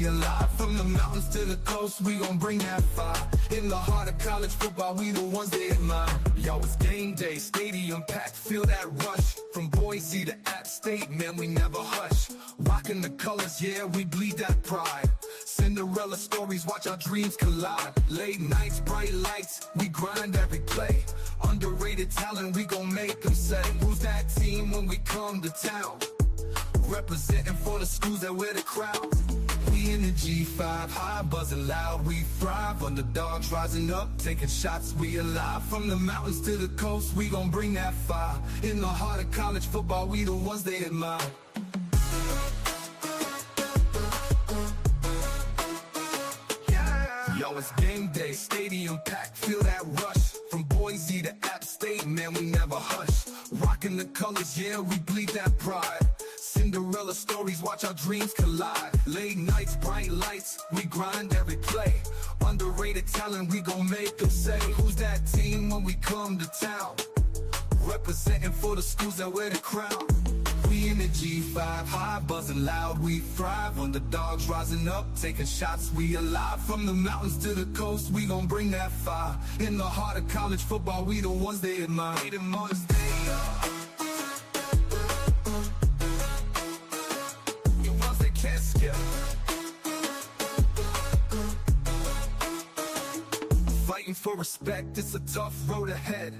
we alive. From the mountains to the coast, we gon' bring that fire. In the heart of college football, we the ones they admire. Yo, it's game day, stadium packed, feel that rush. From Boise to App State, man, we never hush. Rocking the colors, yeah, we bleed that pride. Cinderella stories, watch our dreams collide. Late nights, bright lights, we grind every play. Underrated talent, we gon' make them say, who's that team when we come to town? Representing for the schools that wear the crown. We in the G5 Hive, buzzing loud, we thrive. Underdogs rising up, taking shots, we alive. From the mountains to the coast, we gon' bring that fire. In the heart of college football, we the ones they admire. Yo, it's game day, stadium packed, feel that rush. From Boise to App State, man, we never hush. Rocking the colors, yeah, we bleed that pride. Cinderella stories, watch our dreams collide. Late nights, bright lights, we grind every play. Underrated talent, we gon' make them say, who's that team when we come to town? Representing for the schools that wear the crown. We in the G5 Hive, buzzing loud, we thrive. Underdogs rising up, taking shots, we alive. From the mountains to the coast, we gon' bring that fire. In the heart of college football, we the ones they admire. We the ones they are. The ones they can't skip. Fighting for respect, it's a tough road ahead.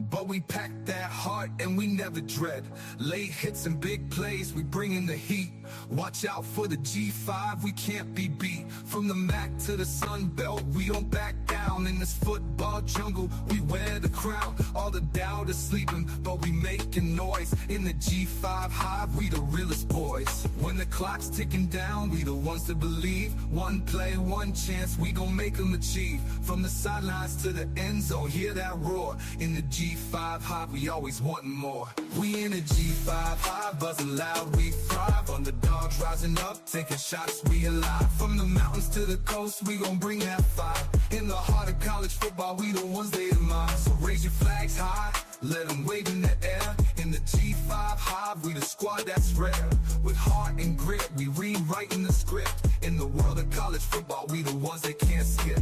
But we pack that heart and we never dread. Late hits and big plays, we bring in the heat. Watch out for the G5, we can't be beat. From the MAC to the Sun Belt, we don't back down. In this football jungle, we wear the crown. All the doubters sleeping, but we making noise. In the G5 Hive, we the realest boys. When the clock's ticking down, we the ones to believe. One play, one chance, we gon' make them achieve. From the sidelines to the end zone, hear that roar. In the G5 Hive, we always wantin' more. We in the G5 Hive, buzzing loud, we thrive. Underdogs rising up, taking shots, we alive. From the mountains to the coast, we gon' bring that fire. In the heart of college football, we the ones they admire. So raise your flags high, let them wave in the air. In the G5 Hive, we the squad that's rare. With heart and grit, we rewriting the script. In the world of college football, we the ones they can't skip.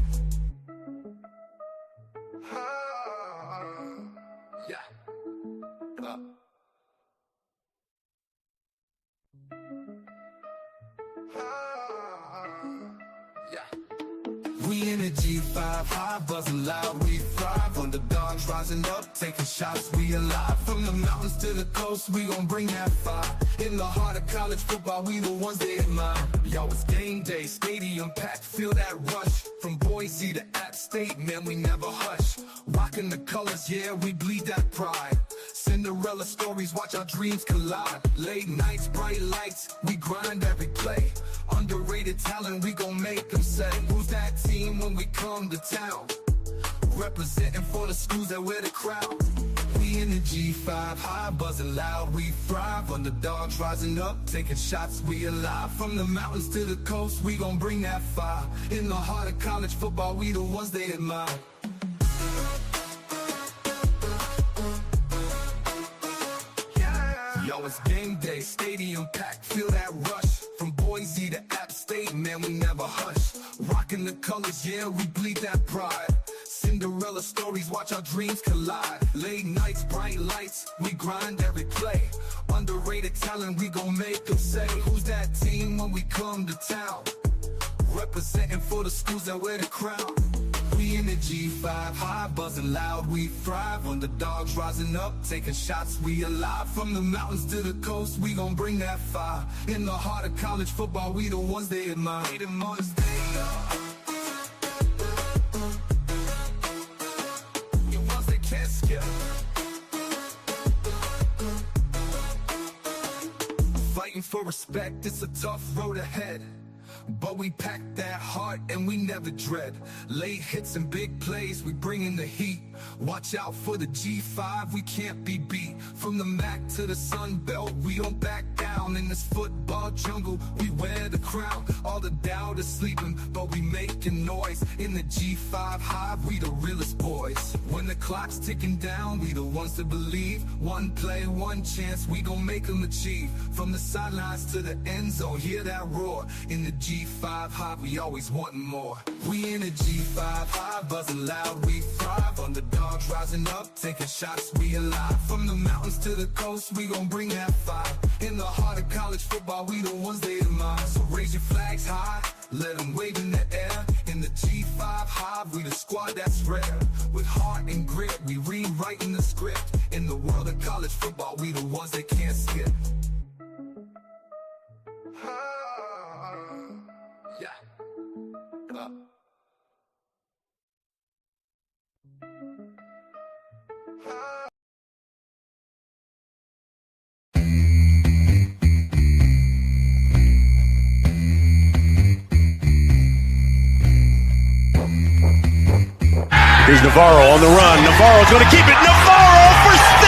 We in the G5 Hive, buzzing loud, we thrive. Underdogs rising up, taking shots, we alive. From the mountains to the coast, we gon' bring that fire. In the heart of college football, we the ones they admire. Yo, it's game day, stadium packed, feel that rush. From Boise to App State, man, we never hush. Rocking the colors, yeah, we bleed that pride. Cinderella stories, watch our dreams collide. Late nights, bright lights, we grind every play. Underrated talent, we gon' make them say, who's that team when we come to town? Representing for the schools that wear the crown. We in the G5 Hive, buzzing loud, we thrive. Underdogs rising up, taking shots, we alive. From the mountains to the coast, we gon' bring that fire. In the heart of college football, we the ones they admire. Yo, it's game day, stadium packed, feel that rush. From Boise to App State, man, we never hush. Rocking the colors, yeah, we bleed that pride. Cinderella stories, watch our dreams collide. Late nights, bright lights, we grind every play. Underrated talent, we gon' make them say, who's that team when we come to town? Representing for the schools that wear the crown. We in the G5 Hive, buzzing loud, we thrive. Underdogs rising up, taking shots, we alive. From the mountains to the coast, we gon' bring that fire. In the heart of college football, we the ones they admire. We the ones they are. The ones they can't skip. Fighting for respect, it's a tough road ahead. But we pack that heart and we never dread. Late hits and big plays, we bring in the heat. Watch out for the G5, we can't be beat. From the MAC to the Sun Belt, we don't back down. In this football jungle, we wear the crown. All All the doubt is sleeping, but we making noise. In the G5 Hive, we the realest boys. When the clock's ticking down, we the ones to believe. One play, one chance, we gon' make them achieve. From the sidelines to the end zone, hear that roar. In the G5 Hive, we always wanting more. We in the G5 Hive, buzzing loud, we thrive. Underdogs rising up, taking shots, we alive. From the mountains to the coast, we gon' bring that fire. In the heart of college football, we the ones they admire. So raise your flags high, let them wave in the air. In the G5 Hive, we the squad that's rare. With heart and grit, we rewriting the script. In the world of college football, we the ones they can't skip. Yeah. Here's Navarro on the run. Navarro's going to keep it. Navarro for 6!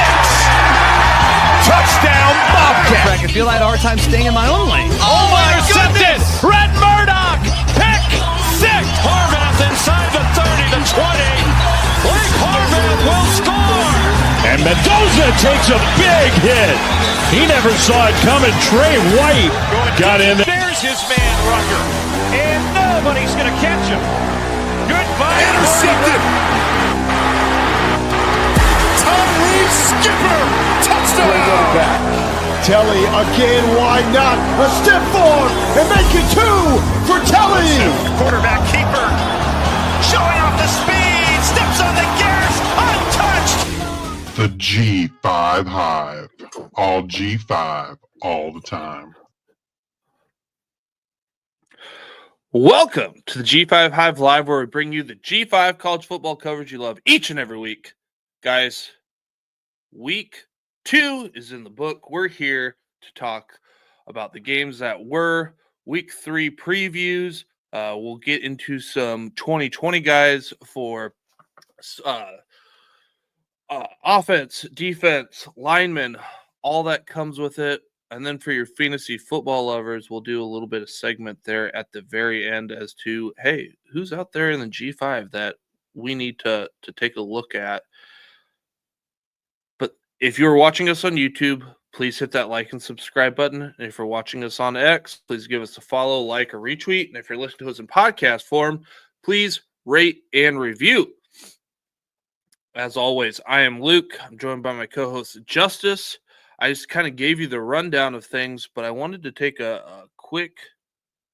Touchdown, Bobcat! I can feel I had a hard time staying in my own lane. Oh my goodness! Brett Murdoch! Pick 6! Harvath inside the 30, the 20. Blake Harvath will score! And Mendoza takes a big hit. He never saw it coming. Trey White got in there. There's his man, Rucker. And nobody's going to catch him. Goodbye. Intercepted! Tyree Skipper! Touchdown! Telly again, why not? A step forward and make it 2 for Telly! Quarterback keeper showing off the speed, steps on the gas, untouched. The G5 Hive. All G5, all the time. Welcome to the G5 Hive Live, where we bring you the G5 college football coverage you love each and every week. Guys, week 2 is in the book. We're here to talk about the games that were week 3 previews. We'll get into some 2020 guys for offense, defense, linemen, all that comes with it. And then for your fantasy football lovers, we'll do a little bit of segment there at the very end as to, hey, who's out there in the G5 that we need to take a look at. But if you're watching us on YouTube, please hit that like and subscribe button. And if you're watching us on X, please give us a follow, like, or retweet. And if you're listening to us in podcast form, please rate and review. As always, I am Luke. I'm joined by my co-host, Justice. I just kind of gave you the rundown of things, but I wanted to take a quick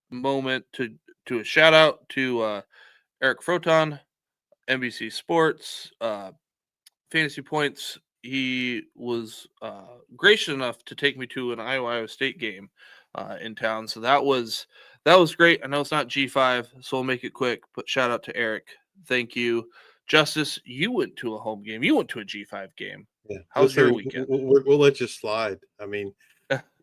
moment to a shout out to Eric Froton, NBC Sports, Fantasy Points. He was gracious enough to take me to an Iowa State game in town, so that was great. I know it's not G5, so we'll make it quick, but shout out to Eric. Thank you. Justice, you went to a home game. You went to a G5 game. Yeah. How's your weekend? We'll let you slide. I mean,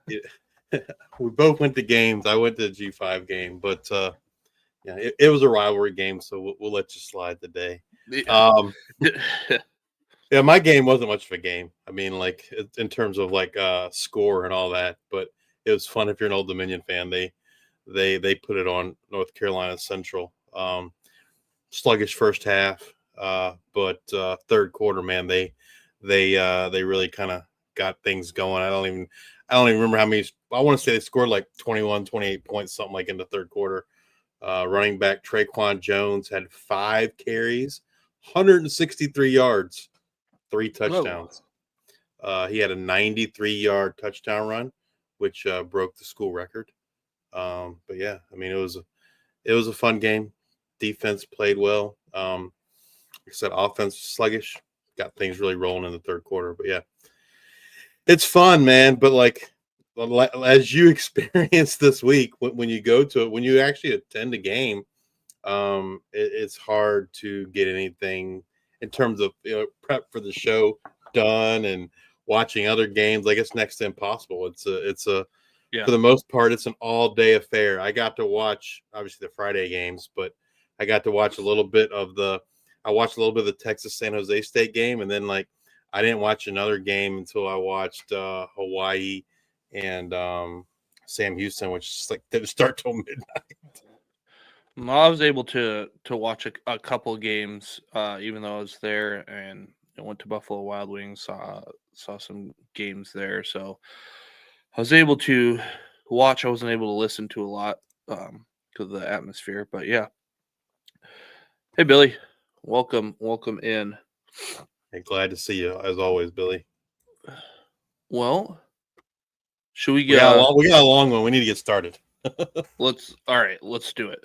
we both went to games. I went to the G5 game, but yeah, it was a rivalry game, so we'll let you slide today. Yeah, my game wasn't much of a game. I mean, like in terms of like score and all that, but it was fun if you're an Old Dominion fan. They put it on North Carolina Central. Sluggish first half, but third quarter, man, they really kind of got things going. I don't even remember how many. I want to say they scored like 21, 28 points, something like in the third quarter. Running back Traquan Jones had 5 carries, 163 yards, 3 touchdowns. He had a 93-yard touchdown run, which broke the school record. But yeah, I mean, it was a fun game. Defense played well. Like I said, offense sluggish. Got things really rolling in the third quarter. But yeah, it's fun, man. But like as you experience this week, when you go to it, when you actually attend a game, it's hard to get anything in terms of prep for the show done and watching other games. Like it's next to impossible. For the most part, it's an all-day affair. I got to watch obviously the Friday games, but I got to watch a little bit of the Texas San Jose State game, and then like I didn't watch another game until I watched Hawaii and Sam Houston, which is like didn't start till midnight. Well, I was able to watch a couple games, even though I was there, and I went to Buffalo Wild Wings, saw some games there. So I was able to watch. I wasn't able to listen to a lot because of the atmosphere. But yeah. Hey, Billy. Welcome in. Hey, glad to see you as always, Billy. Well, should we We got a long one. We need to get started. Let's do it.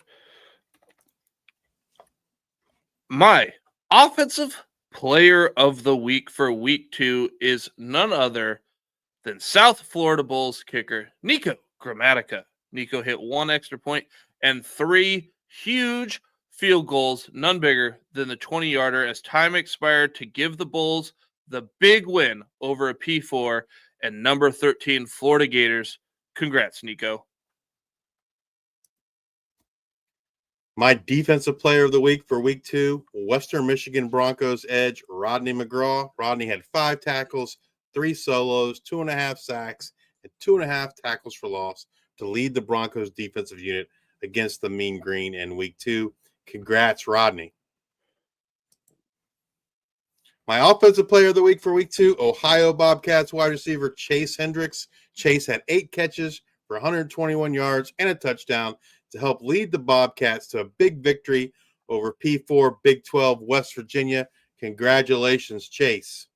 My offensive player of the week for week 2 is none other than South Florida Bulls kicker Nico Gramatica. Nico hit 1 extra point and 3 huge field goals, none bigger than the 20-yarder as time expired to give the Bulls the big win over a P4 and number 13 Florida Gators. Congrats, Nico. My defensive player of the week for week 2, Western Michigan Broncos edge Rodney McGraw. Rodney had 5 tackles, 3 solos, 2.5 sacks, and 2.5 tackles for loss to lead the Broncos defensive unit against the Mean Green in week 2. Congrats, Rodney. My offensive player of the week for week 2, Ohio Bobcats wide receiver Chase Hendricks. Chase had 8 catches for 121 yards and a touchdown to help lead the Bobcats to a big victory over P4 Big 12 West Virginia. Congratulations, Chase.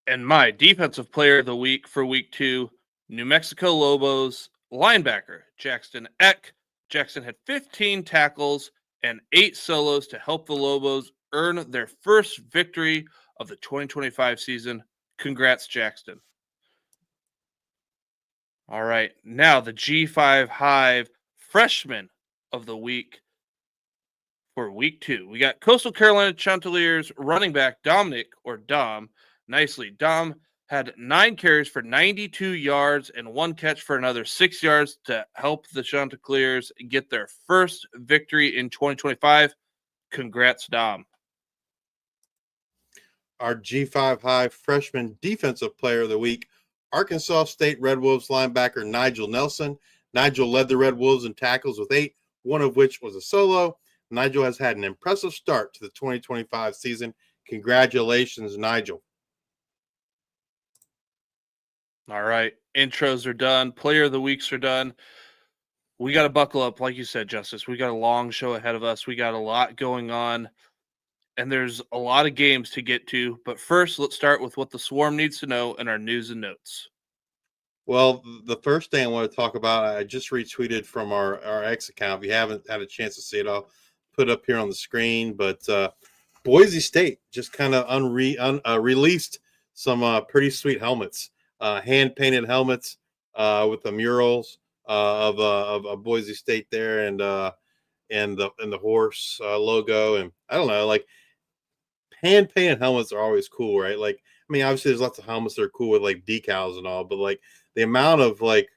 And my defensive player of the week for week 2, New Mexico Lobos linebacker Jackson Eck. Jackson had 15 tackles and 8 solos to help the Lobos earn their first victory of the 2025 season. Congrats, Jackson. All right, now the G5 Hive freshman of the week for week 2. We got Coastal Carolina Chanticleers running back Dominic, or Dom. Nicely, Dom had 9 carries for 92 yards and 1 catch for another 6 yards to help the Chanticleers get their first victory in 2025. Congrats, Dom. Our G5 Hive freshman defensive player of the week, Arkansas State Red Wolves linebacker Nigel Nelson. Nigel led the Red Wolves in tackles with 8, one of which was a solo. Nigel has had an impressive start to the 2025 season. Congratulations, Nigel. All right, intros are done. Player of the weeks are done. We got to buckle up, like you said, Justice. We got a long show ahead of us. We got a lot going on, and there's a lot of games to get to. But first, let's start with what the Swarm needs to know in our news and notes. Well, the first thing I want to talk about, I just retweeted from our X account. If you haven't had a chance to see it, I'll put it up here on the screen. But Boise State just kind of released some pretty sweet helmets, hand-painted helmets with the murals of Boise State there and the horse logo. And I don't know, like hand-painted helmets are always cool, right? Like, I mean, obviously there's lots of helmets that are cool with like decals and all, but like the amount of like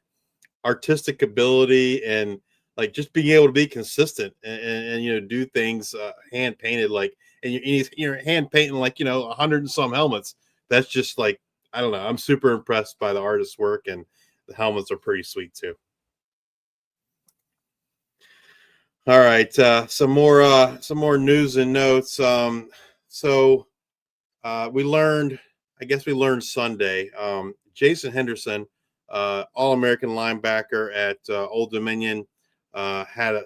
artistic ability and like just being able to be consistent and you know, do things hand painted, like, and you're hand painting like, you know, 100 and some helmets. That's just like, I don't know. I'm super impressed by the artist's work, and the helmets are pretty sweet too. All right. Some more news and notes. We learned Sunday, Jason Henderson, All-American linebacker at Old Dominion,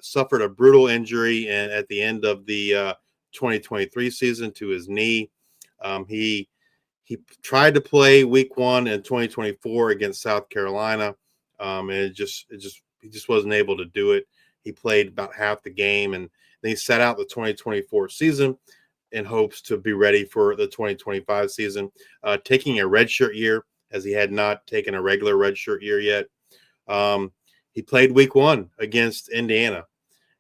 suffered a brutal injury at the end of the 2023 season to his knee. He tried to play week 1 in 2024 against South Carolina, and he just wasn't able to do it. He played about half the game, and then he sat out the 2024 season in hopes to be ready for the 2025 season, taking a redshirt year, as he had not taken a regular redshirt year yet. He played week 1 against Indiana,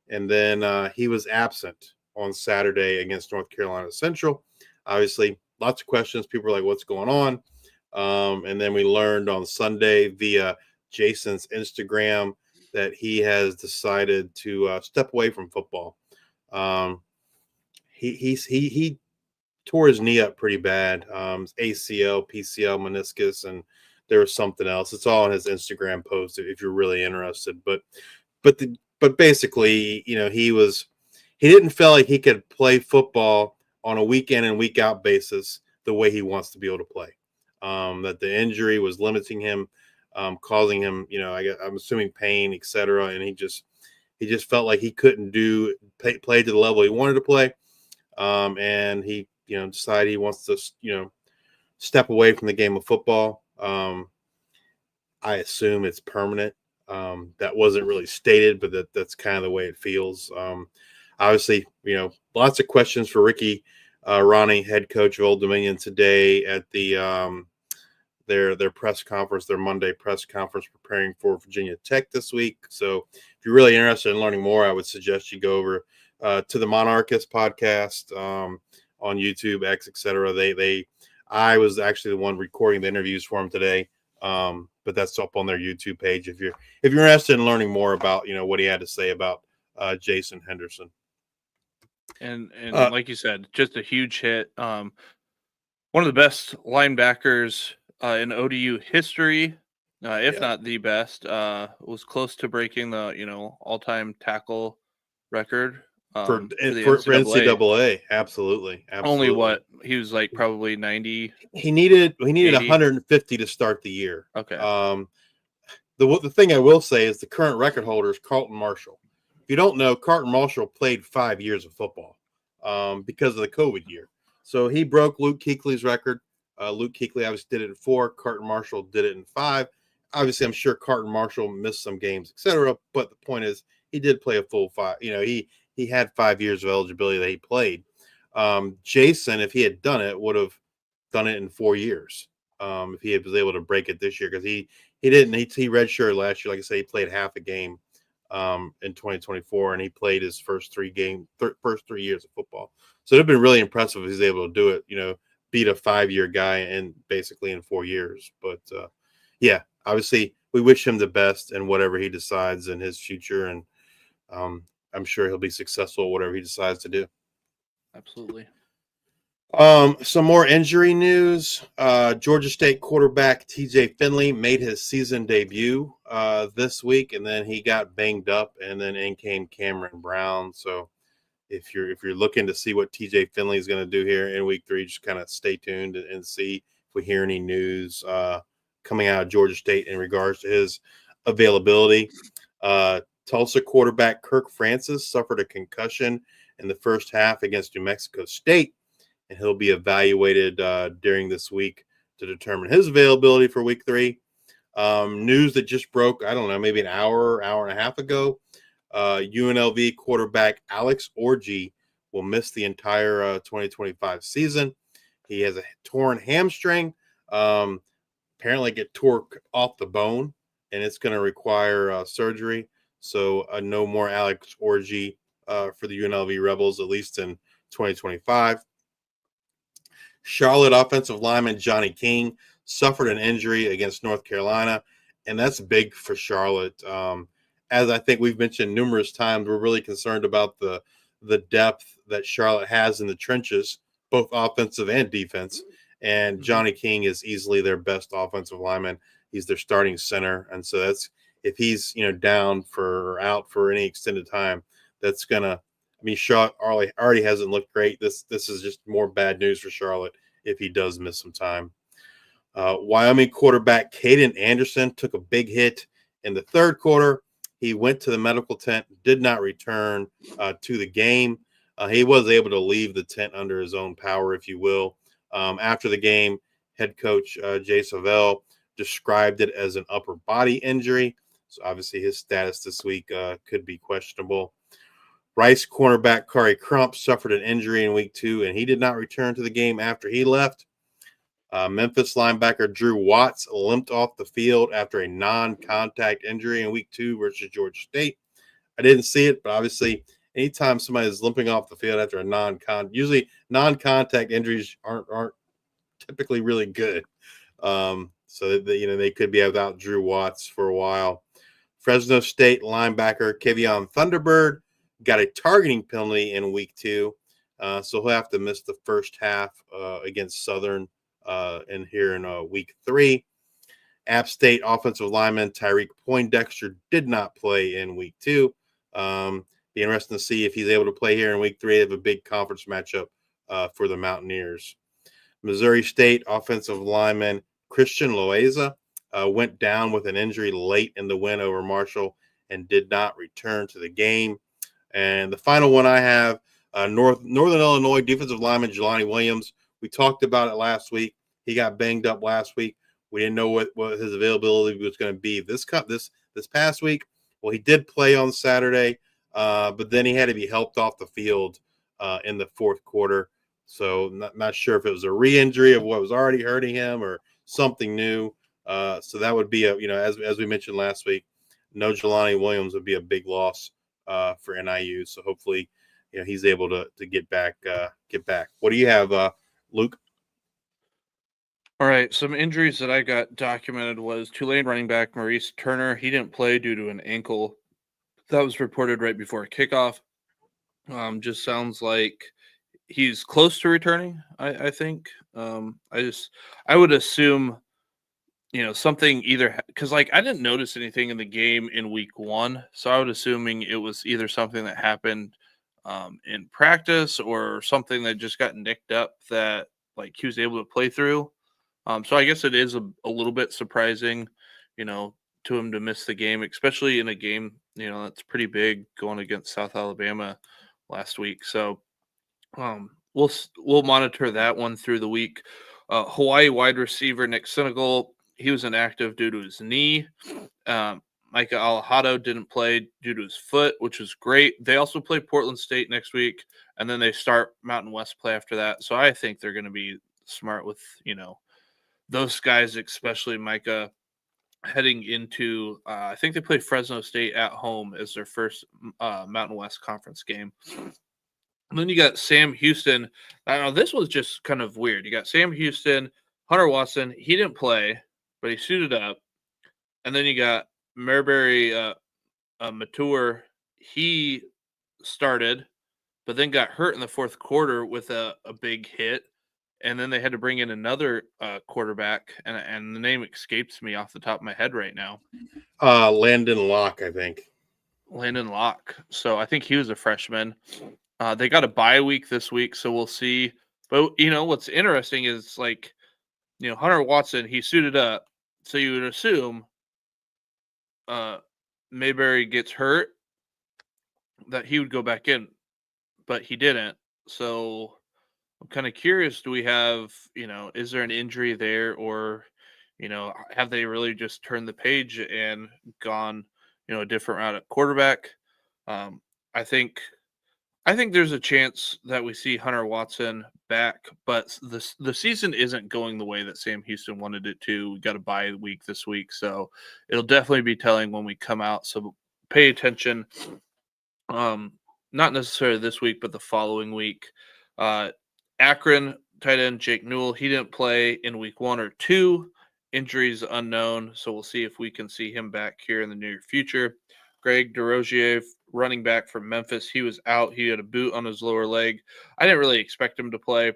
and then he was absent on Saturday against North Carolina Central. Obviously, lots of questions. People were like, what's going on? And then we learned on Sunday via Jason's Instagram that he has decided to step away from football. He tore his knee up pretty bad, ACL, PCL, meniscus, and there was something else. It's all on his Instagram post if you're really interested. But basically, he didn't feel like he could play football on a week in and week out basis the way he wants to be able to play. That the injury was limiting him, causing him, I'm assuming pain, etc. And he just felt like he couldn't play to the level he wanted to play. And he, decided he wants to, step away from the game of football. I assume it's permanent. That wasn't really stated, but that's kind of the way it feels. Obviously, lots of questions for Ricky Ronnie, head coach of Old Dominion, today at the their press conference, their Monday press conference, preparing for Virginia Tech this week. So if you're really interested in learning more, I would suggest you go over to the Monarchist podcast on YouTube, X, etc. I was actually the one recording the interviews for him today. But that's up on their YouTube page if you're interested in learning more about what he had to say about Jason Henderson. And like you said, just a huge hit. One of the best linebackers in ODU history, if not the best. Was close to breaking the all-time tackle record for the NCAA. Absolutely. Only what he was like probably 90. He needed 80. 150 to start the year. Okay. The thing I will say is the current record holder is Carlton Marshall. If you don't know, Carlton Marshall played 5 years of football because of the COVID year. So he broke Luke Kuechly's record. Luke Kuechly obviously did it in 4. Carlton Marshall did it in 5. Obviously, I'm sure Carlton Marshall missed some games, etc. But the point is, he did play a full 5. He had 5 years of eligibility that he played. Jason, if he had done it, would have done it in 4 years. If he was able to break it this year, because he didn't. He redshirted last year. Like I say, he played half a game in 2024, and he played his first 3 years of football. So it'd been really impressive if he's able to do it. Beat a 5-year guy in 4 years. But yeah, obviously we wish him the best in whatever he decides in his future, and I'm sure he'll be successful at whatever he decides to do. Absolutely. Some more injury news. Georgia State quarterback TJ Finley made his season debut this week, and then he got banged up, and then in came Cameron Brown. So if you're looking to see what TJ Finley is going to do here in week 3, just kind of stay tuned and see if we hear any news coming out of Georgia State in regards to his availability. Tulsa quarterback Kirk Francis suffered a concussion in the first half against New Mexico State, and he'll be evaluated during this week to determine his availability for week 3. News that just broke, I don't know, maybe an hour and a half ago. UNLV quarterback Alex Orji will miss the entire 2025 season. He has a torn hamstring. Apparently get tore off the bone, and it's going to require surgery. So no more Alex Orji for the UNLV Rebels, at least in 2025. Charlotte offensive lineman Johnny King suffered an injury against North Carolina, and that's big for Charlotte. As I think we've mentioned numerous times, we're really concerned about the depth that Charlotte has in the trenches, both offensive and defense. And Johnny King is easily their best offensive lineman. He's their starting center, and so that's if he's down or out for any extended time, that's gonna. I mean, Charlotte already hasn't looked great. This is just more bad news for Charlotte if he does miss some time. Wyoming quarterback Caden Anderson took a big hit in the third quarter. He went to the medical tent, did not return to the game. He was able to leave the tent under his own power, if you will. After the game, head coach Jay Savell described it as an upper body injury. So obviously his status this week could be questionable. Rice cornerback Kari Crump suffered an injury in week 2, and he did not return to the game after he left. Memphis linebacker Drew Watts limped off the field after a non-contact injury in week 2 versus Georgia State. I didn't see it, but obviously anytime somebody is limping off the field after a usually non-contact injuries aren't typically really good. So they could be without Drew Watts for a while. Fresno State linebacker Kevion Thunderbird got a targeting penalty in week 2, so he'll have to miss the first half against Southern in week 3. App State offensive lineman Tyreek Poindexter did not play in week 2. Be interesting to see if he's able to play here in week 3. They have a big conference matchup for the Mountaineers. Missouri State offensive lineman Christian Loaiza went down with an injury late in the win over Marshall and did not return to the game. And the final one I have, Northern Illinois defensive lineman Jelani Williams. We talked about it last week. He got banged up last week. We didn't know what his availability was going to be this past week. Well, he did play on Saturday, but then he had to be helped off the field in the fourth quarter. So not sure if it was a re-injury of what was already hurting him or something new. So that would be as we mentioned last week, no Jelani Williams would be a big loss for NIU. So hopefully, he's able to get back. What do you have, Luke? All right, some injuries that I got documented was Tulane running back Maurice Turner. He didn't play due to an ankle. That was reported right before kickoff. Just sounds like he's close to returning, I think. I would assume, something either because I didn't notice anything in the game in week 1, so I would assuming it was either something that happened in practice or something that just got nicked up that he was able to play through. So I guess it is a little bit surprising, to him to miss the game, especially in a game, that's pretty big going against South Alabama last week. So we'll monitor that one through the week. Hawaii wide receiver Nick Senegal, he was inactive due to his knee. Micah Alejado didn't play due to his foot, which was great. They also play Portland State next week, and then they start Mountain West play after that. So I think they're going to be smart with, those guys, especially Micah, heading into, I think they play Fresno State at home as their first Mountain West Conference game. And then you got Sam Houston. I don't know, this was just kind of weird. You got Sam Houston, Hunter Watson. He didn't play, but he suited up. And then you got Marbury Mature. He started, but then got hurt in the fourth quarter with a big hit. And then they had to bring in another quarterback, and the name escapes me off the top of my head right now. Landon Locke, I think. Landon Locke. So I think he was a freshman. They got a bye week this week, so we'll see. But, what's interesting is, Hunter Watson, he suited up. So you would assume Mayberry gets hurt, that he would go back in. But he didn't. So I'm kind of curious, do we have, is there an injury there, or, have they really just turned the page and gone, a different route at quarterback? I think there's a chance that we see Hunter Watson back, but the season isn't going the way that Sam Houston wanted it to. We got a bye week this week, so it'll definitely be telling when we come out. So pay attention. Not necessarily this week, but the following week. Akron tight end Jake Newell, he didn't play in week 1 or 2. Injuries unknown, so we'll see if we can see him back here in the near future. Greg DeRozier, running back from Memphis, he was out. He had a boot on his lower leg. I didn't really expect him to play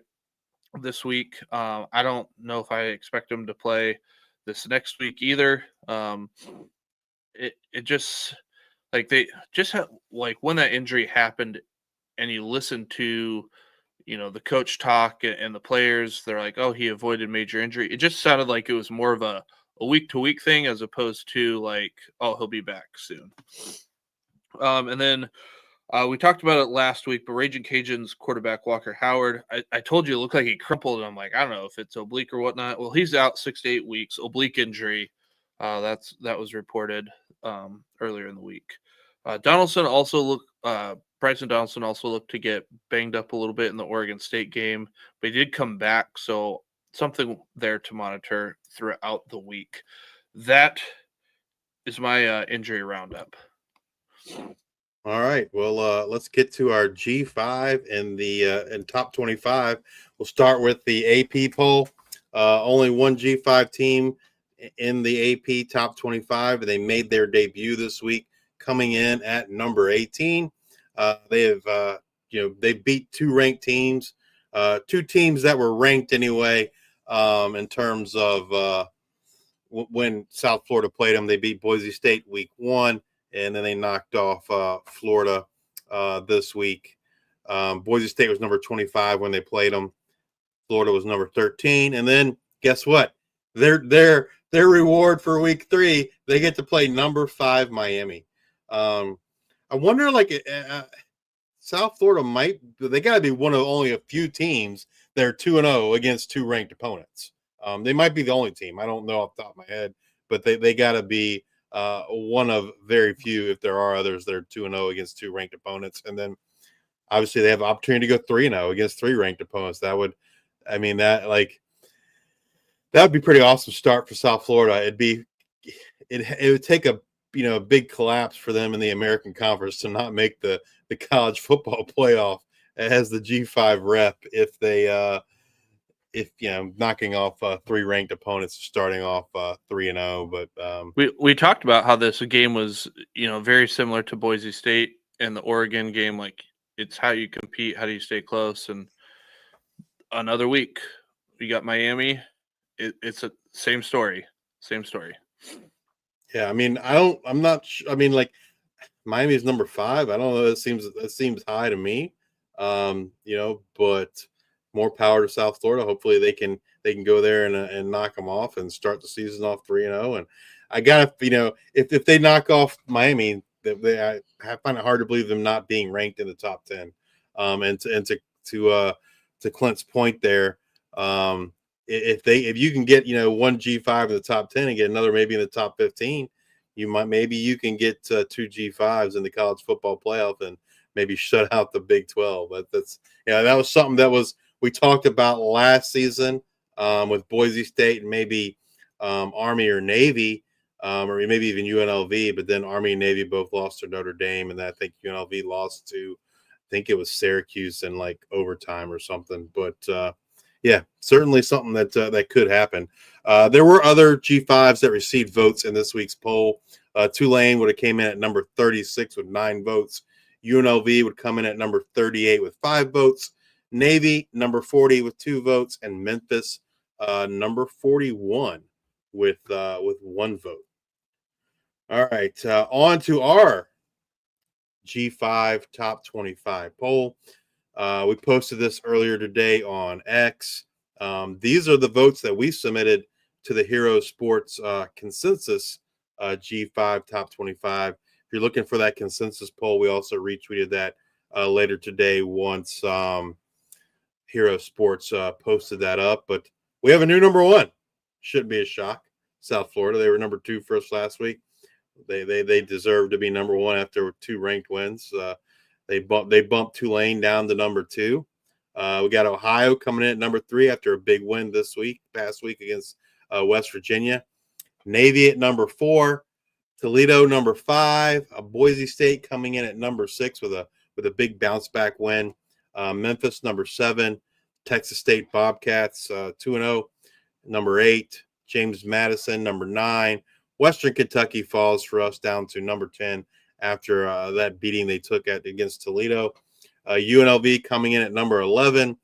this week. I don't know if I expect him to play this next week either. It just when that injury happened, and you listen to the coach talk and the players, they're like, oh, he avoided major injury. It just sounded like it was more of a week-to-week thing as opposed to oh, he'll be back soon. And then we talked about it last week, but Raging Cajuns quarterback Walker Howard, I told you it looked like he crumpled, and I'm like, I don't know if it's oblique or whatnot. Well, he's out 6 to 8 weeks, oblique injury. That was reported earlier in the week. Bryson Donaldson also looked to get banged up a little bit in the Oregon State game, but he did come back, so something there to monitor throughout the week. That is my injury roundup. All right. Well, let's get to our G5 and the top 25. We'll start with the AP poll. Only one G5 team in the AP top 25, and they made their debut this week, coming in at number 18. They have, they beat 2 ranked teams, 2 teams that were ranked anyway, in terms of when South Florida played them, they beat Boise State week 1, and then they knocked off Florida this week. Boise State was number 25 when they played them. Florida was number 13, and then guess what? Their reward for week 3, they get to play number 5 Miami. I wonder, South Florida they got to be one of only a few teams that are 2-0 against 2 ranked opponents. They might be the only team. I don't know off the top of my head, but they got to be one of very few, if there are others, that are 2-0 against 2 ranked opponents. And then obviously they have the opportunity to go 3-0 against 3 ranked opponents. That would be pretty awesome start for South Florida. It would take a big collapse for them in the American Conference to not make the college football playoff as the G5 rep if they knocking off 3 ranked opponents, starting off 3-0. But we talked about how this game was very similar to Boise State and the Oregon game. Like, it's how you compete, how do you stay close. And another week we got Miami. It's a same story. Yeah, I mean, I'm not sure. I mean, Miami is number 5. I don't know. That seems high to me. But more power to South Florida. Hopefully they can go there and knock them off and start the season off 3-0. And I gotta, if they knock off Miami, I find it hard to believe them not being ranked in the top 10. And to Clint's point there, if you can get one G5 in the top 10 and get another maybe in the top 15, you can get 2 G5s in the college football playoff and maybe shut out the Big 12. That was something we talked about last season with Boise State and maybe Army or Navy, or maybe even UNLV. But then Army and Navy both lost to Notre Dame, and I think UNLV lost to, I think it was Syracuse in overtime or something. But yeah, certainly something that could happen. There were other G5s that received votes in this week's poll. Tulane would have came in at number 36 with 9 votes. UNLV would come in at number 38 with 5 votes. Navy, number 40 with 2 votes. And Memphis, number 41 with 1 vote. All right, on to our G5 top 25 poll. We posted this earlier today on X. These are the votes that we submitted to the Hero Sports consensus G5 top 25. If you're looking for that consensus poll, we also retweeted that later today once Hero Sports posted that up. But we have a new number 1. Shouldn't be a shock. South Florida. They were number 2 for us last week. They deserve to be number 1 after 2 ranked wins. They bumped Tulane down to number 2. We got Ohio coming in at number 3 after a big win past week against West Virginia. Navy at number 4. Toledo number 5. Boise State coming in at number 6 with a big bounce back win. Memphis number 7. Texas State Bobcats 2-0. Number 8. James Madison number 9. Western Kentucky falls for us down to number 10 after that beating they took against Toledo. UNLV coming in at number 11.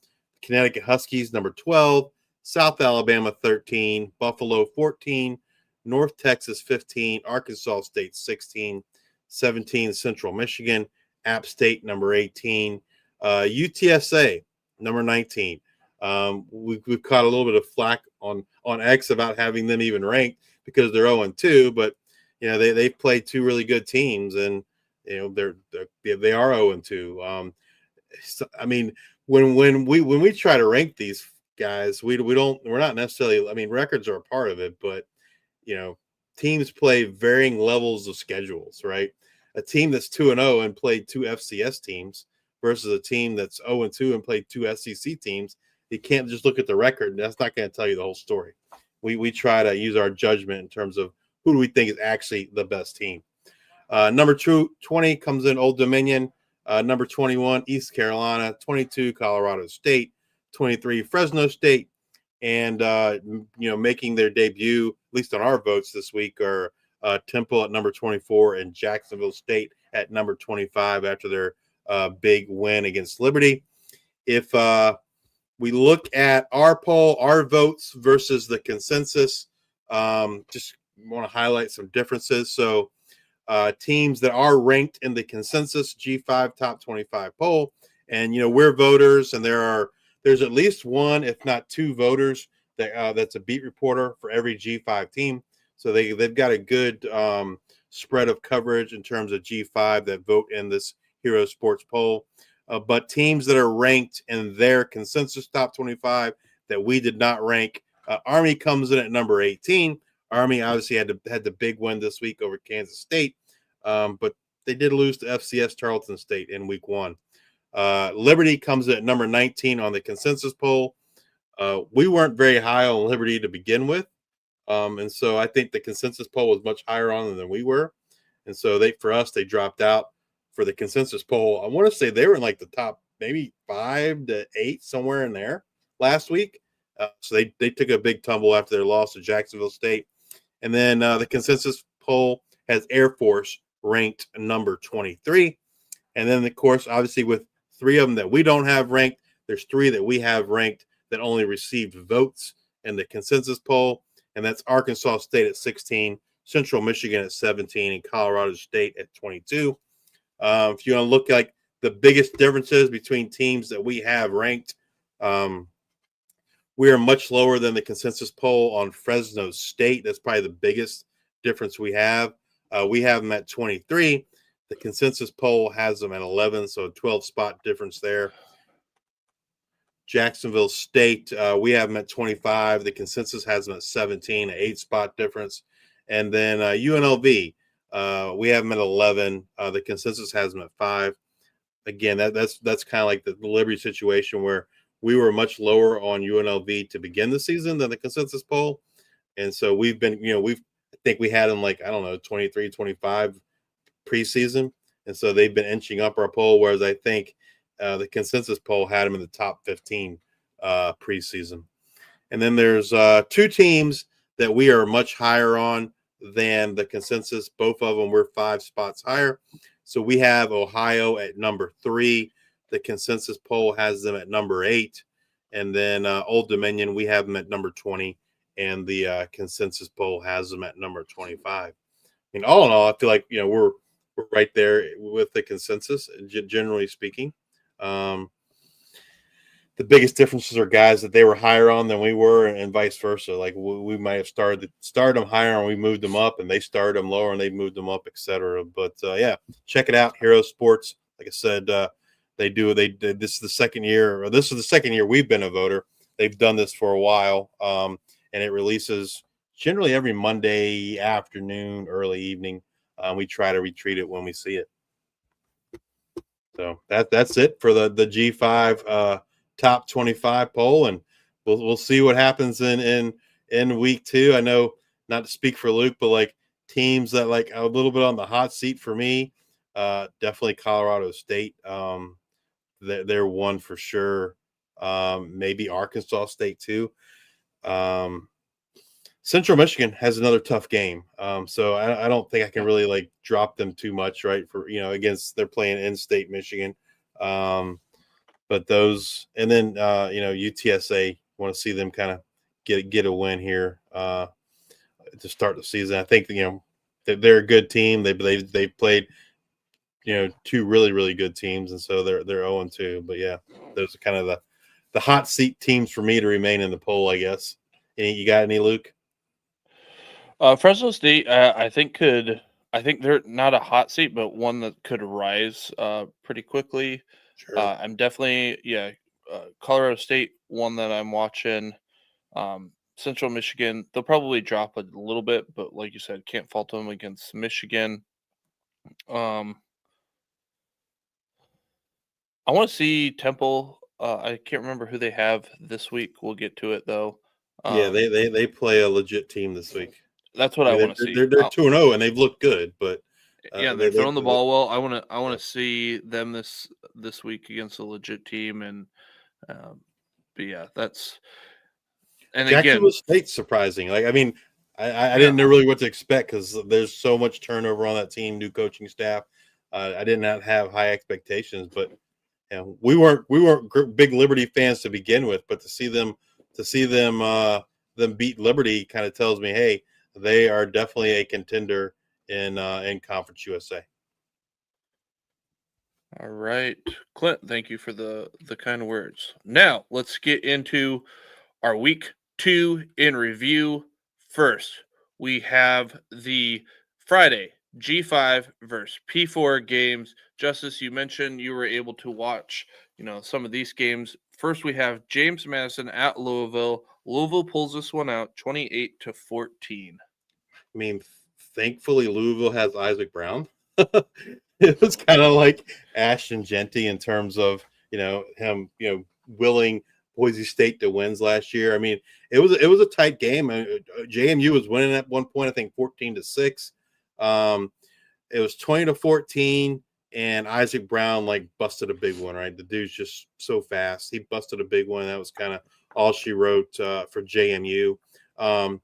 Connecticut Huskies number 12. South Alabama 13. Buffalo 14. North Texas 15. Arkansas State 16. 17 Central Michigan. App State number 18. UTSA number 19. We've caught a little bit of flack on X about having them even ranked because they're 0-2, but they've played 2 really good teams, and they are 0-2. I mean, when we try to rank these guys, we're not necessarily. I mean, records are a part of it, but teams play varying levels of schedules, right? A team that's 2-0 and played 2 FCS teams versus a team that's 0-2 and played 2 SEC teams. You can't just look at the record, and that's not going to tell you the whole story. We try to use our judgment in terms of who do we think is actually the best team. Number 20 comes in Old Dominion. Number 21, East Carolina. 22, Colorado State. 23, Fresno State. And, making their debut, at least on our votes this week, are Temple at number 24 and Jacksonville State at number 25 after their big win against Liberty. If we look at our poll, our votes versus the consensus, Just want to highlight some differences. So teams that are ranked in the consensus G5 top 25 poll, and we're voters, and there's at least one, if not two voters that's a beat reporter for every G5 team. So they've got a good spread of coverage in terms of G5 that vote in this Hero Sports poll. But teams that are ranked in their consensus top 25 that we did not rank, Army comes in at number 18. Army obviously had the big win this week over Kansas State, but they did lose to FCS Tarleton State in week 1. Liberty comes in at number 19 on the consensus poll. We weren't very high on Liberty to begin with, and so I think the consensus poll was much higher on them than we were, and so they dropped out for the consensus poll. I want to say they were in like the top maybe 5 to 8, somewhere in there last week. So they took a big tumble after their loss to Jacksonville State. And then the consensus poll has Air Force ranked number 23. And then, of course, obviously with 3 of them that we don't have ranked, there's 3 that we have ranked that only received votes in the consensus poll. And that's Arkansas State at 16, Central Michigan at 17, and Colorado State at 22. If you want to look like the biggest differences between teams that we have ranked, we are much lower than the consensus poll on Fresno State. That's probably the biggest difference we have. We have them at 23. The consensus poll has them at 11, so a 12-spot difference there. Jacksonville State, we have them at 25. The consensus has them at 17, an 8-spot difference. And then UNLV, we have them at 11. The consensus has them at 5. Again, that's kind of like the Liberty situation where we were much lower on UNLV to begin the season than the consensus poll. And so we've been, I think we had them 23, 25 preseason. And so they've been inching up our poll, whereas I think the consensus poll had them in the top 15 preseason. And then there's 2 teams that we are much higher on than the consensus. Both of them were 5 spots higher. So we have Ohio at number 3. The consensus poll has them at number 8. And then Old Dominion, we have them at number 20. And the consensus poll has them at number 25. I mean, all in all, I feel like, we're right there with the consensus, generally speaking. The biggest differences are guys that they were higher on than we were, and vice versa. Like we might have started them higher and we moved them up, and they started them lower and they moved them up, etc. But yeah, check it out, Hero Sports. Like I said, they did. This is the second year, or this is the second year we've been a voter. They've done this for a while, and it releases generally every Monday afternoon, early evening. We try to retweet it when we see it. So that's it for the G5 top 25 poll, and we'll see what happens in week 2. I know, not to speak for Luke, but like teams that like a little bit on the hot seat for me, definitely Colorado State. They're one for sure. Maybe Arkansas State too. Central Michigan has another tough game. So I don't think I can really like drop them too much, right? For, against, they're playing in-state Michigan. But those, and then, UTSA, want to see them kind of get a win here to start the season. I think, they're a good team. They've played, 2 really, really good teams. And so they're 0-2, but yeah, those are kind of the hot seat teams for me to remain in the poll, I guess. You got any, Luke? Fresno State, I think they're not a hot seat, but one that could rise pretty quickly. Sure. I'm definitely, Colorado State, one that I'm watching. Central Michigan, they'll probably drop a little bit, but like you said, can't fault them against Michigan. I want to see Temple. I can't remember who they have this week. We'll get to it though. Yeah, they play a legit team this week. That's what I want to see. They're 2-0 and they've looked good, but they're throwing the ball well. I want to see them this week against a legit team, and but yeah, that's. And Jacksonville State's surprising. Like, I mean, I didn't know really what to expect because there's so much turnover on that team, new coaching staff. I did not have high expectations, but we weren't big Liberty fans to begin with. But to see them them beat Liberty kind of tells me, hey, they are definitely a contender in Conference USA. All right, Clint, thank you for the kind words. Now let's get into our week 2 in review. First, we have the Friday G5 versus P4 games. Justice, you mentioned you were able to watch, some of these games. First, we have James Madison at Louisville. Louisville pulls this one out 28-14. I mean, thankfully Louisville has Isaac Brown. It was kind of like Ashton Genty in terms of, him, willing Boise State to wins last year. I mean, it was a tight game. JMU was winning at one point, I think 14-6. It was 20-14, and Isaac Brown busted a big one, right? The dude's just so fast. He busted a big one. That was kind of all she wrote for JMU. I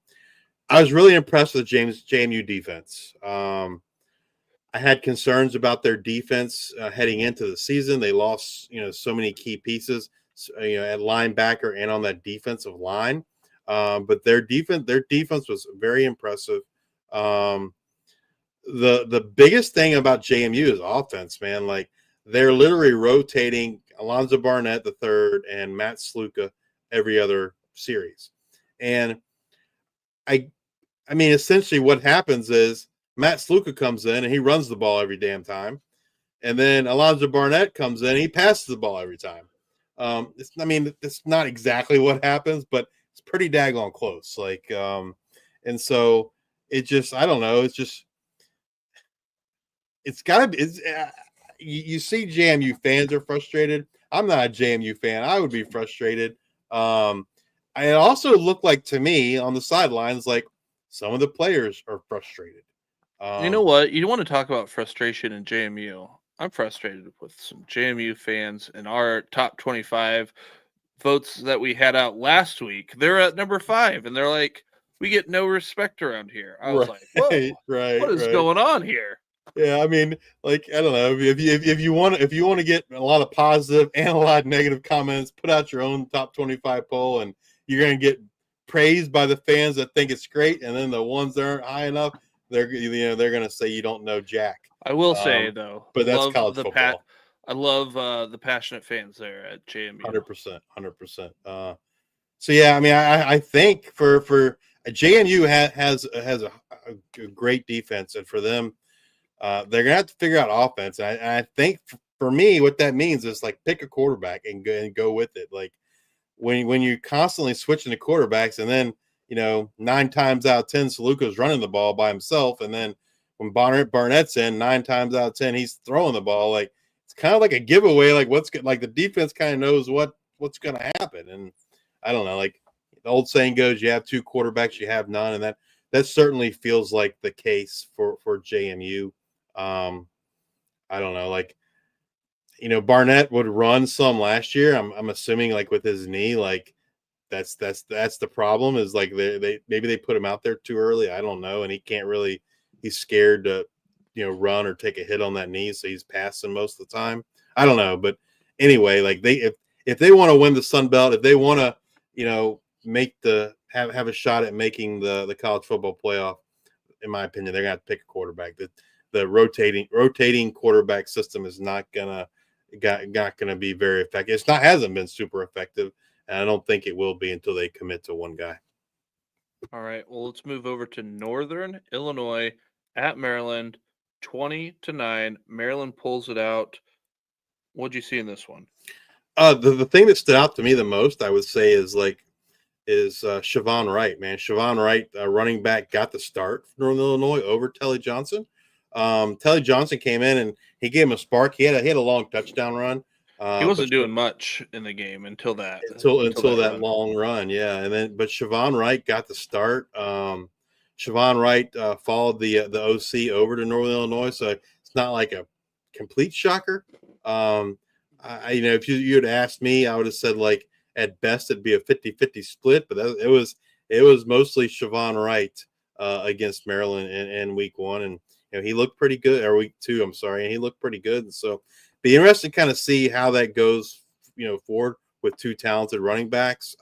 was really impressed with the JMU defense. I had concerns about their defense heading into the season. They lost, so many key pieces, at linebacker and on that defensive line. But their defense was very impressive. The biggest thing about JMU is offense, man. They're literally rotating Alonzo Barnett III and Matt Sluka every other series. And I mean, essentially what happens is Matt Sluka comes in and he runs the ball every damn time. And then Alonzo Barnett comes in and he passes the ball every time. It's not exactly what happens, but it's pretty daggone close. And so it just, I don't know. It's gotta be, you see JMU fans are frustrated. I'm not a JMU fan. I would be frustrated. It also looked like to me on the sidelines, some of the players are frustrated. You know what? You want to talk about frustration in JMU. I'm frustrated with some JMU fans in our top 25 votes that we had out last week. They're at number 5, and they're like, we get no respect around here. I was whoa, what is going on here? Yeah, I mean, I don't know. If you want to get a lot of positive and a lot of negative comments, put out your own top 25 poll, and you're going to get praised by the fans that think it's great, and then the ones that aren't high enough, they're going to say you don't know jack. I will say though, but that's college football. I love the passionate fans there at JMU. 100%. So yeah, I mean, I think for JMU has a great defense, and for them, they're gonna have to figure out offense. And I think for me, what that means is pick a quarterback and go with it. When you're constantly switching to quarterbacks, and then 9 times out of 10, Saluka's running the ball by himself, and then when Barnett's in, 9 times out of 10, he's throwing the ball. It's kind of like a giveaway. The defense kind of knows what's going to happen. And I don't know. The old saying goes, you have 2 quarterbacks, you have none, and that certainly feels like the case for JMU. I don't know. Barnett would run some last year. I'm assuming with his knee, that's the problem is they maybe they put him out there too early. I don't know. And he's scared to, run or take a hit on that knee. So he's passing most of the time. I don't know. But anyway, if they want to win the Sun Belt, if they want to, make have a shot at making the college football playoff, in my opinion, they're going to pick a quarterback. The rotating quarterback system is not gonna be very effective. Hasn't been super effective, and I don't think it will be until they commit to one guy. All right. Well, let's move over to Northern Illinois at Maryland, 20-9. Maryland pulls it out. What'd you see in this one? The thing that stood out to me the most, I would say, is Siobhan Wright, man. Siobhan Wright, running back, got the start for Northern Illinois over Telly Johnson. Telly Johnson came in and he gave him a spark. He had a long touchdown run. He wasn't doing much in the game until that long run, yeah. But Siobhan Wright got the start. Siobhan Wright followed the OC over to Northern Illinois, so it's not like a complete shocker. If you had asked me, I would have said at best it'd be a 50-50 split, but it was mostly Siobhan Wright against Maryland in week 1, and he looked pretty good, or week 2, I'm sorry, and he looked pretty good. And so be interesting to kind of see how that goes, forward with 2 talented running backs.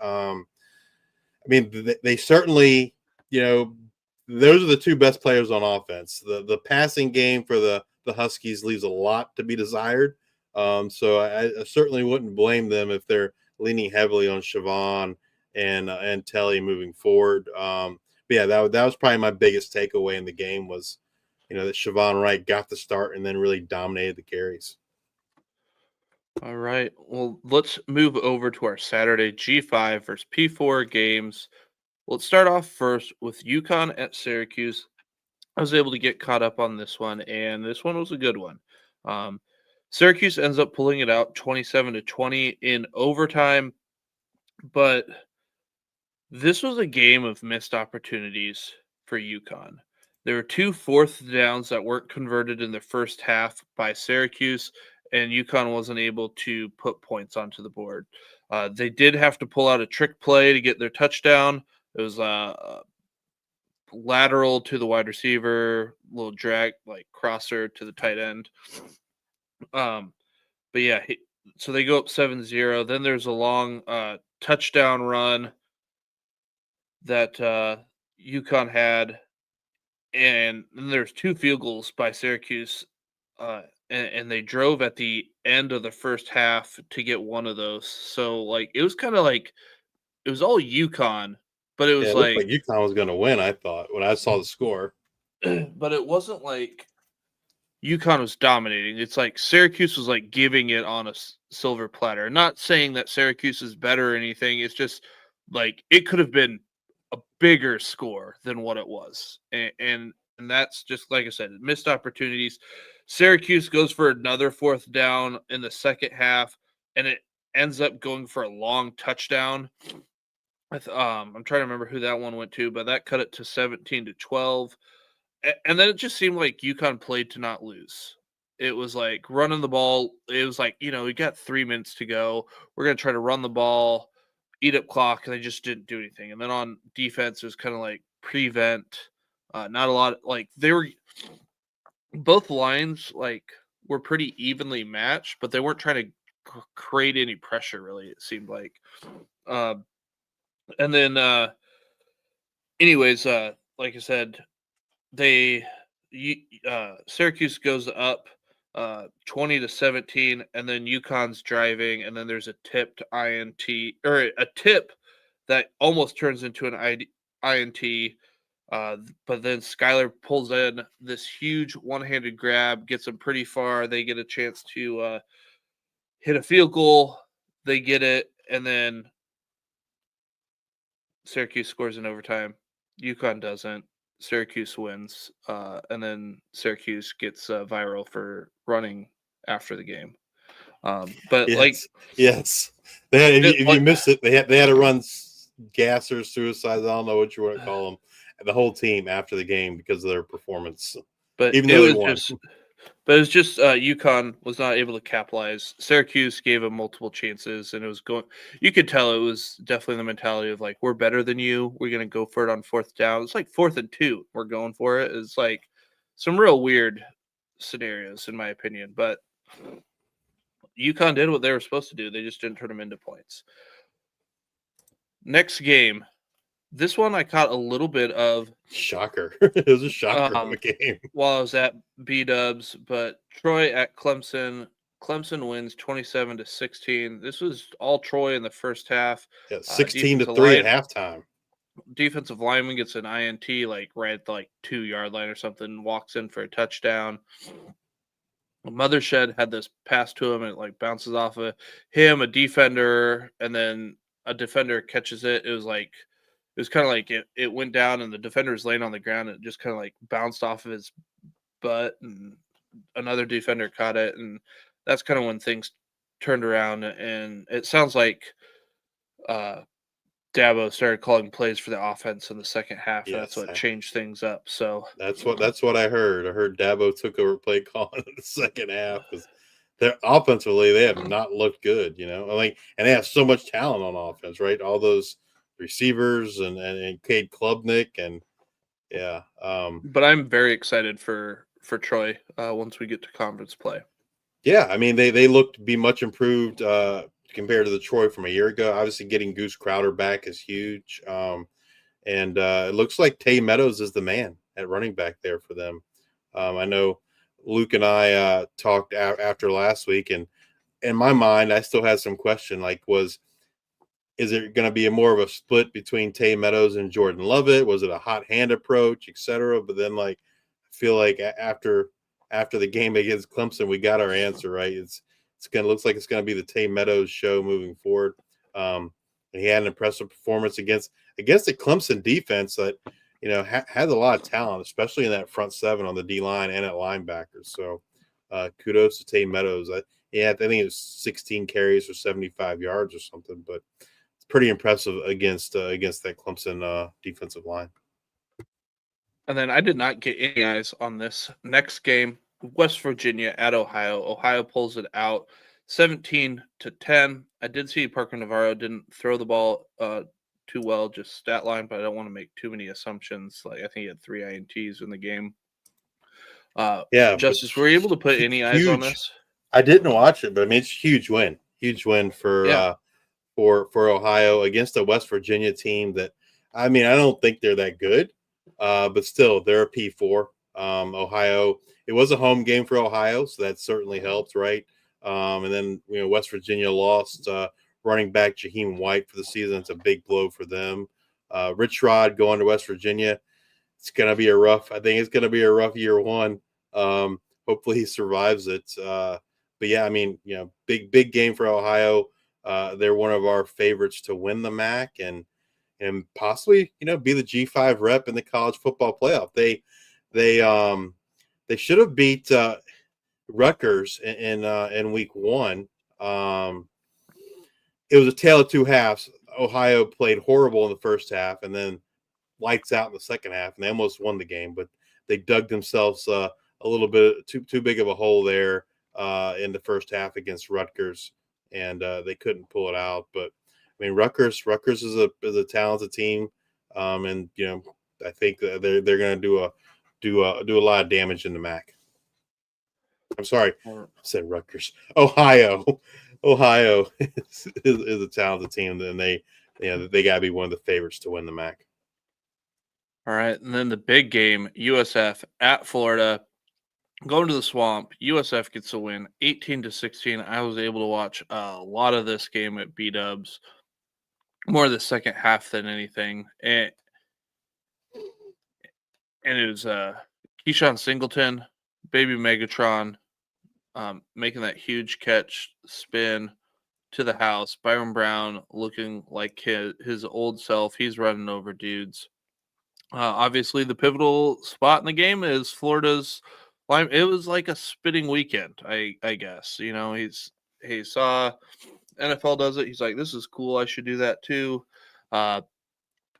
I mean, they certainly, those are the two best players on offense. The passing game for the Huskies leaves a lot to be desired. So I certainly wouldn't blame them if they're leaning heavily on Siobhan and Telly moving forward. But yeah, that was probably my biggest takeaway in the game was, that Siobhan Wright got the start and then really dominated the carries. All right. Well, let's move over to our Saturday G5 versus P4 games. Let's start off first with UConn at Syracuse. I was able to get caught up on this one, and this one was a good one. Syracuse ends up pulling it out 27-20 in overtime, but this was a game of missed opportunities for UConn. There were 2 fourth downs that weren't converted in the first half by Syracuse, and UConn wasn't able to put points onto the board. They did have to pull out a trick play to get their touchdown. It was lateral to the wide receiver, little drag, like crosser to the tight end. But yeah, so they go up 7-0. Then there's a long touchdown run that UConn had, and then there's 2 field goals by Syracuse, and they drove at the end of the first half to get one of those. So like it was kind of like it was all UConn, but it was it looked like UConn was going to win. I thought when I saw the score, but it wasn't like UConn was dominating. It's like Syracuse was like giving it on a silver platter. Not saying that Syracuse is better or anything. It's just like it could have been a bigger score than what it was, and that's just like I said, missed opportunities. Syracuse goes for another 4th down in the second half, and it ends up going for a long touchdown. I'm trying to remember who that one went to, but that cut it to 17-12. And then it just seemed like UConn played to not lose. It was like running the ball. It was like, we got 3 minutes to go. We're going to try to run the ball, eat up clock, and they just didn't do anything. And then on defense, it was kind of like prevent. Not a lot. Like they were, both lines like were pretty evenly matched, but they weren't trying to create any pressure. Really, it seemed like. And then, anyways, like I said, Syracuse goes up 20-17, and then UConn's driving, and then there's a tipped INT or a tip that almost turns into an INT. But then Skylar pulls in this huge one-handed grab, gets them pretty far. They get a chance to hit a field goal. They get it, and then Syracuse scores in overtime. UConn doesn't. Syracuse wins, and then Syracuse gets viral for running after the game. But yes, if you missed it, they had to run gassers, suicides. I don't know what you want to call them. The whole team after the game because of their performance. But even though they won. But it was just UConn was not able to capitalize. Syracuse gave them multiple chances, and it was going. You could tell it was definitely the mentality of like, we're better than you. We're gonna go for it on 4th down. It's like 4th and 2. We're going for it. It's like some real weird scenarios, in my opinion. But UConn did what they were supposed to do. They just didn't turn them into points. Next game. This one I caught a little bit of. Shocker. It was a shocker of a game. While I was at B-Dubs, but Troy at Clemson. Clemson wins 27-16. This was all Troy in the first half. Yeah, 16-3 at halftime. Defensive lineman gets an INT like right at the 2-yard line or something, walks in for a touchdown. Mothershed had this pass to him, and it bounces off of him, a defender, and then a defender catches it. It was kind of like it went down, and the defender was laying on the ground, and it just kind of bounced off of his butt, and another defender caught it, and that's kind of when things turned around. And it sounds like Dabo started calling plays for the offense in the second half. Yes, that's what changed things up. So that's what I heard. I heard Dabo took over play calling in the second half because their offensively they have not looked good, and they have so much talent on offense, right? All those receivers and Cade Klubnik and but I'm very excited for Troy once we get to conference play. Yeah, I mean they look to be much improved compared to the Troy from a year ago. Obviously, getting Goose Crowder back is huge. And it looks like Tay Meadows is the man at running back there for them. I know Luke and I talked after last week, and in my mind, I still had some question, like, is it going to be more of a split between Tay Meadows and Jordan Lovett? Was it a hot hand approach, etc.? But then, like, I feel like after the game against Clemson, we got our answer, right? Looks like it's gonna be the Tay Meadows show moving forward. And he had an impressive performance against the Clemson defense that has a lot of talent, especially in that front seven on the D line and at linebackers. So kudos to Tay Meadows. I think it was 16 carries for 75 yards or something, but it's pretty impressive against that Clemson defensive line. And then I did not get any eyes on this next game. West Virginia at Ohio. Ohio pulls it out 17-10. I did see Parker Navarro didn't throw the ball too well, just stat line, but I don't want to make too many assumptions. Like, I think he had 3 INTs in the game. Justice, were you able to put any eyes on this? I didn't watch it, but I mean, it's a huge win for Ohio against a West Virginia team that, I mean, I don't think they're that good, but still, they're a P4. Ohio, it was a home game for Ohio, so that certainly helped, right? And then West Virginia lost running back Jaheim White for the season. It's a big blow for them. Rich Rod going to West Virginia. I think it's gonna be a rough year one. Hopefully he survives it. But yeah, I mean, big game for Ohio. They're one of our favorites to win the MAC and possibly be the G5 rep in the college football playoff. They should have beat Rutgers in week one. It was a tale of two halves. Ohio played horrible in the first half and then lights out in the second half, and they almost won the game, but they dug themselves a little bit too big of a hole there in the first half against Rutgers, and they couldn't pull it out. But I mean, Rutgers is a talented team, and I think that they're going to do a lot of damage in the MAC. I'm sorry, I said Rutgers. Ohio is a talented team, and they got to be one of the favorites to win the MAC. All right, and then the big game, USF at Florida, going to the Swamp. USF gets a win, 18-16. I was able to watch a lot of this game at B-Dubs, more of the second half than anything, and it was Keyshawn Singleton, baby Megatron, making that huge catch spin to the house. Byron Brown looking like his old self. He's running over dudes. Obviously, the pivotal spot in the game is Florida's line. It was like a spitting weekend, I guess. He saw NFL does it. He's like, this is cool. I should do that too.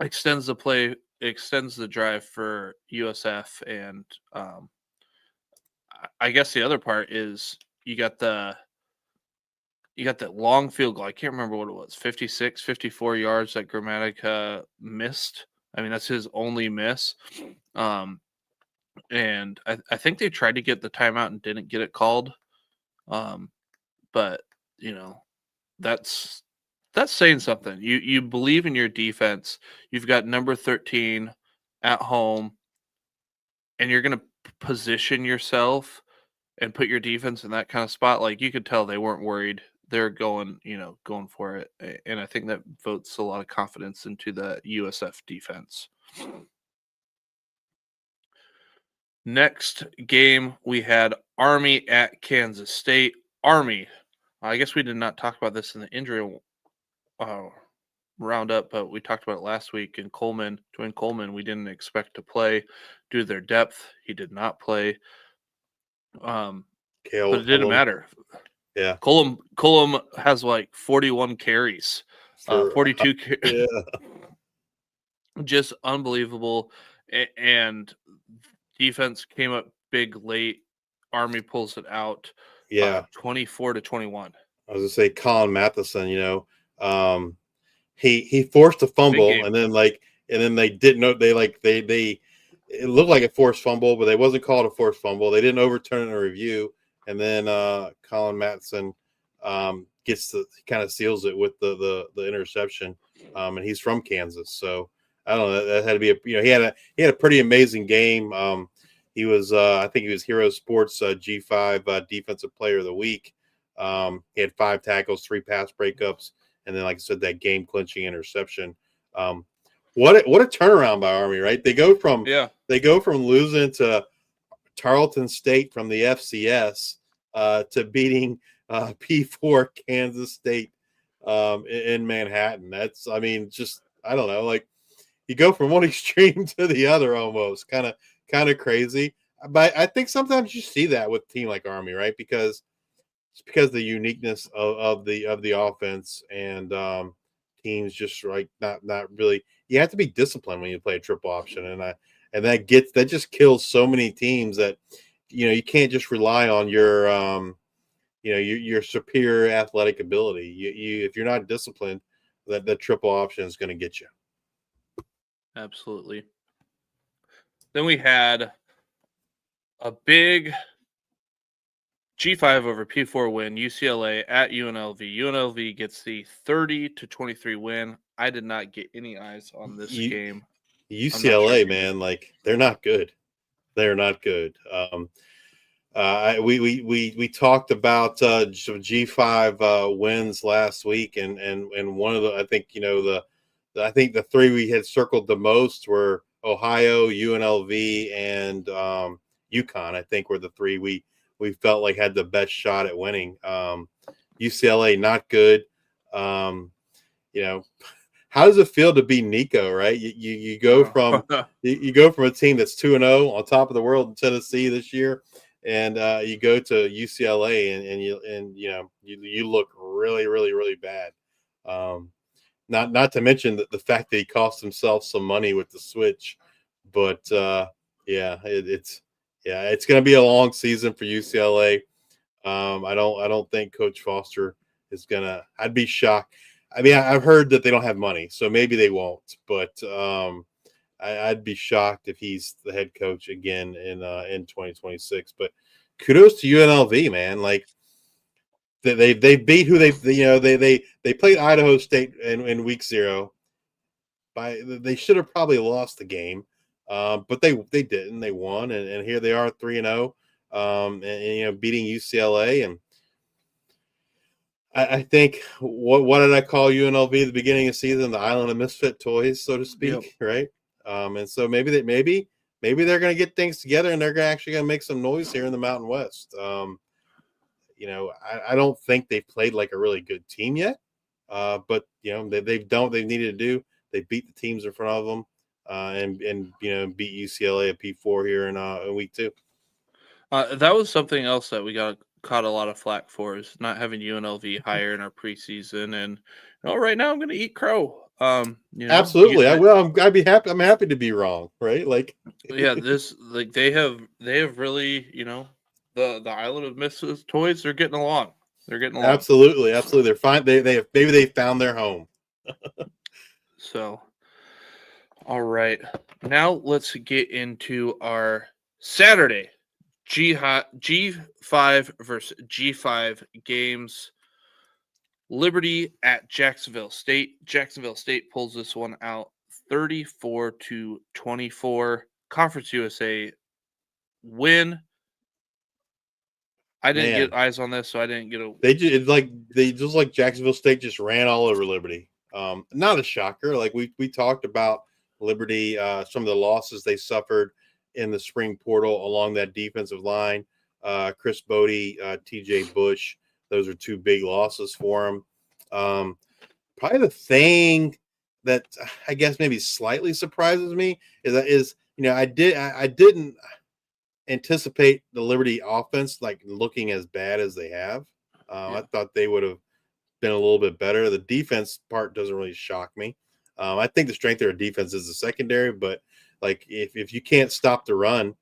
Extends the play, extends the drive for USF, and I guess the other part is you got that long field goal. I can't remember what it was, 56, 54 yards that Gramatica missed. I mean, that's his only miss. And I think they tried to get the timeout and didn't get it called. But that's saying something. You believe in your defense. You've got number 13 at home, and you're going to position yourself and put your defense in that kind of spot. Like, you could tell they weren't worried. They're going for it. And I think that votes a lot of confidence into the USF defense. Next game, we had Army at Kansas State. Army, I guess we did not talk about this in the injury roundup, but we talked about it last week. And Dwayne Coleman, we didn't expect to play due to their depth. He did not play. But it didn't matter. Yeah. Cullum has like 41 carries, 42 carries. Yeah. Just unbelievable. And defense came up big late. Army pulls it out. Yeah. 24-21. I was gonna say Colin Matheson, he forced a fumble and then they didn't know they it looked like a forced fumble, but they wasn't called a forced fumble. They didn't overturn it in a review. And then Colin Matheson kind of seals it with the interception. And he's from Kansas, so I don't know. That had to be he had a pretty amazing game. He was I think he was Hero Sports G5 Defensive Player of the Week. He had 5 tackles, 3 pass breakups, and then, like I said, that game clinching interception. What a turnaround by Army, right? They go from losing to Tarleton State from the FCS to beating P4 Kansas State in Manhattan. That's, I mean, just, I don't know, like you go from one extreme to the other almost, kind of crazy. But I think sometimes you see that with a team like Army, right? Because the uniqueness of the offense, and teams just like not really. You have to be disciplined when you play a triple option, and that just kills so many teams that you can't just rely on your your superior athletic ability. You if you're not disciplined, that triple option is going to get you. Absolutely. Then we had a big G5 over P4 win, UCLA at UNLV. UNLV gets the 30-23 win. I did not get any eyes on this game. UCLA, sure, man, like they're not good. They're not good. We talked about some G5 wins last week, and one of the I think the 3 we had circled the most were Ohio, UNLV, and UConn. I think were the 3 we felt like had the best shot at winning. UCLA not good. How does it feel to be Nico, right? You go from you go from a team that's 2-0 on top of the world in Tennessee this year, and you go to UCLA and you look really, really, really bad. Not to mention the fact that he cost himself some money with the switch, but it's going to be a long season for UCLA. I don't think Coach Foster is gonna. I'd be shocked. I mean, I've heard that they don't have money, so maybe they won't. But I'd be shocked if he's the head coach again in 2026. But kudos to UNLV, man. Like they beat who they played Idaho State in week 0. They should have probably lost the game, but they didn't. They won, and here they are 3-0, and beating UCLA. And I think what did I call UNLV at the beginning of the season? The Island of Misfit Toys, so to speak, right? And so maybe they're going to get things together, and they're actually going to make some noise here in the Mountain West. I don't think they've played like a really good team yet, but they've needed to do. They beat the teams in front of them, and beat UCLA at P4 here in week 2. That was something else that we caught a lot of flack for, is not having UNLV higher in our preseason. And right now I'm going to eat crow. Absolutely, I will. I'd be happy. I'm happy to be wrong, right? Like, yeah, they have really the Island of Misfit Toys. They're getting along. Absolutely. They're fine. They found their home. So, all right, now let's get into our Saturday G5 versus G5 games. Liberty at Jacksonville State. Jacksonville State pulls this one out 34-24. Conference USA win. I didn't get eyes on this, so I didn't get a. They just like Jacksonville State just ran all over Liberty. Not a shocker. Like we talked about Liberty, some of the losses they suffered in the spring portal along that defensive line. Chris Bodie, TJ Bush, those are 2 big losses for him. Probably the thing that I guess maybe slightly surprises me is I didn't anticipate the Liberty offense like looking as bad as they have. I thought they would have been a little bit better. The defense part doesn't really shock me. I think the strength of their defense is the secondary, but like if you can't stop the run,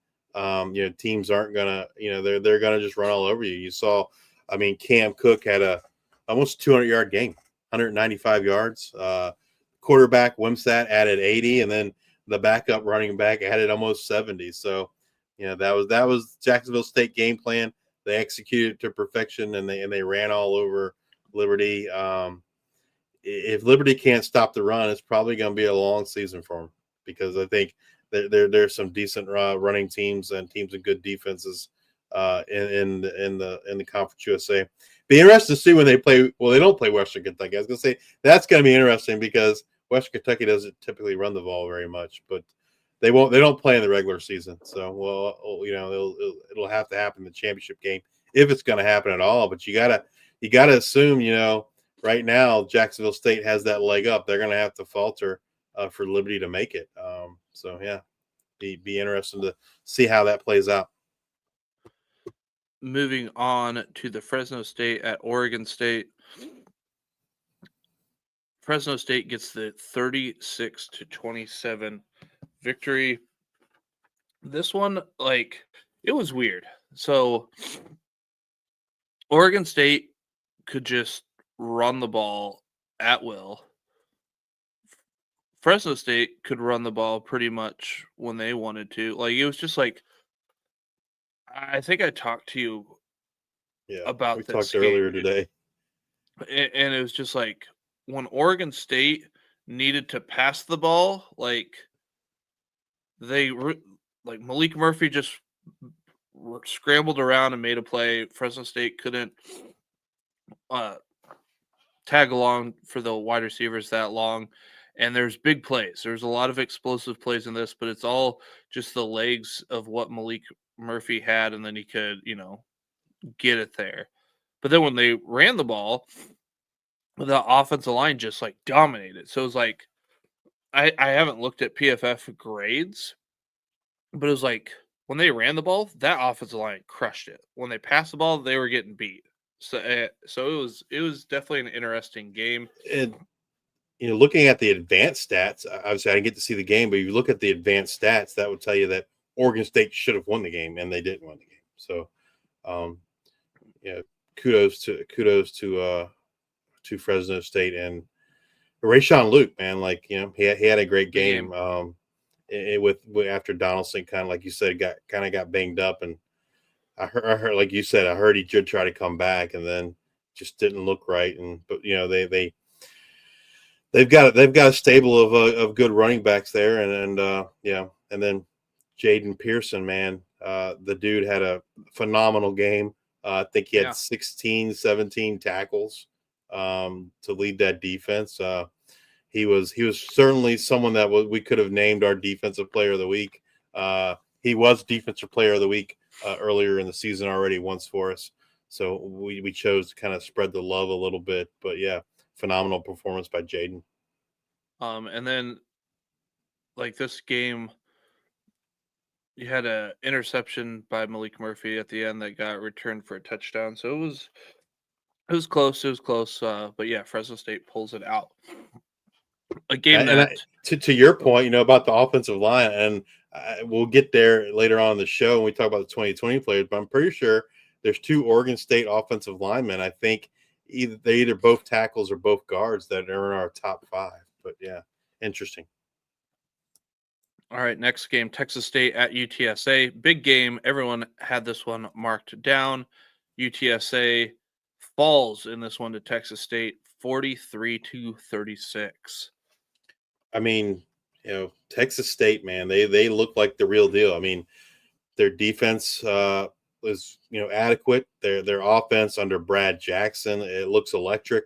teams aren't gonna, they're gonna just run all over you. You saw, I mean, Cam Cook had a almost 200-yard game, 195 yards. Quarterback Wimsatt added 80, and then the backup running back added almost 70. So, that was Jacksonville State game plan. They executed to perfection, and they ran all over Liberty. If Liberty can't stop the run, it's probably going to be a long season for them, because I think there's some decent running teams and teams with good defenses in the Conference USA. Be interesting to see when they play. Well, they don't play Western Kentucky. I was going to say that's going to be interesting, because Western Kentucky doesn't typically run the ball very much, but they don't play in the regular season. So, it'll have to happen in the championship game if it's going to happen at all. But you gotta assume, right now Jacksonville State has that leg up. They're going to have to falter for Liberty to make it. Be interesting to see how that plays out. Moving on to the Fresno State at Oregon State. Fresno State gets the 36-27 victory. This one, it was weird. So Oregon State could just run the ball at will. Fresno State could run the ball pretty much when they wanted to. It was just I think I talked to you about we this talked game earlier today. And it was just when Oregon State needed to pass the ball, Malik Murphy just scrambled around and made a play. Fresno State couldn't tag along for the wide receivers that long. And there's big plays. There's a lot of explosive plays in this, but it's all just the legs of what Malik Murphy had, and then he could, get it there. But then when they ran the ball, the offensive line just dominated. So it was I haven't looked at PFF grades, but it was when they ran the ball, that offensive line crushed it. When they passed the ball, they were getting beat. So it was definitely an interesting game. And looking at the advanced stats, obviously I didn't get to see the game, but if you look at the advanced stats, that would tell you that Oregon State should have won the game, and they didn't win the game. So, kudos to Fresno State and Rayshon Luke, man. He had a great game. After Donaldson, kind of like you said, got banged up, and I heard, like you said, I heard he did try to come back, and then just didn't look right. But they've got a stable of good running backs there, and then Jaden Pearson, man, the dude had a phenomenal game. I think he had 16, 17 tackles to lead that defense. He was certainly someone that we could have named our defensive player of the week. He was defensive player of the week earlier in the season already once for us. So we chose to kind of spread the love a little bit. But yeah, phenomenal performance by Jaden. And then this game, you had an interception by Malik Murphy at the end that got returned for a touchdown. So it was close. It was close. But yeah, Fresno State pulls it out. A game to your point, about the offensive line, and we'll get there later on in the show when we talk about the 2020 players, but I'm pretty sure there's 2 Oregon State offensive linemen. I think they're either both tackles or both guards that are in our top 5. But yeah, interesting. All right, next game, Texas State at UTSA. Big game. Everyone had this one marked down. UTSA falls in this one to Texas State, 43-36. I mean, Texas State, man, they look like the real deal. I mean, their defense was, adequate. Their offense under Brad Jackson, it looks electric.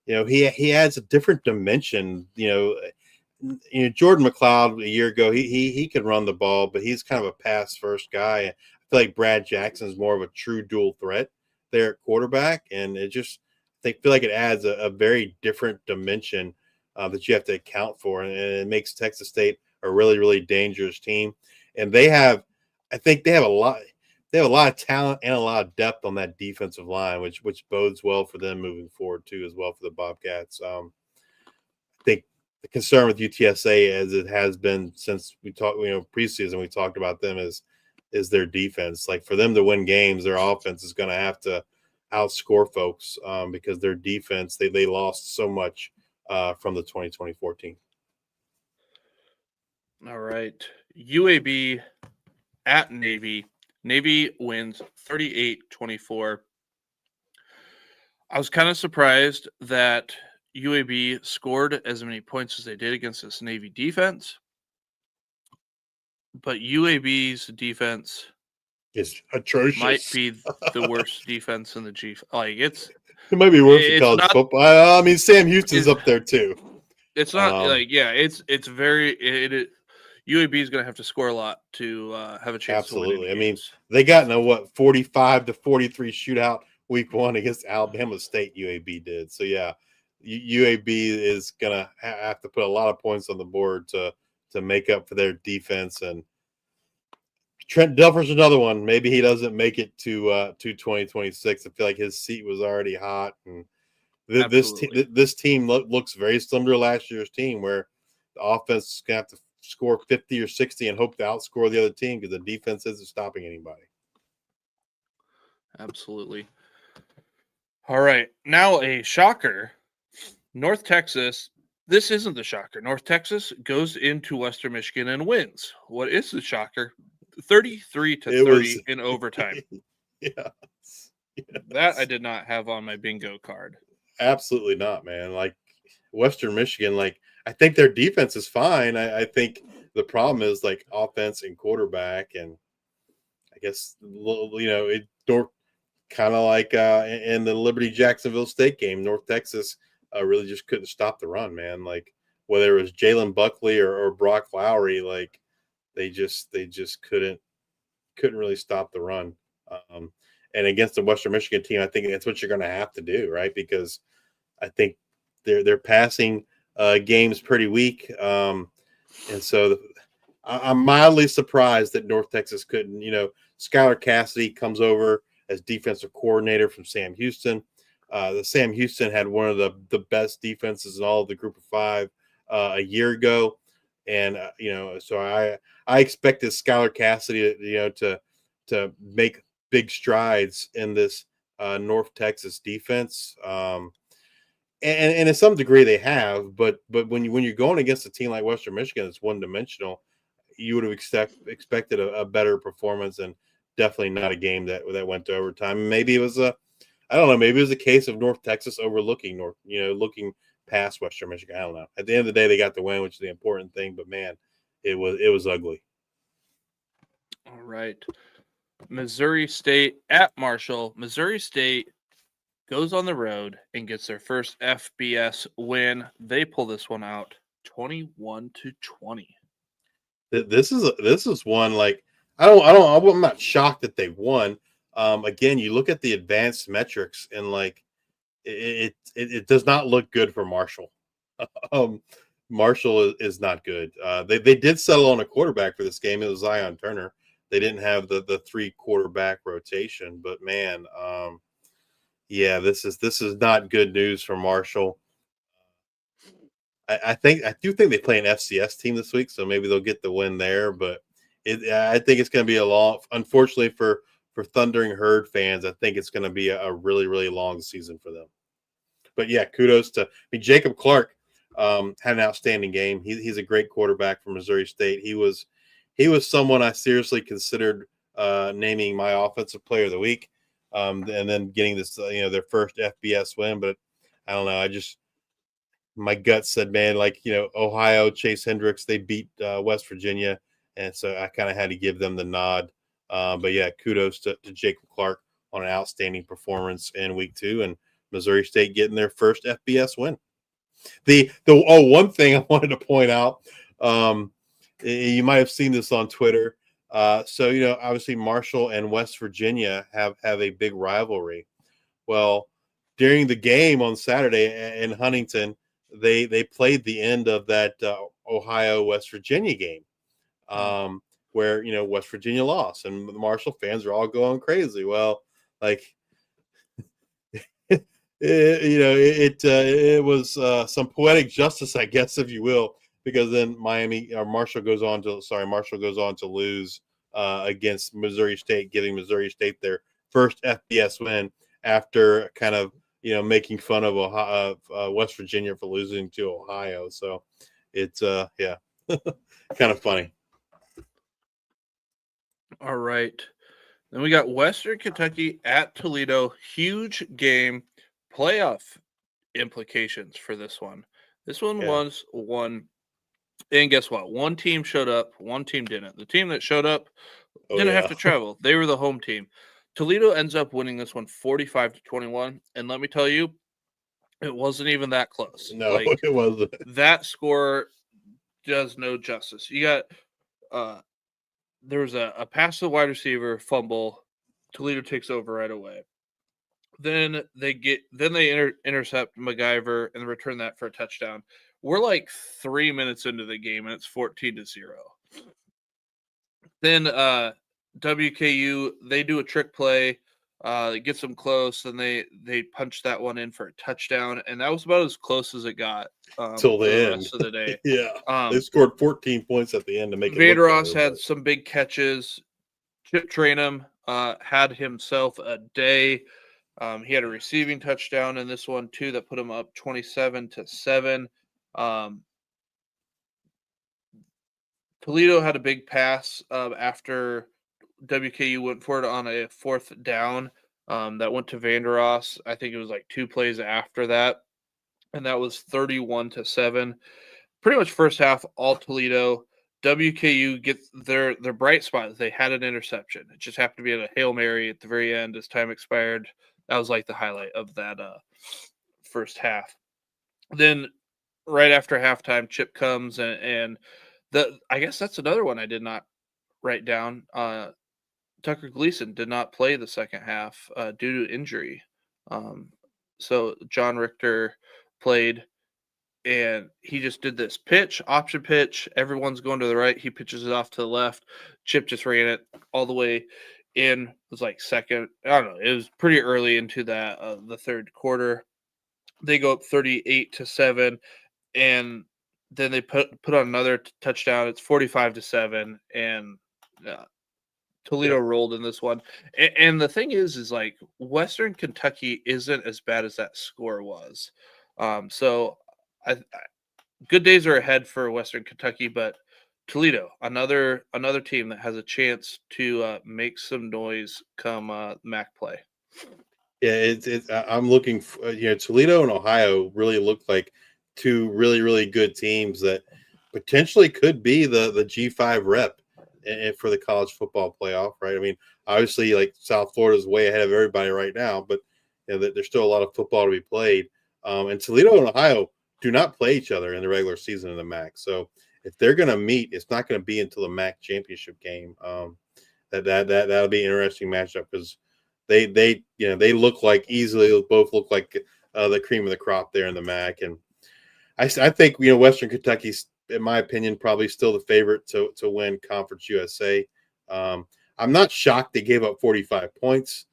He adds a different dimension. Jordan McLeod a year ago, he could run the ball, but he's kind of a pass first guy. I feel like Brad Jackson is more of a true dual threat there at quarterback, and I feel like it adds a very different dimension that you have to account for, and it makes Texas State a really, really dangerous team. And I think they have a lot of talent and a lot of depth on that defensive line, which bodes well for them moving forward too, as well for the Bobcats. I think the concern with UTSA, as it has been since we talked, preseason, we talked about them is their defense. For them to win games, their offense is going to have to outscore folks because their defense, they lost so much from the 2020-14 team. All right. UAB at Navy. Navy wins 38-24. I was kind of surprised that UAB scored as many points as they did against this Navy defense. But UAB's defense It's atrocious. might be the worst defense in the G5. Like It might be worse in it's college not- football. I mean, Sam Houston's It's- up there too. it's not it's very UAB is going to have to score a lot to have a chance. Absolutely. To win I mean, they got in a 45-43 shootout week 1 against Alabama State. UAB did. So yeah, UAB is gonna have to put a lot of points on the board to make up for their defense. And Trent Dilfer's another one. Maybe he doesn't make it to 2026. I feel like his seat was already hot, and this team looks very similar to last year's team, where the offense is gonna have to score 50 or 60 and hope to outscore the other team because the defense isn't stopping anybody. Absolutely. All right. Now a shocker. North Texas. This isn't the shocker. North Texas goes into Western Michigan and wins. What is the shocker? 33-30 in overtime. Yes. That I did not have on my bingo card. Absolutely not, man. Like Western Michigan, like I think their defense is fine. I think the problem is like offense and quarterback, and I guess it kind of like in the Liberty Jacksonville State game, North Texas really just couldn't stop the run, man. Like whether it was Jalen Buckley or Brock Lowry, like they just couldn't really stop the run. And against the Western Michigan team, I think that's what you're going to have to do, right? Because I think they're passing games pretty weak, and so I'm mildly surprised that North Texas couldn't. Skylar Cassidy comes over as defensive coordinator from Sam Houston. The Sam Houston had one of the best defenses in all of the Group of Five a year ago, and so I expected Skylar Cassidy to make big strides in this North Texas defense. And to some degree they have, but when you're going against a team like Western Michigan that's one-dimensional, you would have expected a better performance, and definitely not a game that went to overtime. Maybe it was maybe it was a case of North Texas overlooking looking past Western Michigan. I don't know. At the end of the day, they got the win, which is the important thing. But man, it was ugly. All right. Missouri State at Marshall. Missouri State goes on the road and gets their first FBS win. They pull this one out 21-20. This is one like I'm not shocked that they won. Again, you look at the advanced metrics and like it does not look good for Marshall. Marshall is not good. They did settle on a quarterback for this game. It was Zion Turner. They didn't have the 3 quarterback rotation, but man, yeah, this is not good news for Marshall. I do think they play an FCS team this week, so maybe they'll get the win there. But I think it's going to be a long. Unfortunately for Thundering Herd fans, I think it's going to be a really, really long season for them. But yeah, kudos to Jacob Clark had an outstanding game. He's a great quarterback for Missouri State. He was someone I seriously considered naming my offensive player of the week, and then getting this their first FBS win. But I don't know. My gut said, man, like Ohio, Chase Hendricks, they beat West Virginia, and so I kind of had to give them the nod. But yeah, kudos to Jacob Clark on an outstanding performance in week 2, and Missouri State getting their first FBS win. One thing I wanted to point out, you might have seen this on Twitter. So obviously Marshall and West Virginia have a big rivalry. Well, during the game on Saturday in Huntington, they played the end of that Ohio West Virginia game, where West Virginia lost, and the Marshall fans are all going crazy. Well, like it was some poetic justice, I guess, if you will, because then Marshall goes on to lose against Missouri State, giving Missouri State their first FBS win after kind of making fun of West Virginia for losing to Ohio. So it's kind of funny. All right. Then we got Western Kentucky at Toledo. Huge game. playoff implications for this one. This one Yeah. was one, and guess what? One team showed up, one team didn't. The team that showed up didn't have to travel. They were the home team. Toledo ends up winning this one 45-21, and let me tell you, it wasn't even that close. No, it wasn't. That score does no justice. You got there was a pass to the wide receiver, fumble. Toledo takes over right away. Then they intercept MacGyver and return that for a touchdown. We're like 3 minutes into the game and it's 14-0. Then WKU, they do a trick play, it gets them close, and they punch that one in for a touchdown, and that was about as close as it got till the end. rest of the day. Yeah, they scored 14 points at the end to make it. Vandeross had some big catches. Chip Trainum had himself a day. He had a receiving touchdown in this one too that put him up 27-7. Toledo had a big pass after WKU went for it on a 4th down that went to Vandeross. I think it was like 2 plays after that, and that was 31-7. Pretty much first half, all Toledo. WKU gets their bright spot. They had an interception. It just happened to be at a Hail Mary at the very end as time expired. That was like the highlight of that first half. Then right after halftime, Chip comes and I guess that's another one I did not write down. Tucker Gleason did not play the second half due to injury. So John Richter played, and he just did this option pitch. Everyone's going to the right. He pitches it off to the left. Chip just ran it all the way in. It was like second. I don't know. It was pretty early into that the third quarter. They go up 38-7, and then they put on another touchdown. It's 45-7, and Toledo rolled in this one. And the thing is like Western Kentucky isn't as bad as that score was. So good days are ahead for Western Kentucky, but Toledo, another team that has a chance to make some noise come MAC play. Yeah, I'm looking for, Toledo and Ohio really look like 2 really, really good teams that potentially could be the G5 rep for the college football playoff, right? I mean, obviously, like South Florida is way ahead of everybody right now, but there's still a lot of football to be played. And Toledo and Ohio do not play each other in the regular season in the MAC. So if they're going to meet, it's not going to be until the MAC championship game. That'll be an interesting matchup because they look like both look like the cream of the crop there in the MAC. And I think Western Kentucky's, in my opinion, probably still the favorite to win Conference USA. I'm not shocked they gave up 45 points,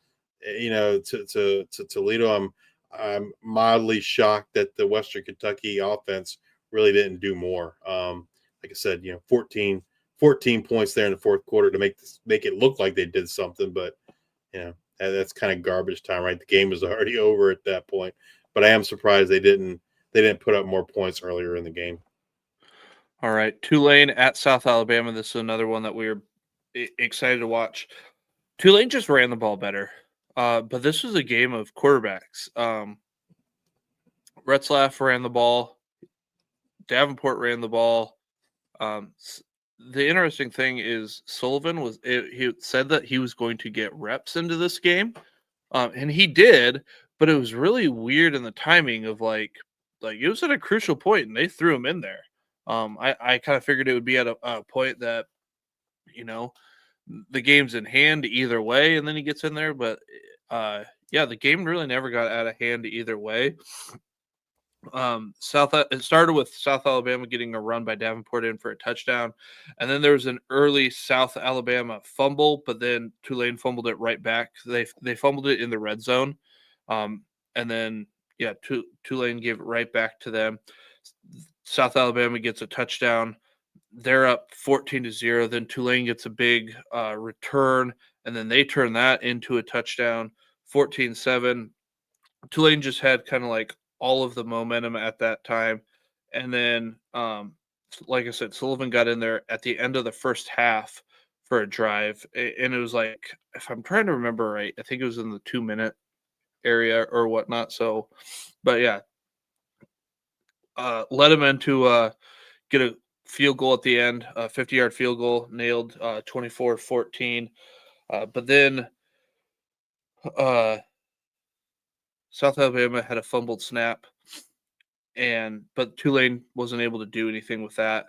to Toledo. I'm mildly shocked that the Western Kentucky offense really didn't do more. Like I said, 14 points there in the fourth quarter to make it look like they did something, but that's kind of garbage time, right? The game was already over at that point. But I am surprised they didn't put up more points earlier in the game. All right, Tulane at South Alabama. This is another one that we were excited to watch. Tulane just ran the ball better, but this was a game of quarterbacks. Retzlaff ran the ball. Davenport ran the ball. The interesting thing is Sullivan he said that he was going to get reps into this game, and he did, but it was really weird in the timing of like it was at a crucial point, and they threw him in there. I kind of figured it would be at a point that, the game's in hand either way, and then he gets in there. But, the game really never got out of hand either way. It started with South Alabama getting a run by Davenport in for a touchdown, and then there was an early South Alabama fumble, but then Tulane fumbled it right back. They fumbled it in the red zone, and then Tulane gave it right back to them. South Alabama gets a touchdown. They're up 14-0. Then Tulane gets a big return, and then they turn that into a touchdown, 14-7. Tulane just had kind of like all of the momentum at that time. And then, like I said, Sullivan got in there at the end of the first half for a drive. And it was like, if I'm trying to remember right, I think it was in the 2-minute area or whatnot. So, but yeah, led him into get a field goal at the end, a 50-yard field goal, nailed 24-14. But then South Alabama had a fumbled snap, but Tulane wasn't able to do anything with that.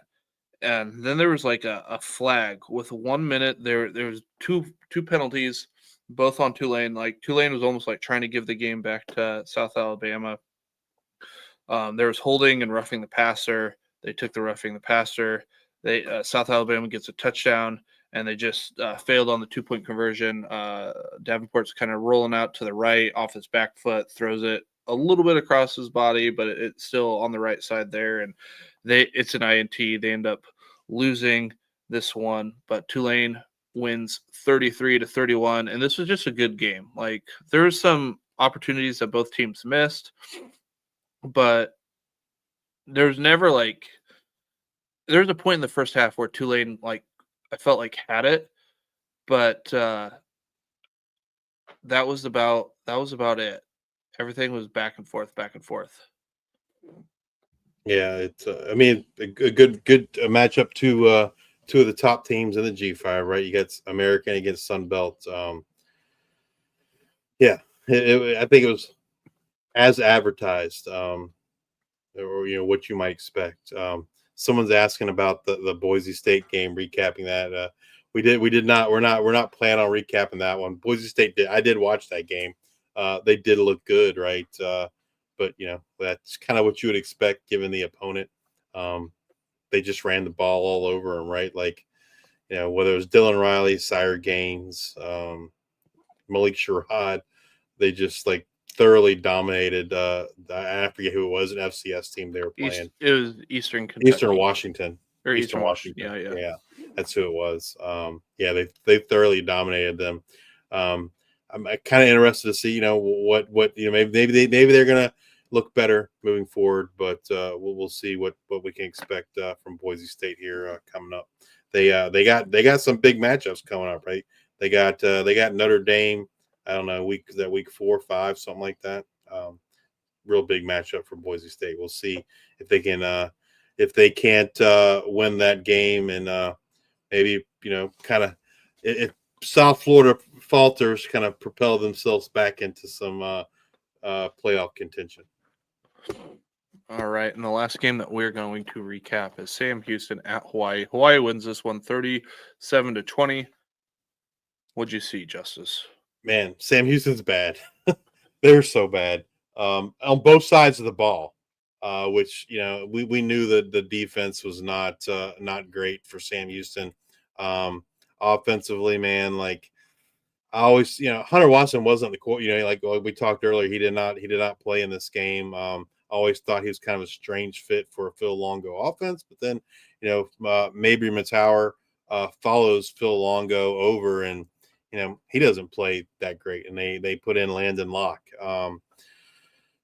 And then there was like a flag with 1 minute. There was two penalties, both on Tulane. Like Tulane was almost like trying to give the game back to South Alabama. There was holding and roughing the passer. They took the roughing the passer. South Alabama gets a touchdown, and they just failed on the 2-point conversion. Davenport's kind of rolling out to the right off his back foot, throws it a little bit across his body, but it's still on the right side there. And it's an INT. They end up losing this one, but Tulane wins 33-31. And this was just a good game. Like there were some opportunities that both teams missed, but there's never there's a point in the first half where Tulane, I felt like had it, but that was about it. Everything was back and forth. Yeah, it's I mean a good matchup to two of the top teams in the G5, right? You got American against Sun Belt. Yeah, I think it was as advertised, or what you might expect. Someone's asking about the Boise State game, recapping that. We're not planning on recapping that one. Boise State I did watch that game. They did look good, right? But that's kind of what you would expect given the opponent. They just ran the ball all over them, right? Whether it was Dylan Riley, Sire Gaines, Malik Sherrod, they just thoroughly dominated. I forget who it was, an FCS team they were playing. It was Eastern Kentucky. Eastern Washington. Or Eastern Washington. Yeah, that's who it was. They thoroughly dominated them. I'm kind of interested to see, what maybe they're gonna look better moving forward, but we'll see what we can expect from Boise State here coming up. They got some big matchups coming up, right? They got Notre Dame. I don't know, week 4 or 5, something like that. Real big matchup for Boise State. We'll see if they can if they can't win that game, and maybe kind of if South Florida falters, kind of propel themselves back into some playoff contention. All right, and the last game that we're going to recap is Sam Houston at Hawaii. Hawaii wins this one 37-20. What'd you see, Justice? Man, Sam Houston's bad. They're so bad on both sides of the ball, which we knew that the defense was not great for Sam Houston. Offensively, man, I always, Hunter Watson wasn't the court. Like we talked earlier, he did not play in this game. Always thought he was kind of a strange fit for a Phil Longo offense, but then Mabry Matauer follows Phil Longo over, and he doesn't play that great, and they put in Landon Locke.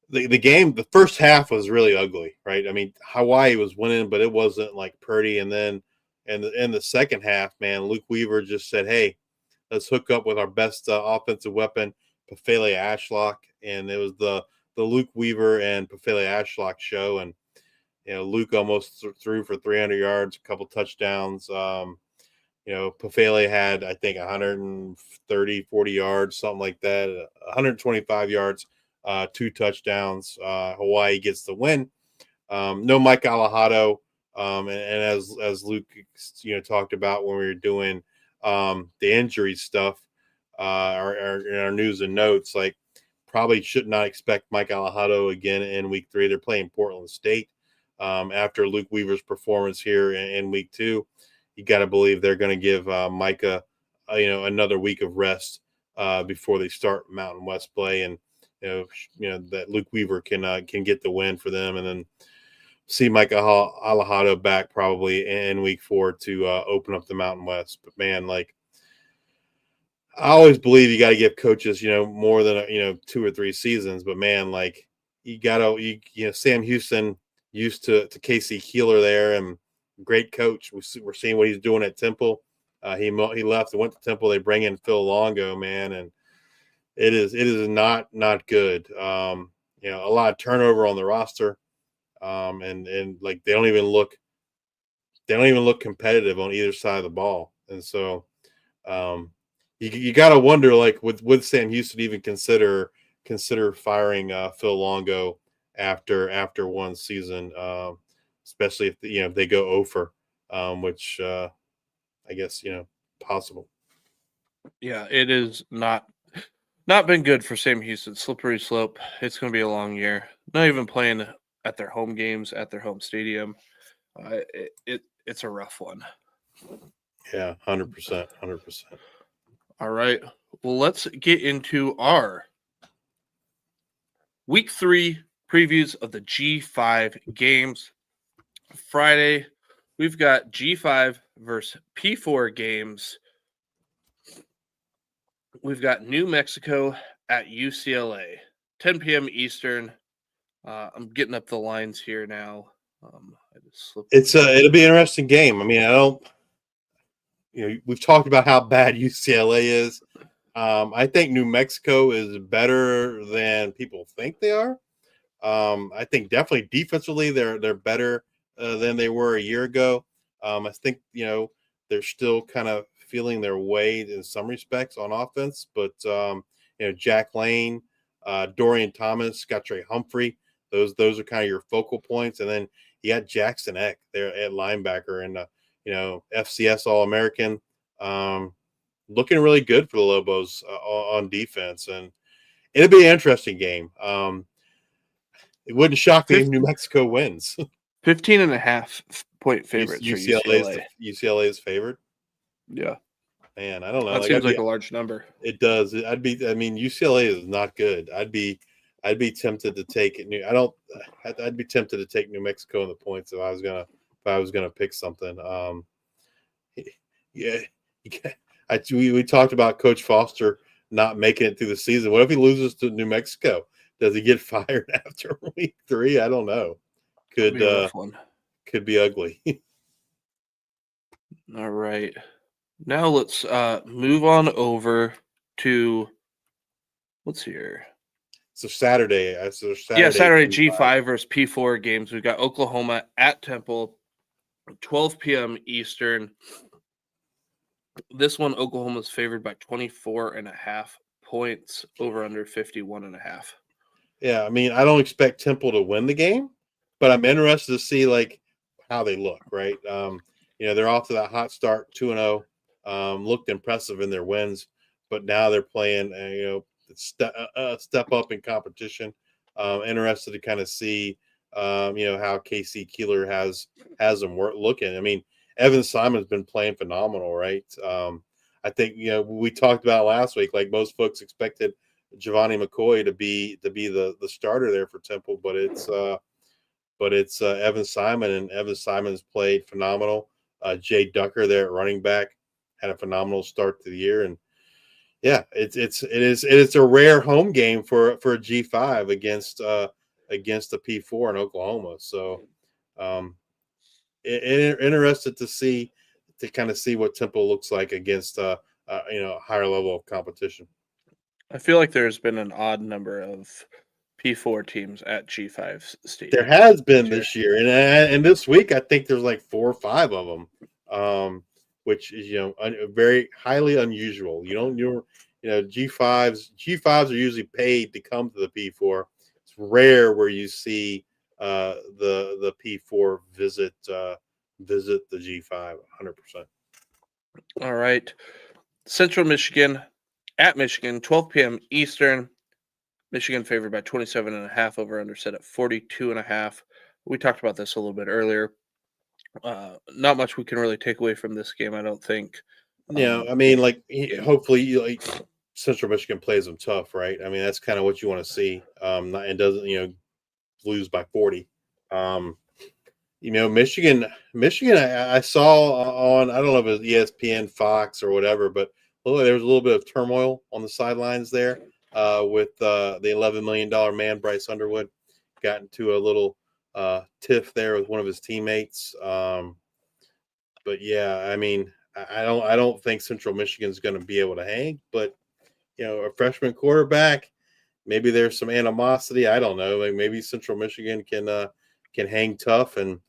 The game, the first half was really ugly, right? I mean, Hawaii was winning, but it wasn't pretty. And then in the second half, man, Luke Weaver just said, "Hey, let's hook up with our best offensive weapon, Pefele Ashlock," and it was the Luke Weaver and Pefele Ashlock show. And Luke almost threw for 300 yards, a couple touchdowns. Pefele had, I think, 130, 40 yards, something like that, 125 yards, 2 touchdowns. Hawaii gets the win. No Mike Alejado. And as Luke, talked about when we were doing the injury stuff, our news and notes, probably should not expect Mike Alejado again in week 3. They're playing Portland State after Luke Weaver's performance here in week 2. You got to believe they're going to give Micah, another week of rest before they start Mountain West play, and that Luke Weaver can get the win for them, and then see Micah Alejado back probably in week 4 to open up the Mountain West. But man, I always believe you got to give coaches, more than 2 or 3 seasons. But man, you got to, Sam Houston used to Casey Keeler there, and great coach. We're seeing what he's doing at Temple. He left and went to Temple. They bring in Phil Longo, man, and It is not good. You know, a lot of turnover on the roster, and like they don't even look competitive on either side of the ball, and so you got to wonder, like, would Sam Houston even consider firing Phil Longo after one season, especially if if they go over, which I guess possible. Yeah, it is not been good for Sam Houston. Slippery slope. It's going to be a long year. Not even playing at their home games at their home stadium. It's a rough one. Yeah, 100%, 100%. All right. Well, let's get into our Week 3 previews of the G5 games. Friday, we've got G5 versus P4 games. We've got New Mexico at UCLA, 10 p.m. Eastern. I'm getting up the lines here now. It'll be an interesting game. I mean, we've talked about how bad UCLA is. I think New Mexico is better than people think they are. I think definitely defensively they're better than they were a year ago. I think they're still kind of feeling their way in some respects on offense, but Jack Lane, Dorian Thomas, Scottrey Humphrey, those are kind of your focal points, and then you got Jackson Eck there at linebacker, and FCS All-American, looking really good for the Lobos on defense, and it'll be an interesting game. It wouldn't shock me if New Mexico wins. 15.5-point favorites for UCLA. UCLA is favored. Yeah, man, I don't know. That seems like a large number. It does. UCLA is not good. I'd be tempted to take it. I'd be tempted to take New Mexico in the points if I was gonna pick something. Yeah, we talked about Coach Foster not making it through the season. What if he loses to New Mexico? Does he get fired after week 3? I don't know. Could be ugly. All right. Now let's move on over to what's here. So Saturday. Saturday G5 versus P4 games. We've got Oklahoma at Temple, 12 p.m. Eastern. This one, Oklahoma's favored by 24.5 points, over under 51.5. Yeah, I mean, I don't expect Temple to win the game, but I'm interested to see like how they look, right? They're off to that hot start, 2-0. Looked impressive in their wins, but now they're playing step up in competition. Interested to kind of see how Casey Keeler has them looking. I mean, Evan Simon's been playing phenomenal, right? I think we talked about last week, like most folks expected Giovanni McCoy to be the starter there for Temple, but it's Evan Simon, and Evan Simon's played phenomenal. Jay Ducker there at running back had a phenomenal start to the year, and yeah, it is a rare home game for a G5 against the P4 in Oklahoma. So, interested to kind of see what Temple looks like against a higher level of competition. I feel like there's been an odd number of P4 teams at G5 stadium. There has been this year, and this week I think there's like 4 or 5 of them, which is very highly unusual. G5s are usually paid to come to the P4. It's rare where you see the P4 visit the G5 100%. All right, Central Michigan at Michigan, 12 p.m. Eastern. Michigan favored by 27.5, over under set at 42.5. We talked about this a little bit earlier. Not much we can really take away from this game, I don't think. I mean, hopefully, Central Michigan plays them tough, right? I mean, that's kind of what you want to see, and doesn't lose by 40. Michigan. I saw on, I don't know if it was ESPN, Fox, or whatever, but there was a little bit of turmoil on the sidelines there with the $11 million man Bryce Underwood. Got into a little tiff there with one of his teammates. But yeah, I mean, I don't think Central Michigan's going to be able to hang, but a freshman quarterback. Maybe there's some animosity. I don't know. Like maybe Central Michigan can hang tough and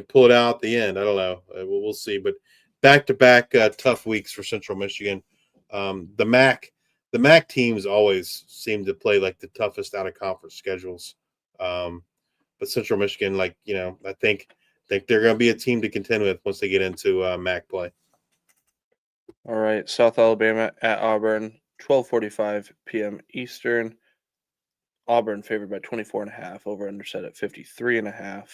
pull it out at the end. I don't know. We'll see. But back-to-back tough weeks for Central Michigan. The MAC teams always seem to play like the toughest out of conference schedules. But Central Michigan, I think they're going to be a team to contend with once they get into MAC play. All right, South Alabama at Auburn, 12:45 p.m. Eastern. Auburn favored by 24.5, over under set at 53.5.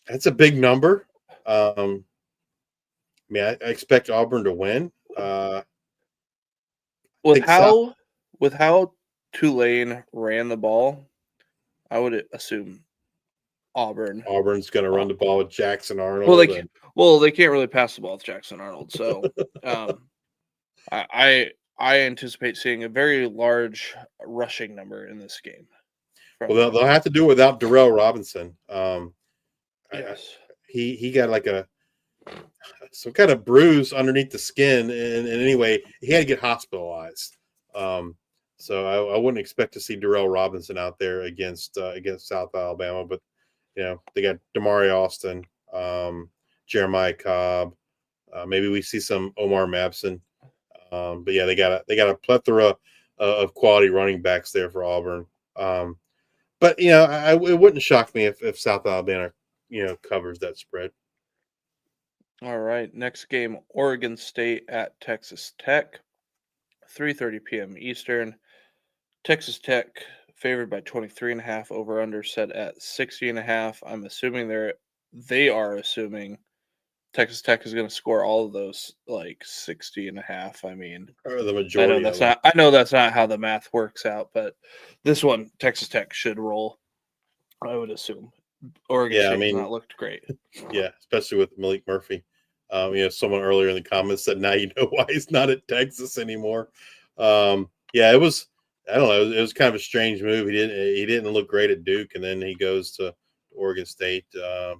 That's a big number. I expect Auburn to win. With how Tulane ran the ball, I would assume Auburn's going to run the ball with Jackson Arnold. They can't really pass the ball with Jackson Arnold, so I anticipate seeing a very large rushing number in this game. Well, they'll have to do it without Darrell Robinson. Yes. He got some kind of bruise underneath the skin, and anyway, he had to get hospitalized. So I wouldn't expect to see Darrell Robinson out there against South Alabama, but they got Damari Austin, Jeremiah Cobb. Maybe we see some Omar Mabson. But yeah, they got a plethora of quality running backs there for Auburn. But it wouldn't shock me if South Alabama covers that spread. All right, next game, Oregon State at Texas Tech, 3:30 p.m. Eastern. Texas Tech favored by 23.5, over under set at 60.5. I'm assuming they are assuming Texas Tech is going to score all of those 60.5. I mean, or the majority. I know that's not how the math works out, but this one Texas Tech should roll. I would assume. Oregon State has not looked great. Yeah, especially with Malik Murphy. Someone earlier in the comments said, now you know why he's not at Texas anymore. It was. I don't know. It was kind of a strange move. He didn't look great at Duke, and then he goes to Oregon State. I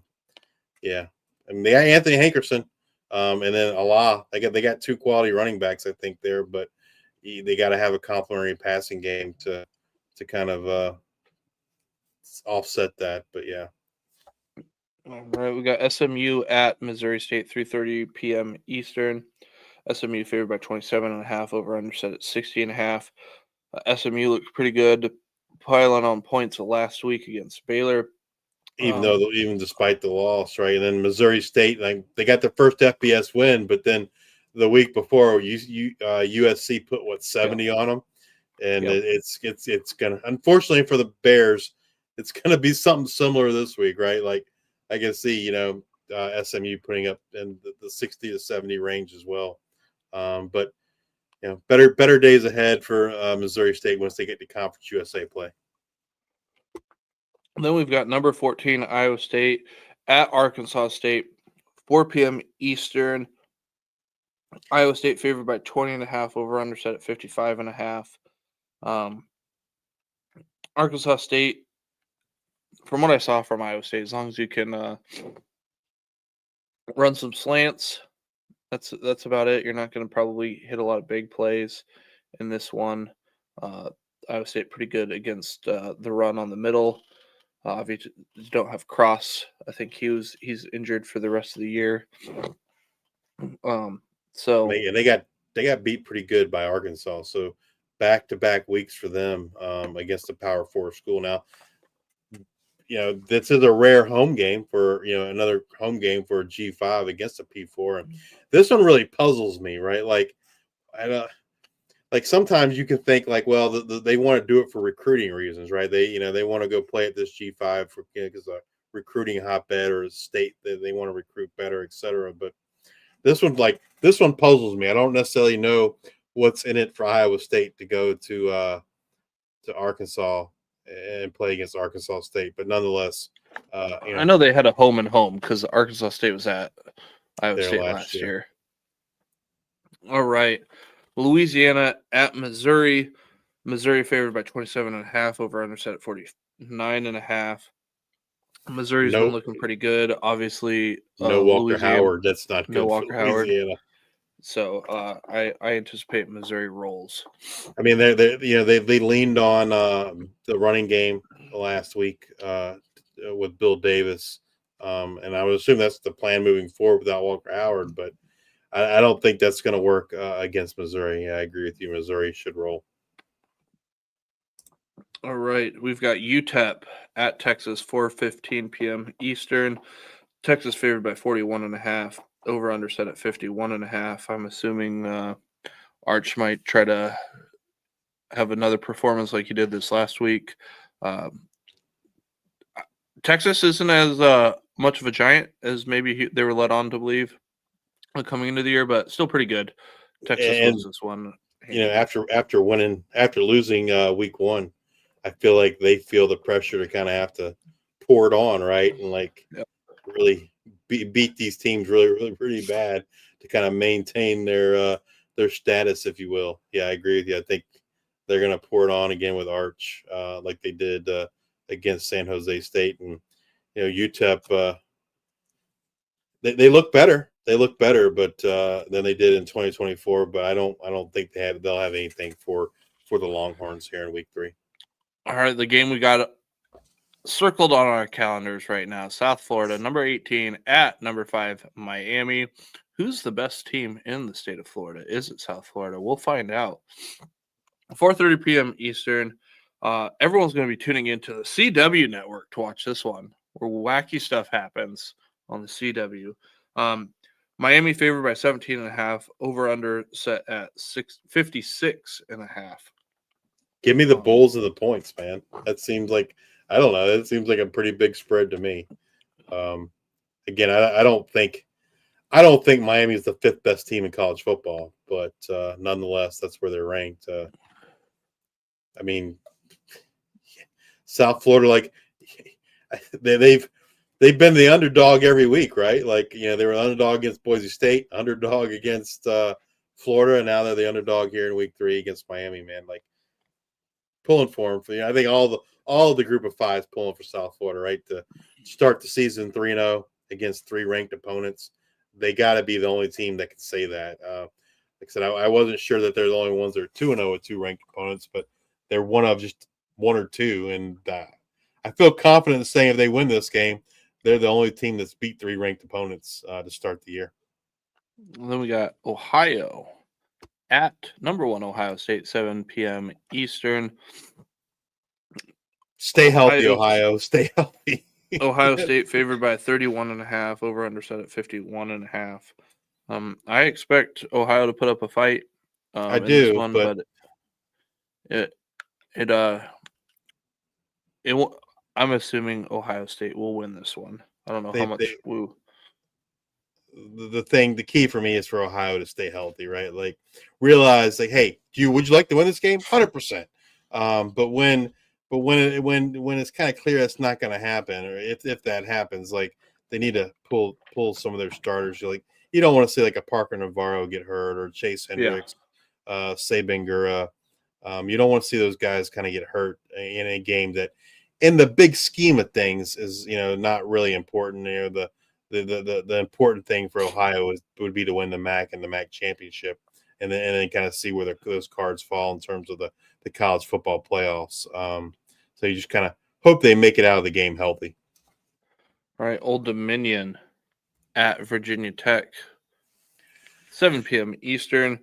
mean, they got Anthony Hankerson, and then Allah. They got two quality running backs, I think, there, but they got to have a complementary passing game to kind of offset that. But yeah. All right, we got SMU at Missouri State, 3:30 p.m. Eastern. SMU favored by 27.5, over under set at 60.5. SMU looked pretty good, piling on points last week against Baylor. Even despite the loss, right? And then Missouri State, they got their first FBS win, but then the week before, USC put 70 on them, and it's gonna, unfortunately for the Bears, it's gonna be something similar this week, right? Like I can see, SMU putting up in the 60 to 70 range as well, but better days ahead for Missouri State once they get to Conference USA play. Then we've got number 14, Iowa State at Arkansas State, 4 p.m. Eastern. Iowa State favored by 20.5, over under set at 55.5. Arkansas State, from what I saw from Iowa State, as long as you can run some slants, that's about it. You're not going to probably hit a lot of big plays in this one. Iowa State pretty good against the run on the middle. Obviously, you don't have Cross. I think he's injured for the rest of the year. So they got beat pretty good by Arkansas. So back-to-back weeks for them against a Power 4 school. Now, this is a rare home game for another home game for a G5 against a P4. And this one really puzzles me, right? Sometimes you can think well, they want to do it for recruiting reasons, right? They want to go play at this G5 because a recruiting hotbed or a state that they want to recruit better, etc. But this one puzzles me. I don't necessarily know what's in it for Iowa State to go to Arkansas and play against Arkansas State, but nonetheless, I know they had a home and home because Arkansas State was at Iowa State last year. All right. Louisiana at Missouri. Missouri favored by 27.5, over under set at 49.5. Missouri's been looking pretty good. Obviously, no Walker Howard. That's not good. No Walker Howard. So I anticipate Missouri rolls. I mean, they leaned on the running game last week with Bill Davis, and I would assume that's the plan moving forward without Walker Howard. But I don't think that's going to work against Missouri. Yeah, I agree with you. Missouri should roll. All right, we've got UTEP at Texas, 4:15 p.m. Eastern. Texas favored by 41.5. Over under set at 51.5. I'm assuming Arch might try to have another performance like he did this last week. Texas isn't as much of a giant as maybe they were led on to believe coming into the year, but still pretty good. Texas wins this one. After losing week one, I feel like they feel the pressure to kind of have to pour it on, right? And really beat these teams really bad to kind of maintain their status, if you will. Yeah, I agree with you. I think they're going to pour it on again with Arch, like they did against San Jose State. And UTEP, they look better. They look better, but than they did in 2024. But I don't think they'll have anything for the Longhorns here in week 3. All right, the game we got circled on our calendars right now. South Florida, number 18 at number 5, Miami. Who's the best team in the state of Florida? Is it South Florida? We'll find out. 4:30 p.m. Eastern. Everyone's going to be tuning into the CW network to watch this one, where wacky stuff happens on the CW. Miami favored by 17.5. Over under set at 56.5. Give me the Bulls and the points, man. That seems like, I don't know. It seems like a pretty big spread to me. Again, I don't think Miami is the 5th best team in college football, but nonetheless, that's where they're ranked. I mean, South Florida, they've been the underdog every week, right? They were an underdog against Boise State, underdog against Florida, and now they're the underdog here in week 3 against Miami. Man, pulling for them. I think all the group of 5 is pulling for South Florida, right? To start the season 3-0 against 3 ranked opponents. They got to be the only team that can say that. Like I said, I wasn't sure that they're the only ones that are 2-0 with 2 ranked opponents, but they're one of just 1 or 2. And I feel confident in saying if they win this game, they're the only team that's beat 3 ranked opponents to start the year. And then we got Ohio at number 1 Ohio State, 7 p.m. Eastern. Stay healthy, Ohio. Stay healthy. Ohio State favored by 31.5. Over under set at 51.5. I expect Ohio to put up a fight. I do, but I'm assuming Ohio State will win this one. I don't know how much. The key for me is for Ohio to stay healthy, right? Realize, hey, would you like to win this game? 100%. But when it's kind of clear that's not going to happen, or if that happens, they need to pull some of their starters. You don't want to see a Parker Navarro get hurt, or Chase Hendricks, Sabingura. You don't want to see those guys kind of get hurt in a game that, in the big scheme of things, is not really important. The important thing for Ohio would be to win the MAC and the MAC championship, and then kind of see where those cards fall in terms of the college football playoffs. So you just kind of hope they make it out of the game healthy. All right, Old Dominion at Virginia Tech, 7 p.m. Eastern.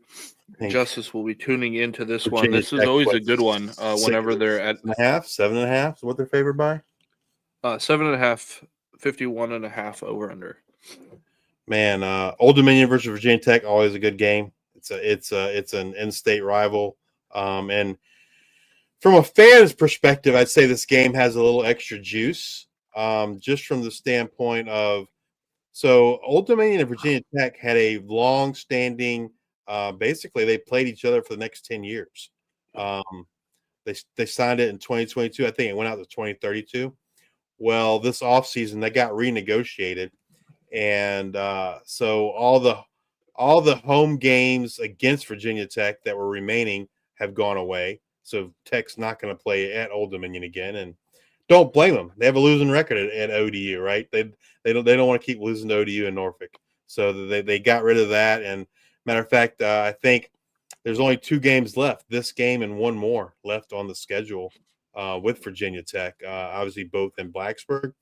Justice will be tuning into this one. This is always a good one whenever they're at 7.5 is what they're favored by. 7.5, 51.5 over under. Man, Old Dominion versus Virginia Tech, always a good game. It's an in-state rival, and from a fan's perspective, I'd say this game has a little extra juice, just from the standpoint of, so Old Dominion and Virginia Tech had a long-standing. Basically, they played each other for the next 10 years. They signed it in 2022. I think it went out to 2032. Well, this offseason, they got renegotiated. And so all the home games against Virginia Tech that were remaining have gone away. So Tech's not going to play at Old Dominion again. And don't blame them. They have a losing record at ODU, right? They don't want to keep losing to ODU in Norfolk. So they got rid of that. And Matter of fact, I think there's only 2 games left. This game and one more left on the schedule with Virginia Tech. Obviously, both in Blacksburg.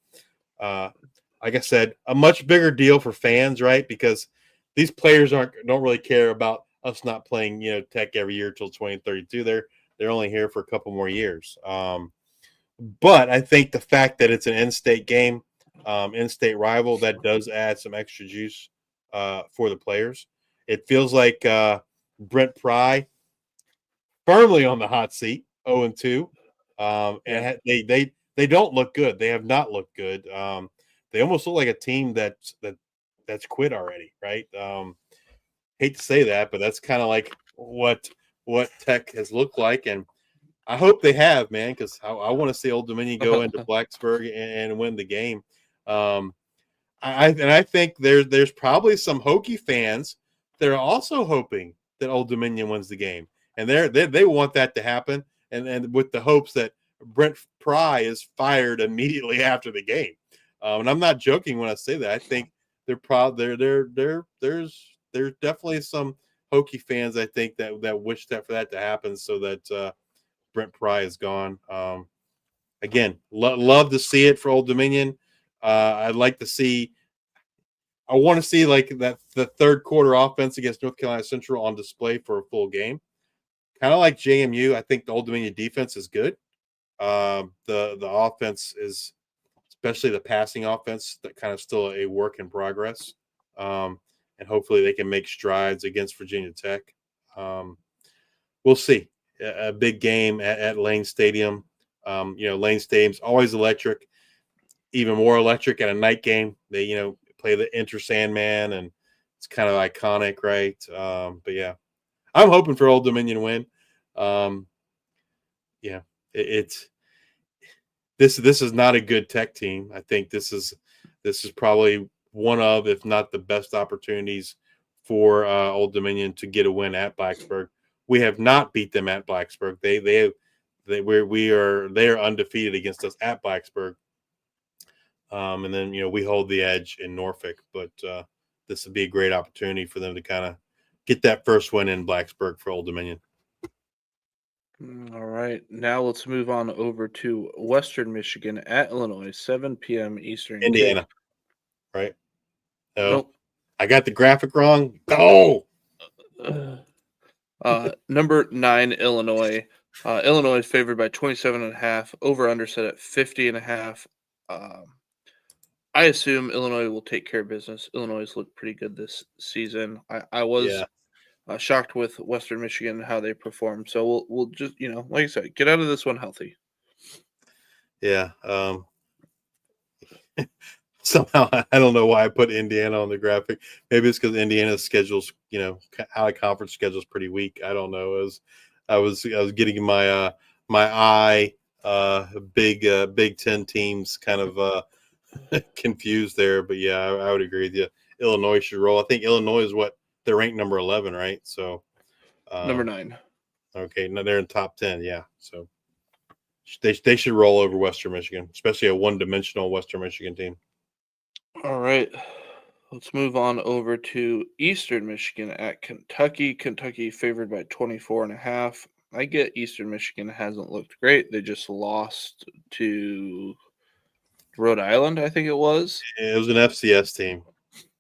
Like I said, a much bigger deal for fans, right? Because these players don't really care about us not playing, Tech every year till 2032. They're only here for a couple more years. But I think the fact that it's an in-state game, in-state rival, that does add some extra juice for the players. It feels like Brent Pry firmly on the hot seat, 0-2, and they don't look good. They have not looked good. They almost look like a team that's quit already, right? Hate to say that, but that's kind of like what Tech has looked like, and I hope they have, man, because I want to see Old Dominion go into Blacksburg and win the game. I think there's probably some Hokie fans that are also hoping that Old Dominion wins the game, and they want that to happen, and with the hopes that Brent Pry is fired immediately after the game. And I'm not joking when I say that. I think they're proud. There's definitely some Hokie fans, I think, that wish for that to happen so that Brent Pry is gone. Again, love to see it for Old Dominion. I'd like to see. I want to see like that the third quarter offense against North Carolina Central on display for a full game. Kind of like JMU, I think the Old Dominion defense is good. The offense is, especially the passing offense, that kind of still a work in progress. And hopefully they can make strides against Virginia Tech. We'll see. A big game at Lane Stadium. Lane Stadium's always electric, even more electric at a night game. They, play the Enter Sandman, and it's kind of iconic, right? But yeah, I'm hoping for Old Dominion win. This is not a good Tech team. I think this is probably one of, if not the best opportunities for Old Dominion to get a win at Blacksburg. We have not beat them at Blacksburg. They are undefeated against us at Blacksburg. And then we hold the edge in Norfolk, but this would be a great opportunity for them to kind of get that first win in Blacksburg for Old Dominion. All right, now let's move on over to Western Michigan at Illinois, 7 p.m. Eastern. Indiana, right? Oh, Nope. I got the graphic wrong. Go. Number 9, Illinois. Illinois is favored by 27.5. Over under set at 50.5. I assume Illinois will take care of business. Illinois has looked pretty good this season. I was shocked with Western Michigan how they performed. So we'll just like I said, get out of this one healthy. Yeah. Somehow I don't know why I put Indiana on the graphic. Maybe it's because Indiana's schedule's out of conference schedule's pretty weak. I don't know. I was getting my eye Big Ten teams kind of confused there, but yeah, I would agree with you. Illinois should roll. I think Illinois is they're ranked number 11, right? So number 9. Okay, no, they're in top 10. Yeah, so they should roll over Western Michigan, especially a one-dimensional Western Michigan team. All right, let's move on over to Eastern Michigan at Kentucky. Kentucky favored by 24.5. I get Eastern Michigan hasn't looked great. They just lost to Rhode Island, I think it was. It was an FCS team.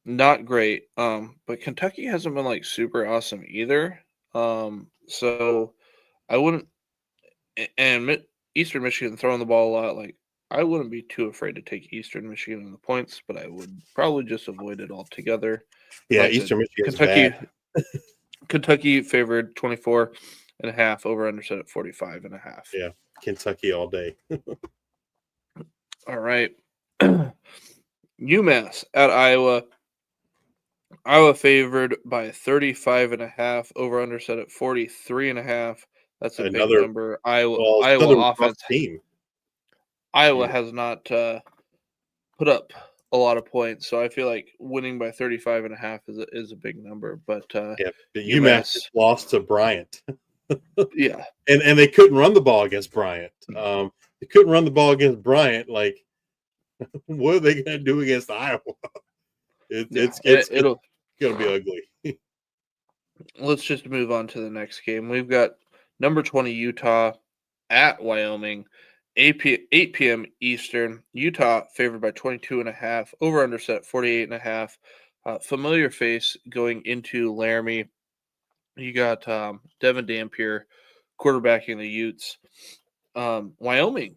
Not great. But Kentucky hasn't been like super awesome either. So I wouldn't, and Eastern Michigan throwing the ball a lot. Like I wouldn't be too afraid to take Eastern Michigan in the points, but I would probably just avoid it altogether. Yeah, Eastern Michigan. Kentucky favored 24.5. Over under set at 45.5. Yeah, Kentucky all day. All right. UMass at Iowa. Iowa favored by 35.5. Over under set at 43.5. That's a big number. Iowa offense team. Iowa has not put up a lot of points, so I feel like winning by 35.5 is a big number. But UMass lost to Bryant. Yeah, and they couldn't run the ball against Bryant. They couldn't run the ball against Bryant. Like, what are they going to do against Iowa? It's going to be ugly. let's just move on to the next game. We've got number 20 Utah at Wyoming, 8 p.m. Eastern. Utah favored by 22.5. Over under set 48.5. Familiar face going into Laramie. You got Devin Dampier quarterbacking the Utes. Wyoming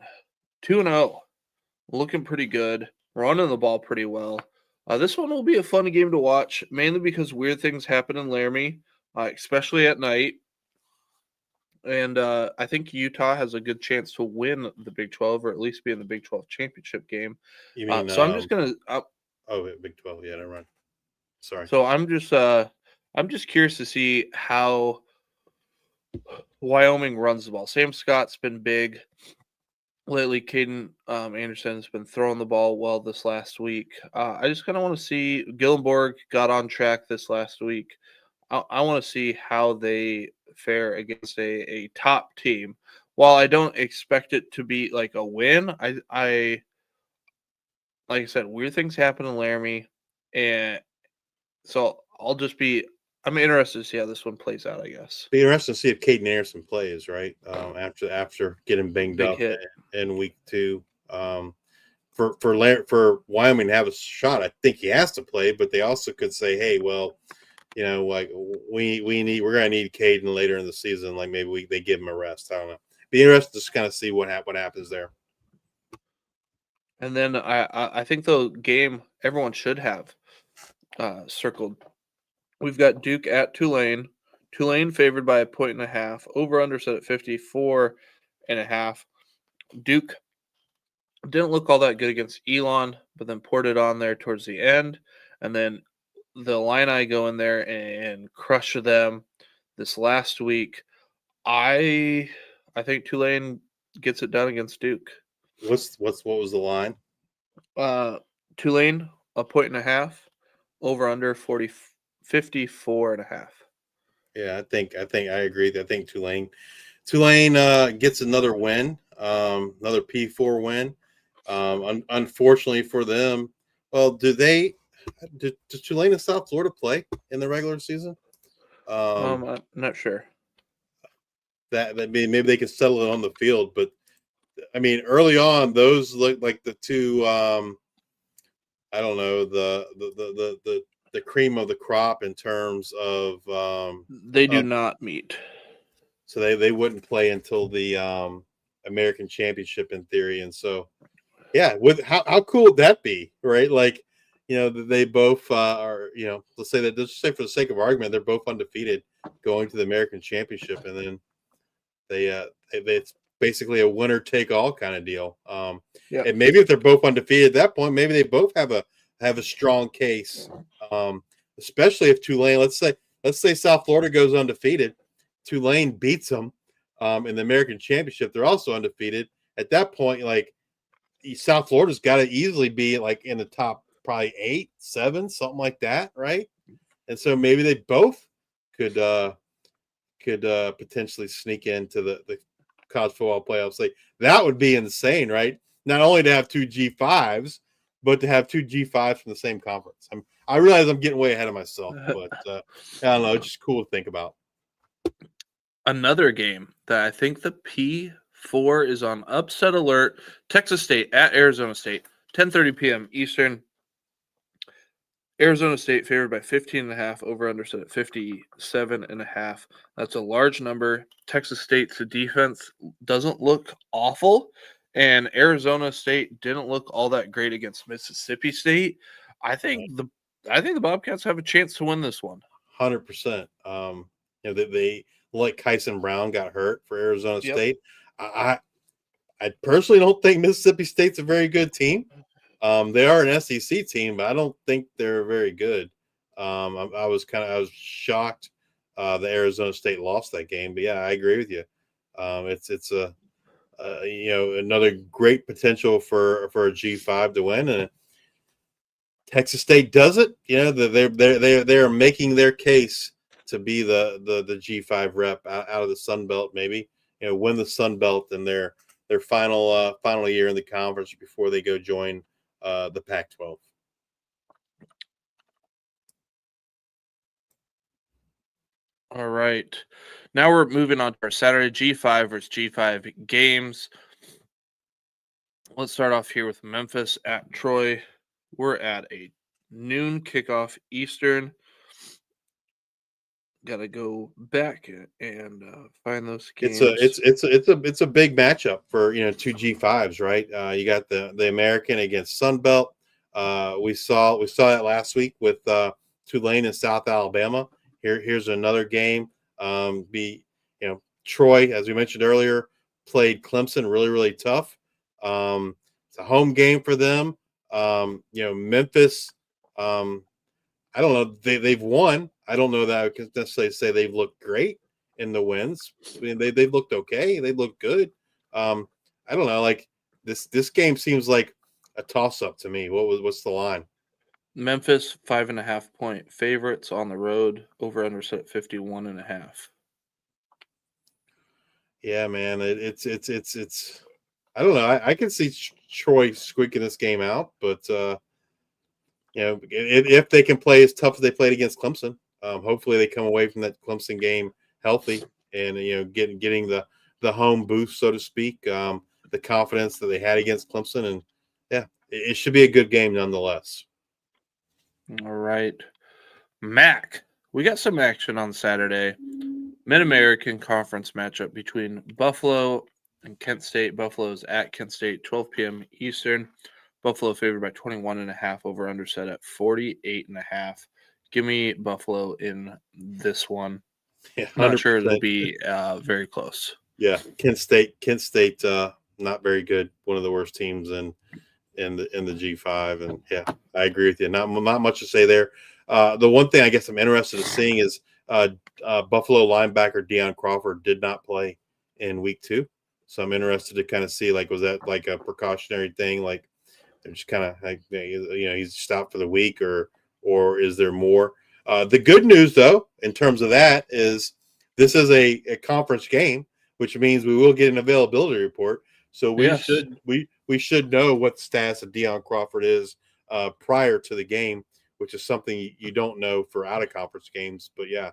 2-0, looking pretty good, running the ball pretty well. This one will be a fun game to watch, mainly because weird things happen in Laramie, especially at night. And I think Utah has a good chance to win the Big 12, or at least be in the Big 12 championship game. You mean So I'm just gonna. Big 12? Yeah, never mind. Sorry. So I'm just curious to see how Wyoming runs the ball. Sam Scott's been big lately. Caden Anderson has been throwing the ball well this last week. I just kind of want to see Gillenborg got on track this last week. I want to see how they fare against a top team. While I don't expect it to be like a win, I like I said, weird things happen in Laramie, and so I'm interested to see how this one plays out, I guess. Be interesting to see if Caden Anderson plays, right? After getting banged Big up hit. in week 2. For Wyoming to have a shot, I think he has to play, but they also could say, hey, well, like we're gonna need Caden later in the season. Like maybe they give him a rest. I don't know. Be interested to kind of see what happens there. And then I think the game everyone should have circled. We've got Duke at Tulane. Tulane favored by 1.5. Over under set at 54.5. Duke didn't look all that good against Elon, but then poured it on there towards the end. And then the Illini go in there and crush them this last week. I think Tulane gets it done against Duke. What was the line? Tulane 1.5. Over under 54.5. Yeah, I think I agree. I think Tulane gets another win, another P4 win. Unfortunately for them, well, does Tulane and South Florida play in the regular season? I'm not sure. That maybe they can settle it on the field, but I mean, early on, those look like the two. I don't know, the cream of the crop in terms of they do not meet. So they wouldn't play until the American Championship in theory, and so yeah, with how cool would that be, right? Like, they both are, let's say that, just say for the sake of argument, they're both undefeated going to the American Championship, and then it's basically a winner take all kind of deal. And maybe if they're both undefeated at that point, maybe they both have a strong case. Especially if Tulane, let's say South Florida goes undefeated, Tulane beats them in the American Championship. They're also undefeated. At that point, like, South Florida's got to easily be like in the top probably 8, 7, something like that, right? And so maybe they both could potentially sneak into the college football playoffs. Like, that would be insane, right? Not only to have 2 G5s, but to have 2 G5s from the same conference. I realize I'm getting way ahead of myself, but I don't know. It's just cool to think about. Another game that I think the P4 is on upset alert. Texas State at Arizona State, 10:30 p.m. Eastern. Arizona State favored by 15.5. Over under set at 57.5. That's a large number. Texas State's defense doesn't look awful, and Arizona State didn't look all that great against Mississippi State. I think the Bobcats have a chance to win this one. 100%. They like Kyson Brown got hurt for Arizona State. I personally don't think Mississippi State's a very good team. They are an SEC team, but I don't think they're very good. I was shocked that Arizona State lost that game, but yeah, I agree with you. It's another great potential for a G5 to win, and Texas State does it. They're making their case to be the G5 rep out of the Sun Belt, maybe win the Sun Belt in their final year in the conference before they go join the Pac-12. All right. Now we're moving on to our Saturday G5 versus G5 games. Let's start off here with Memphis at Troy. We're at a noon kickoff Eastern. Got to go back and find those games. It's a big matchup for two G5s, right? You got the American against Sunbelt. We saw that last week with Tulane and South Alabama. Here's another game. Troy, as we mentioned earlier, played Clemson really tough. It's a home game for them. Memphis. I don't know. They've won. I don't know that I can necessarily say they've looked great in the wins. I mean, they've looked okay. They look good. I don't know. Like this game seems like a toss up to me. What's the line? Memphis 5.5 point favorites on the road. Over under set at 51.5. Yeah, man. It's. I don't know. I can see Troy squeaking this game out, but if they can play as tough as they played against Clemson, hopefully they come away from that Clemson game healthy and getting the home boost, so to speak, the confidence that they had against Clemson, and it should be a good game nonetheless. All right, MAC. We got some action on Saturday. Mid-American Conference matchup between Buffalo and Kent State. Buffalo's at Kent State, 12 p.m. Eastern. Buffalo favored by 21.5, over under set at 48.5. Give me Buffalo in this one. Yeah, I'm not sure it'll be very close. Yeah, Kent State, not very good. One of the worst teams in the G5, and yeah, I agree with you. Not much to say there. The one thing I guess I'm interested in seeing is Buffalo linebacker Deion Crawford did not play in week 2, so I'm interested to kind of see, like, was that like a precautionary thing, like they're just kind of like he's stopped for the week, or is there more? The good news, though, in terms of that, is this is a conference game, which means we will get an availability report. So we should know what the status of Deion Crawford is prior to the game, which is something you don't know for out of conference games. But yeah,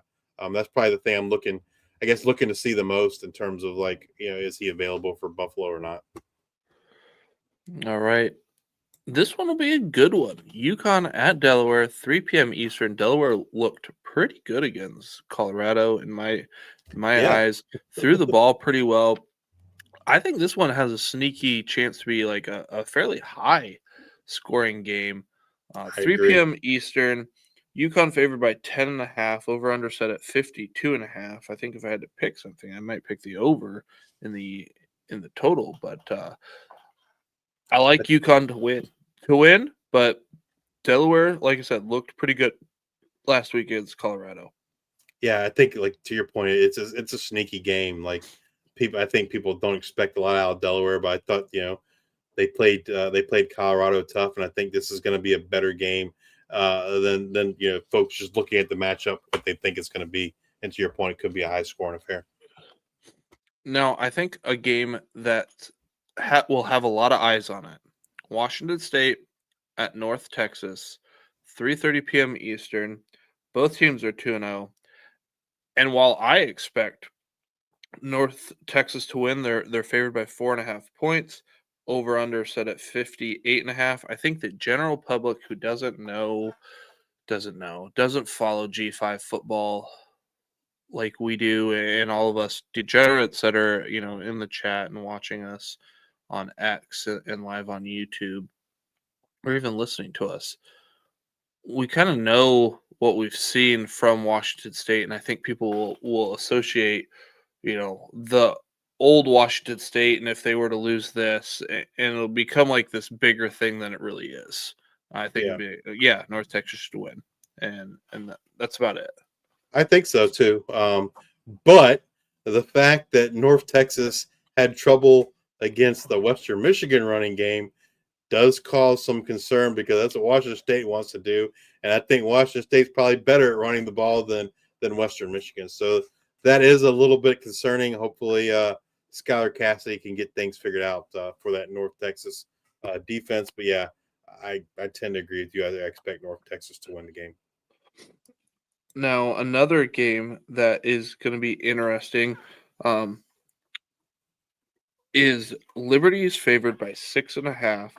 that's probably the thing I'm looking to see the most in terms of, like, is he available for Buffalo or not? All right. This one will be a good one. UConn at Delaware, 3 p.m. Eastern. Delaware looked pretty good against Colorado in my eyes. Threw the ball pretty well. I think this one has a sneaky chance to be like a fairly high scoring game. 3 p.m. Eastern. UConn favored by 10.5. Over under set at 52.5. I think if I had to pick something, I might pick the over in the total, but I like UConn to win, but Delaware, like I said, looked pretty good last week against Colorado. Yeah, I think, like, to your point, it's a sneaky game. Like, I think people don't expect a lot out of Delaware, but I thought they played Colorado tough, and I think this is going to be a better game than folks just looking at the matchup, what they think it's going to be. And to your point, it could be a high scoring affair. Now, I think a game that will have a lot of eyes on it. Washington State at North Texas, 3:30 p.m. Eastern. Both teams are 2-0. And while I expect North Texas to win, they're favored by 4.5 points. Over under set at 58.5. I think the general public who doesn't follow G5 football like we do, and all of us degenerates that are in the chat and watching us on X and live on YouTube, or even listening to us, we kind of know what we've seen from Washington State, and I think people will associate, the old Washington State, and if they were to lose this, and it'll become like this bigger thing than it really is. I think it'd be, North Texas should win, and that's about it. I think so too. But the fact that North Texas had trouble against the Western Michigan running game does cause some concern, because that's what Washington State wants to do. And I think Washington State's probably better at running the ball than Western Michigan. So that is a little bit concerning. Hopefully Skylar Cassidy can get things figured out for that North Texas defense. But yeah, I tend to agree with you. I expect North Texas to win the game. Now, another game that is going to be interesting is Liberty is favored by 6.5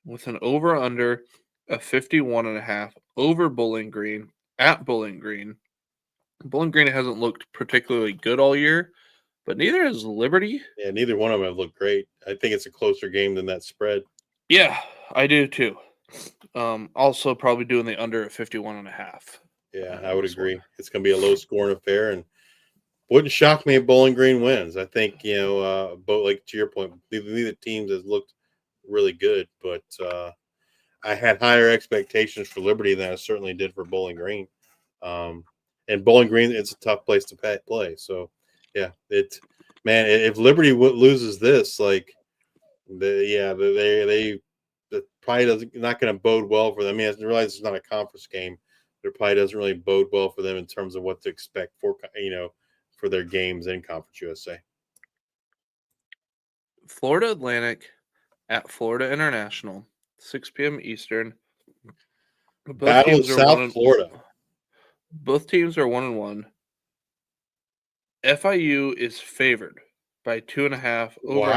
with an over-under of 51.5 over Bowling Green at Bowling Green. Bowling Green hasn't looked particularly good all year, but neither has Liberty. Yeah, neither one of them have looked great. I think it's a closer game than that spread. Yeah, I do too. Also probably doing the under at 51.5. Yeah, I would agree. It's going to be a low-scoring affair, and wouldn't shock me if Bowling Green wins. I think, both, like to your point, neither teams has looked really good, but I had higher expectations for Liberty than I certainly did for Bowling Green. And Bowling Green, it's a tough place to play. So, yeah, if Liberty loses this, like, they probably not going to bode well for them. I mean, I realize it's not a conference game, but it probably doesn't really bode well for them in terms of what to expect for their games in Conference USA. Florida Atlantic at Florida International, 6 p.m. Eastern. Battle of South Florida. Both teams are 1-1. FIU is favored by 2.5 over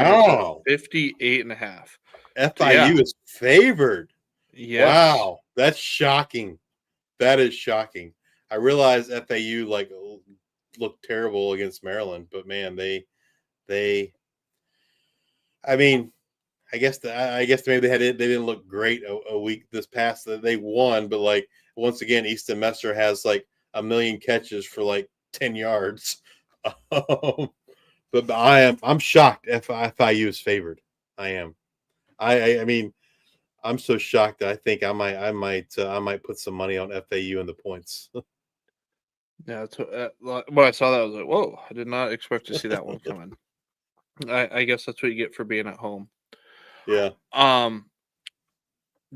58.5. FIU is favored. Yes. Wow, that's shocking. That is shocking. I realize FAU looked terrible against Maryland, but man, they I mean, I guess maybe they didn't look great a week this past that they won, but once again, Easton Messer has a million catches for 10 yards. But I'm shocked FIU is favored. I am. I mean, I'm so shocked that I think I might put some money on FAU in the points. Yeah, when I saw that, I was like, "Whoa!" I did not expect to see that one coming. I guess that's what you get for being at home. Yeah.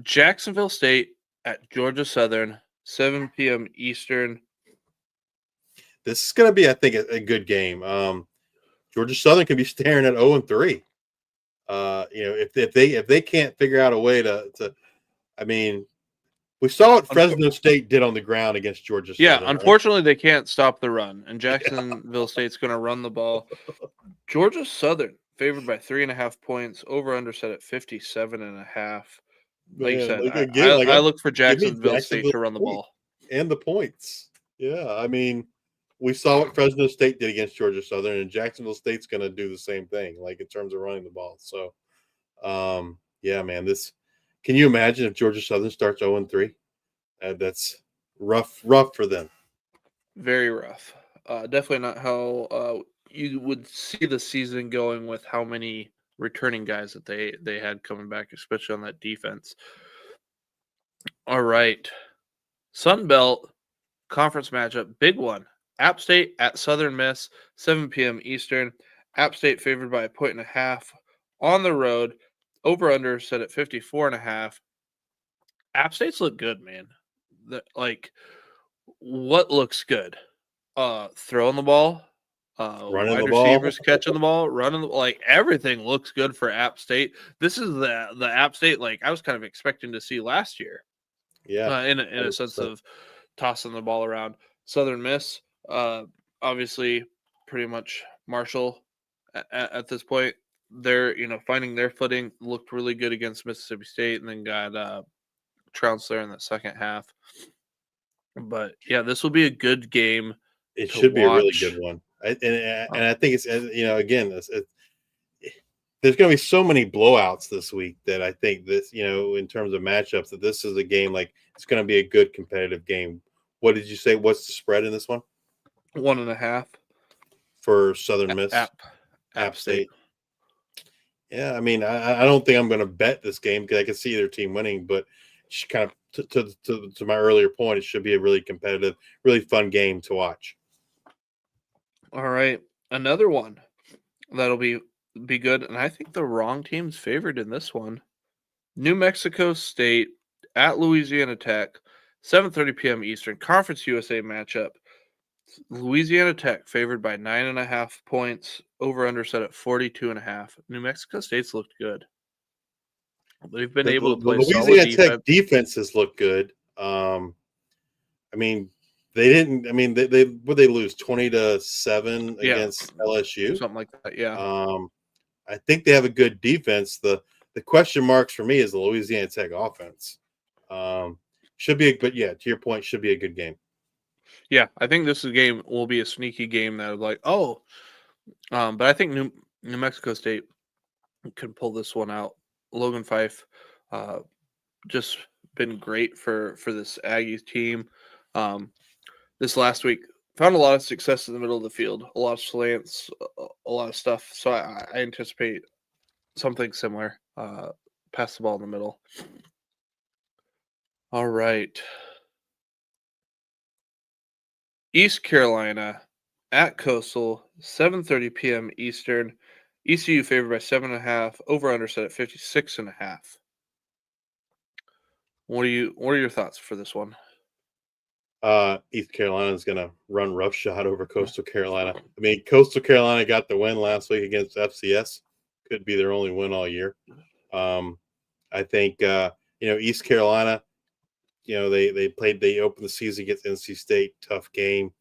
Jacksonville State at Georgia Southern, 7 p.m. Eastern. This is going to be, I think, a good game. Georgia Southern can be staring at 0-3. If they can't figure out a way to I mean, we saw what Fresno State did on the ground against Georgia Southern. Yeah, unfortunately, they can't stop the run, and Jacksonville State's going to run the ball. Georgia Southern favored by 3.5 points, over under set at 57.5. Like you said, I look for Jacksonville State to run the ball and the points. Yeah, I mean, we saw what Fresno State did against Georgia Southern, and Jacksonville State's going to do the same thing, in terms of running the ball. So, yeah, man, can you imagine if Georgia Southern starts 0-3? That's rough for them. Very rough. Definitely not how you would see the season going with how many returning guys that they had coming back, especially on that defense. All right. Sun Belt conference matchup, big one. App State at Southern Miss, 7 p.m. Eastern. App State favored by 1.5 on the road. Over-under set at 54.5. App State's look good, man. What looks good? Throwing the ball, running wide the ball, receivers catching the ball, running everything looks good for App State. This is the App State I was kind of expecting to see last year. Yeah, in a sense of tossing the ball around. Southern Miss, obviously, pretty much Marshall at this point. They're finding their footing. Looked really good against Mississippi State, and then got trounced there in the second half. But yeah, this will be a good game. It should be a really good one. And I think it's again, there's going to be so many blowouts this week that I think this in terms of matchups that this is a game it's going to be a good competitive game. What did you say? What's the spread in this one? 1.5 for Southern Miss. App State. Yeah, I mean, I don't think I'm going to bet this game because I can see either team winning, but kind of to my earlier point, it should be a really competitive, really fun game to watch. All right, another one that'll be good, and I think the wrong team's favored in this one. New Mexico State at Louisiana Tech, 7:30 p.m. Eastern, Conference USA matchup. Louisiana Tech favored by 9.5 points, over under set at 42.5. New Mexico State's looked good. They've been able to play Louisiana Tech defenses look good. I mean, They didn't. I mean, they would they lose 20-7 against LSU, something like that. Yeah. I think they have a good defense. The question marks for me is the Louisiana Tech offense. Should be, but yeah, to your point, should be a good game. Yeah, I think this game will be a sneaky game that but I think New Mexico State can pull this one out. Logan Fife, just been great for this Aggies team. This last week found a lot of success in the middle of the field, a lot of slants, a lot of stuff. So I anticipate something similar. Pass the ball in the middle. All right. East Carolina at Coastal, 7:30 p.m. Eastern. ECU favored by 7.5. Over under set at 56.5. What are your thoughts for this one? East Carolina is going to run roughshod over Coastal Carolina. I mean, Coastal Carolina got the win last week against FCS. Could be their only win all year. I think East Carolina. They opened the season against NC State, tough game.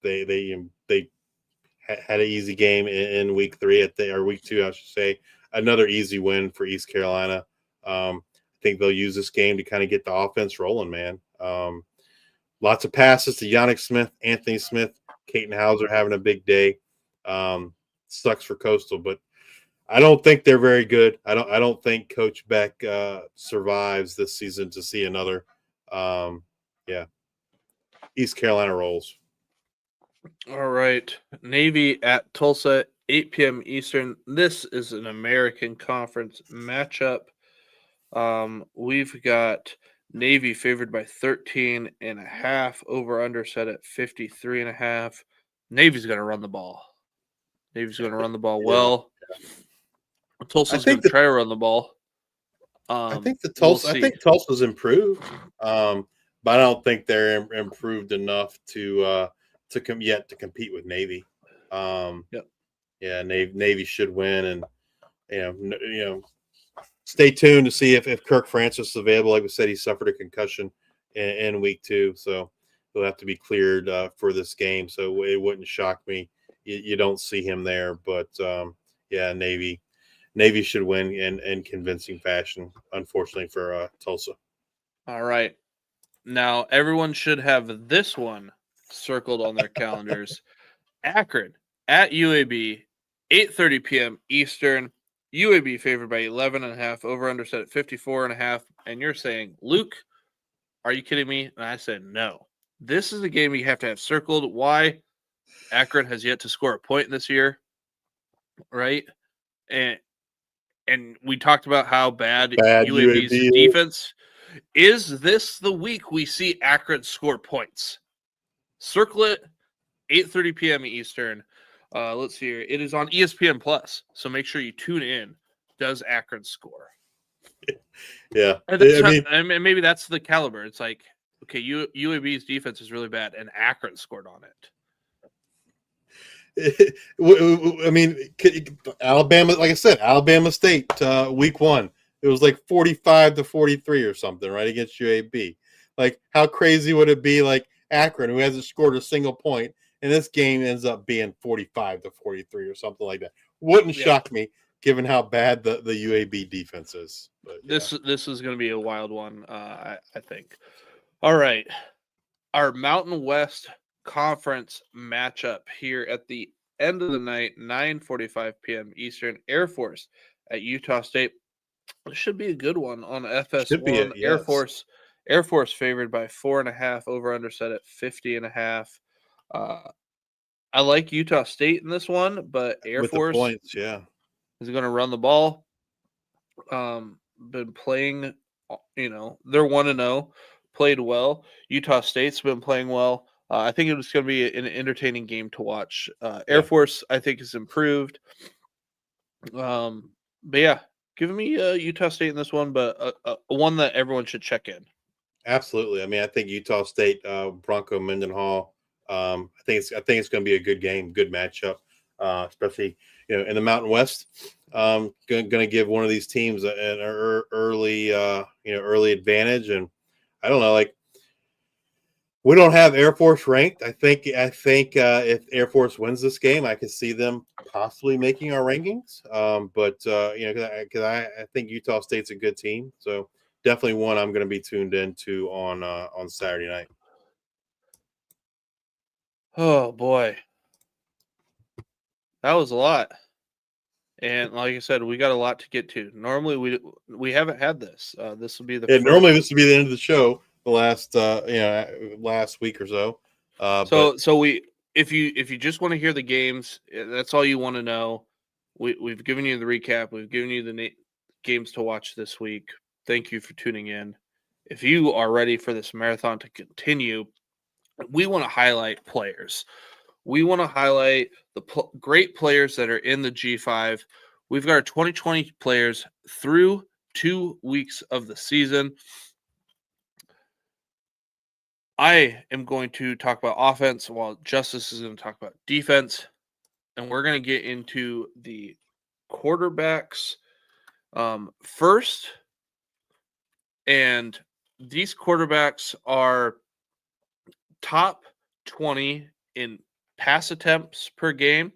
They had an easy game in week 3 or week 2, I should say. Another easy win for East Carolina. I think they'll use this game to kind of get the offense rolling, man. Lots of passes to Yannick Smith, Anthony Smith, Caton Hauser having a big day. Sucks for Coastal, but I don't think they're very good. I don't think Coach Beck survives this season to see another. East Carolina rolls. All right. Navy at Tulsa, 8 p.m. Eastern. This is an American Conference matchup. We've got Navy favored by 13.5. Over under set at 53.5. Navy's going to run the ball. Navy's going to run the ball well. Tulsa's going to try to run the ball. I think Tulsa's improved, but I don't think they're improved enough to compete with Navy. Navy should win, and stay tuned to see if Kirk Francis is available. Like we said, he suffered a concussion in week 2, so he'll have to be cleared for this game. So it wouldn't shock me. You don't see him there, but Navy should win in convincing fashion, unfortunately for Tulsa. All right. Now, everyone should have this one circled on their calendars. Akron at UAB, 8:30 p.m. Eastern. UAB favored by 11.5. Over under set at 54.5. And you're saying, Luke, are you kidding me? And I said, no. This is a game you have to have circled. Why? Akron has yet to score a point this year, right? And we talked about how bad UAB's defense is. This the week we see Akron score points? Circle it, 8:30 p.m. Eastern. Let's see here. It is on ESPN Plus, so make sure you tune in. Does Akron score? Yeah, and maybe that's the caliber. It's like, okay, UAB's defense is really bad, and Akron scored on it. I mean, Alabama, like I said, Alabama State, week 1, it was like 45-43 or something, right, against UAB. Like, how crazy would it be, like Akron, who hasn't scored a single point, and this game ends up being 45-43 or something like that? Wouldn't shock me, given how bad the UAB defense is. But, This is going to be a wild one, I think. All right, our Mountain West Conference matchup here at the end of the night, 9:45 p.m. Eastern. Air Force at Utah State. This should be a good one on FS1. Yes. Air Force favored by 4.5. Over under set at 50.5. I like Utah State in this one, but Air Force points, is going to run the ball. Been playing, they're 1-0, played well. Utah State's been playing well. I think it was going to be an entertaining game to watch. Air Force, I think, is improved. But yeah, give me Utah State in this one, but one that everyone should check in. Absolutely. I mean, I think Utah State, Bronco Mendenhall. I think it's going to be a good game, good matchup, especially in the Mountain West. Going to give one of these teams an early advantage, and I don't know, like We don't have Air Force ranked. I think if Air Force wins this game, I could see them possibly making our rankings. But because I think Utah State's a good team, so definitely one I'm going to be tuned into on Saturday night. Oh boy, that was a lot. And like I said, we got a lot to get to. Normally, we haven't had this. This will be the first. Normally this would be the end of the show. The last last week or so. If you just want to hear the games, that's all you want to know. We've given you the recap. We've given you the games to watch this week. Thank you for tuning in. If you are ready for this marathon to continue, we want to highlight players. We want to highlight the great players that are in the G5. We've got our 2020 players through 2 weeks of the season. I am going to talk about offense while Justice is going to talk about defense. And we're going to get into the quarterbacks first. And these quarterbacks are top 20 in pass attempts per game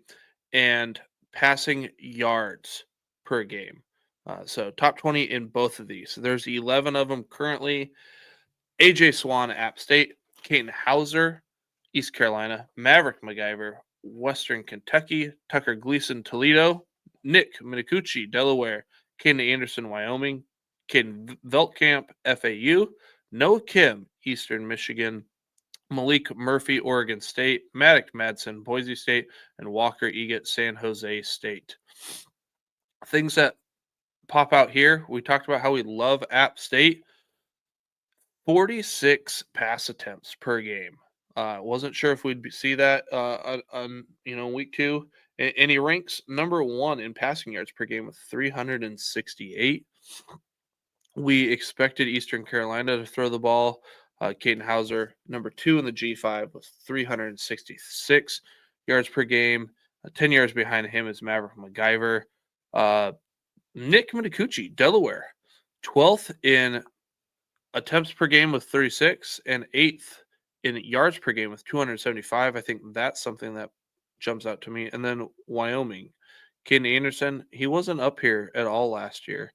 and passing yards per game. So top 20 in both of these. There's 11 of them currently. AJ Swan, App State. Caden Hauser, East Carolina. Maverick MacGyver, Western Kentucky. Tucker Gleason, Toledo. Nick Minicucci, Delaware. Caden Anderson, Wyoming. Caden Veltkamp, FAU. Noah Kim, Eastern Michigan. Malik Murphy, Oregon State. Maddox Madsen, Boise State. And Walker Eget, San Jose State. Things that pop out here. We talked about how we love App State. 46 pass attempts per game. Wasn't sure if we'd see that on week 2. And he ranks number 1 in passing yards per game with 368. We expected Eastern Carolina to throw the ball. Caden Hauser, number 2 in the G5 with 366 yards per game. 10 yards behind him is Maverick MacGyver. Nick Minicucci, Delaware, 12th in attempts per game with 36 and 8th in yards per game with 275. I think that's something that jumps out to me. And then Wyoming, Caden Anderson, he wasn't up here at all last year,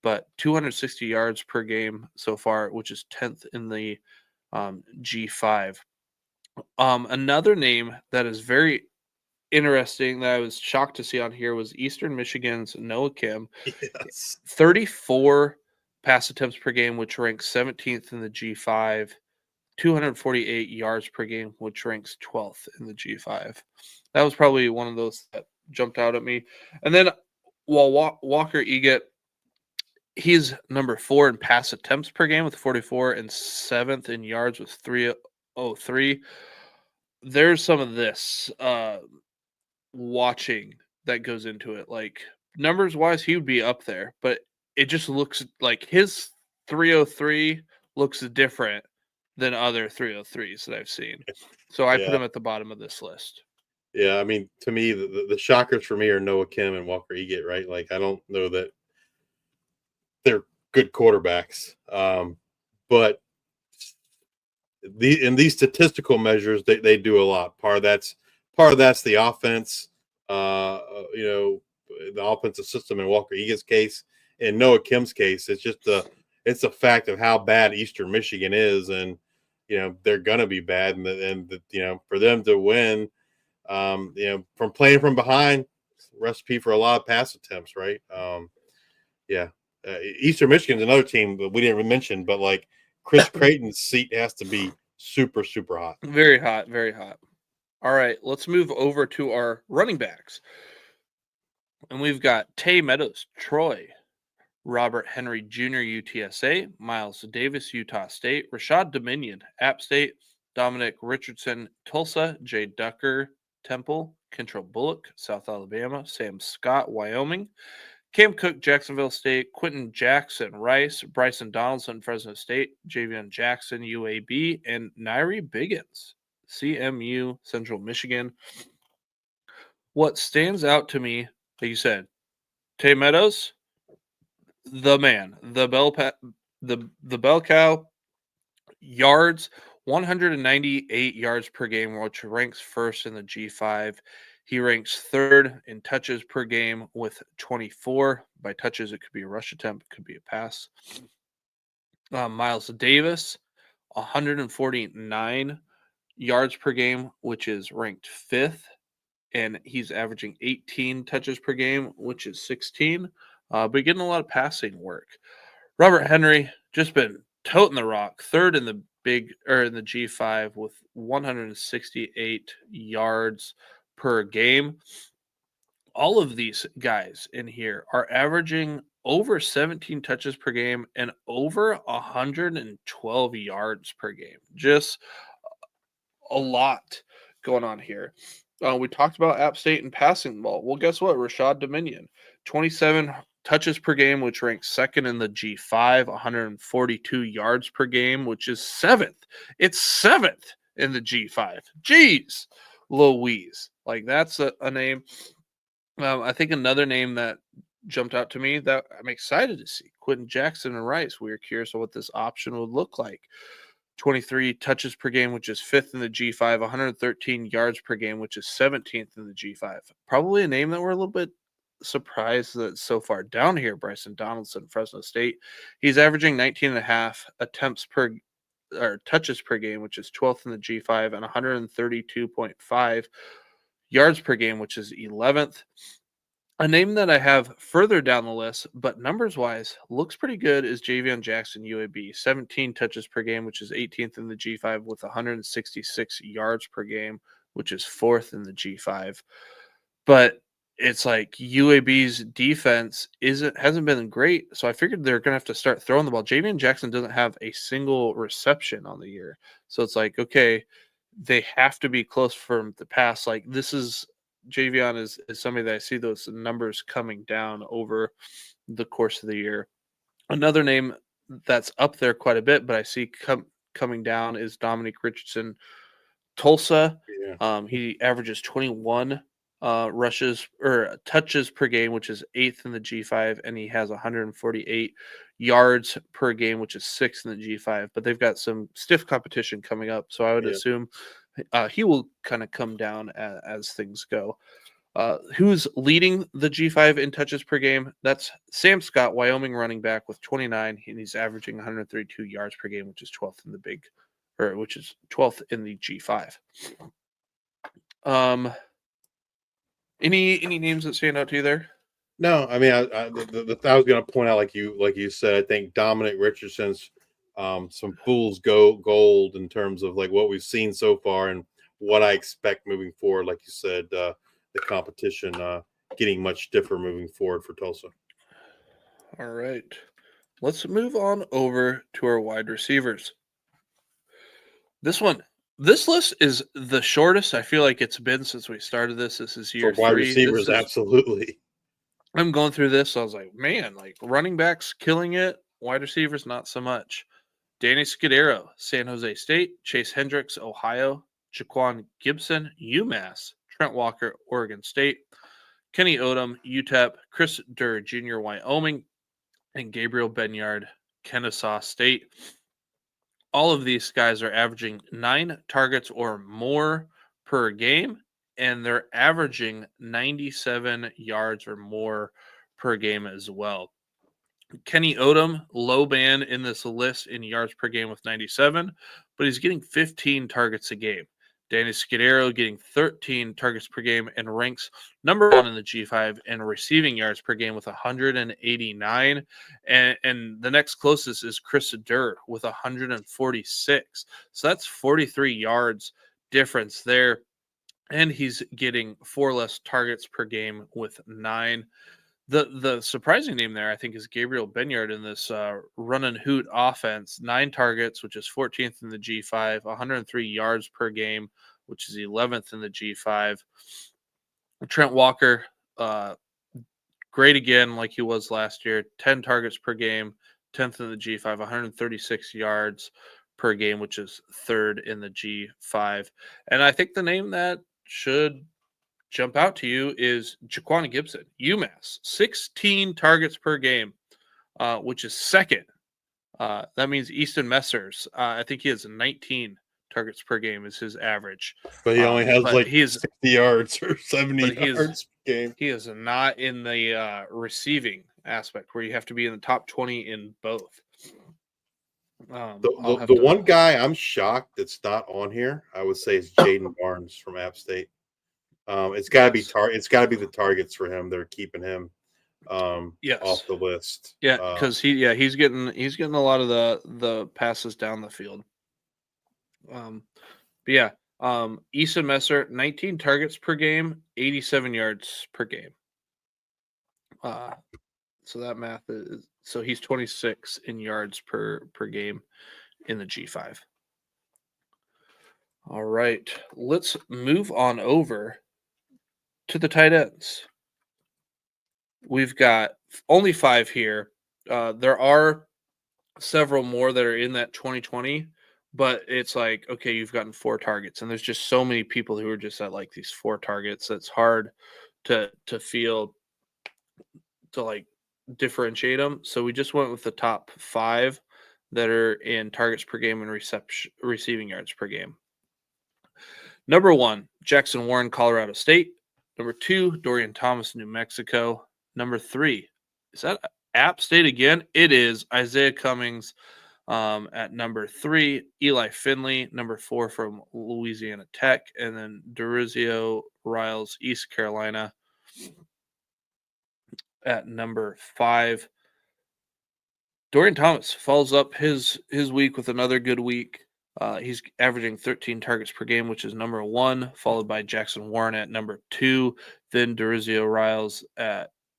but 260 yards per game so far, which is 10th in the G5. Another name that is very interesting that I was shocked to see on here was Eastern Michigan's Noah Kim. Yes. 34 pass attempts per game, which ranks 17th in the G5. 248 yards per game, which ranks 12th in the G5. That was probably one of those that jumped out at me. And then while Walker Eget, he's number 4 in pass attempts per game with 44 and 7th in yards with 303. There's some of this watching that goes into it. Like numbers wise, he would be up there, but it just looks like his 303 looks different than other 303s that I've seen. So I put him at the bottom of this list. Yeah, I mean, to me, the shockers for me are Noah Kim and Walker Eget, right? Like, I don't know that they're good quarterbacks, but in these statistical measures, they do a lot. Part of that's the offense, the offensive system in Walker Eget's case. In Noah Kim's case, it's a fact of how bad Eastern Michigan is, and they're gonna be bad, and for them to win, from playing from behind, recipe for a lot of pass attempts, right? Eastern Michigan's another team that we didn't mention, but like Chris Creighton's seat has to be super, super hot. Very hot, very hot. All right, let's move over to our running backs. And we've got Tay Meadows, Troy, Robert Henry Jr., UTSA, Miles Davis, Utah State, Rashad Dominion, App State, Dominic Richardson, Tulsa, Jay Ducker, Temple, Kentrell Bullock, South Alabama, Sam Scott, Wyoming, Cam Cook, Jacksonville State, Quentin Jackson, Rice, Bryson Donaldson, Fresno State, Javion Jackson, UAB, and Nairi Biggins, CMU, Central Michigan. What stands out to me, like you said, Tay Meadows, the man, the bell cow, yards, 198 yards per game, which ranks first in the G5. He ranks third in touches per game with 24. By touches, it could be a rush attempt, it could be a pass. Miles Davis, 149 yards per game, which is ranked fifth, and he's averaging 18 touches per game, which is 16, but getting a lot of passing work. Robert Henry just been toting the rock, third in the G5 with 168 yards per game. All of these guys in here are averaging over 17 touches per game and over 112 yards per game. Just a lot going on here. We talked about App State and passing the ball. Well, guess what? Rashad Dominion, 27 touches per game, which ranks second in the G5, 142 yards per game, which is seventh. It's seventh in the G5. Jeez, Louise. Like, that's a name. I think another name that jumped out to me that I'm excited to see, Quentin Jackson and Rice. We were curious on what this option would look like. 23 touches per game, which is fifth in the G5, 113 yards per game, which is 17th in the G5. Probably a name that we're a little bit surprised that it's so far down here. Bryson Donaldson, Fresno State. He's averaging 19 and a half touches per game, which is 12th in the G5, and 132.5 yards per game, which is 11th. A name that I have further down the list, but numbers-wise looks pretty good, is Javion Jackson, UAB. 17 touches per game, which is 18th in the G5 with 166 yards per game, which is 4th in the G5. But it's like UAB's defense hasn't been great, so I figured they're going to have to start throwing the ball. Javion Jackson doesn't have a single reception on the year. So it's like, okay, they have to be close for him to pass. Like, this is Javion is somebody that I see those numbers coming down over the course of the year. Another name that's up there quite a bit, but I see coming down is Dominic Richardson, Tulsa. Yeah. He averages 21 rushes or touches per game, which is 8th in the G5, and he has 148 yards per game, which is 6th in the G5. But they've got some stiff competition coming up, so I would assume he will kind of come down as things go. Who's leading the G5 in touches per game? That's Sam Scott, Wyoming running back, with 29, and he's averaging 132 yards per game, which is 12th in which is 12th in the G5. Any names that stand out to you there? No, I mean, I was going to point out, like you said, I think Dominic Richardson's some fool's gold in terms of like what we've seen so far and what I expect moving forward. Like you said, the competition getting much stiffer moving forward for Tulsa. All right, let's move on over to our wide receivers. This list is the shortest I feel like it's been since we started this. This is year for wide 3. receivers, absolutely. I'm going through this, so I was like, man, like running backs killing it, wide receivers not so much. Danny Scudero, San Jose State. Chase Hendricks, Ohio. Jaquan Gibson, UMass. Trent Walker, Oregon State. Kenny Odom, UTEP. Chris Durr Jr., Wyoming. And Gabriel Benyard, Kennesaw State. All of these guys are averaging 9 targets or more per game, and they're averaging 97 yards or more per game as well. Kenny Odom, low band in this list in yards per game with 97, but he's getting 15 targets a game. Danny Scudero getting 13 targets per game and ranks number 1 in the G5 in receiving yards per game with 189. And the next closest is Chris Durr with 146. So that's 43 yards difference there. And he's getting 4 less targets per game with 9. The surprising name there, I think, is Gabriel Benyard in this run and hoot offense. 9 targets, which is 14th in the G5, 103 yards per game, which is 11th in the G5. Trent Walker, great again, like he was last year. 10 targets per game, 10th in the G5, 136 yards per game, which is 3rd in the G5. And I think the name that should jump out to you is Jaquan Gibson, UMass. 16 targets per game, which is 2nd. That means Easton Messers. I think he has 19 targets per game is his average. But he only has like he is 60 yards or 70 but he is- yards per game. He is not in the receiving aspect where you have to be in the top 20 in both. The one guy I'm shocked that's not on here, I would say, is Jaden Barnes from App State. It's got to be it's got to be the targets for him that are keeping him off the list. Yeah, because he's getting a lot of the passes down the field. But yeah, Issa Messer, 19 targets per game, 87 yards per game. So that math is so he's 26 in yards per game in the G5. All right, let's move on over to the tight ends. We've got only 5 here. There are several more that are in that 2020, but it's like, okay, you've gotten 4 targets, and there's just so many people who are just at like these 4 targets. It's hard to feel to like differentiate them. So we just went with the top 5 that are in targets per game and receiving yards per game. Number 1, Jackson Warren, Colorado State. Number 2, Dorian Thomas, New Mexico. Number 3, is that App State again? It is Isaiah Cummings at number 3, Eli Finley, number 4 from Louisiana Tech, and then Durizio Riles, East Carolina, at number 5. Dorian Thomas follows up his week with another good week. He's averaging 13 targets per game, which is number 1, followed by Jackson Warren at number 2, then Durizio Riles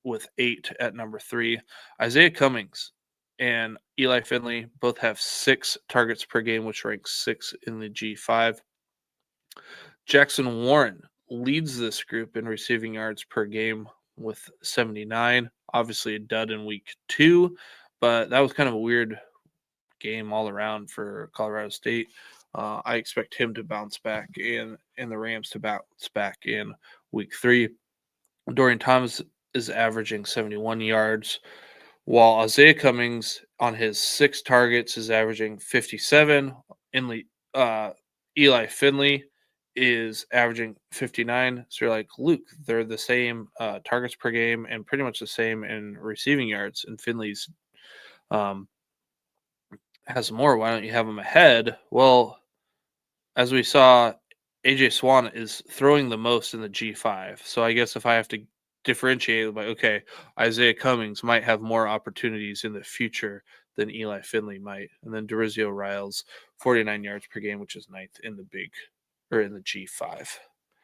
with 8 at number 3. Isaiah Cummings and Eli Finley both have 6 targets per game, which ranks 6th in the G5. Jackson Warren leads this group in receiving yards per game with 79. Obviously a dud in week 2, but that was kind of a weird game all around for Colorado State. I expect him to bounce back and the Rams to bounce back in week 3. Dorian Thomas is averaging 71 yards, while Isaiah Cummings on his 6 targets is averaging 57. Eli Finley is averaging 59. So you're like, Luke, they're the same targets per game and pretty much the same in receiving yards. And Finley's has more. Why don't you have him ahead? Well, as we saw, AJ Swan is throwing the most in the G5. So I guess if I have to differentiate, like, okay, Isaiah Cummings might have more opportunities in the future than Eli Finley might. And then Durizio Riles, 49 yards per game, which is 9th in the G5.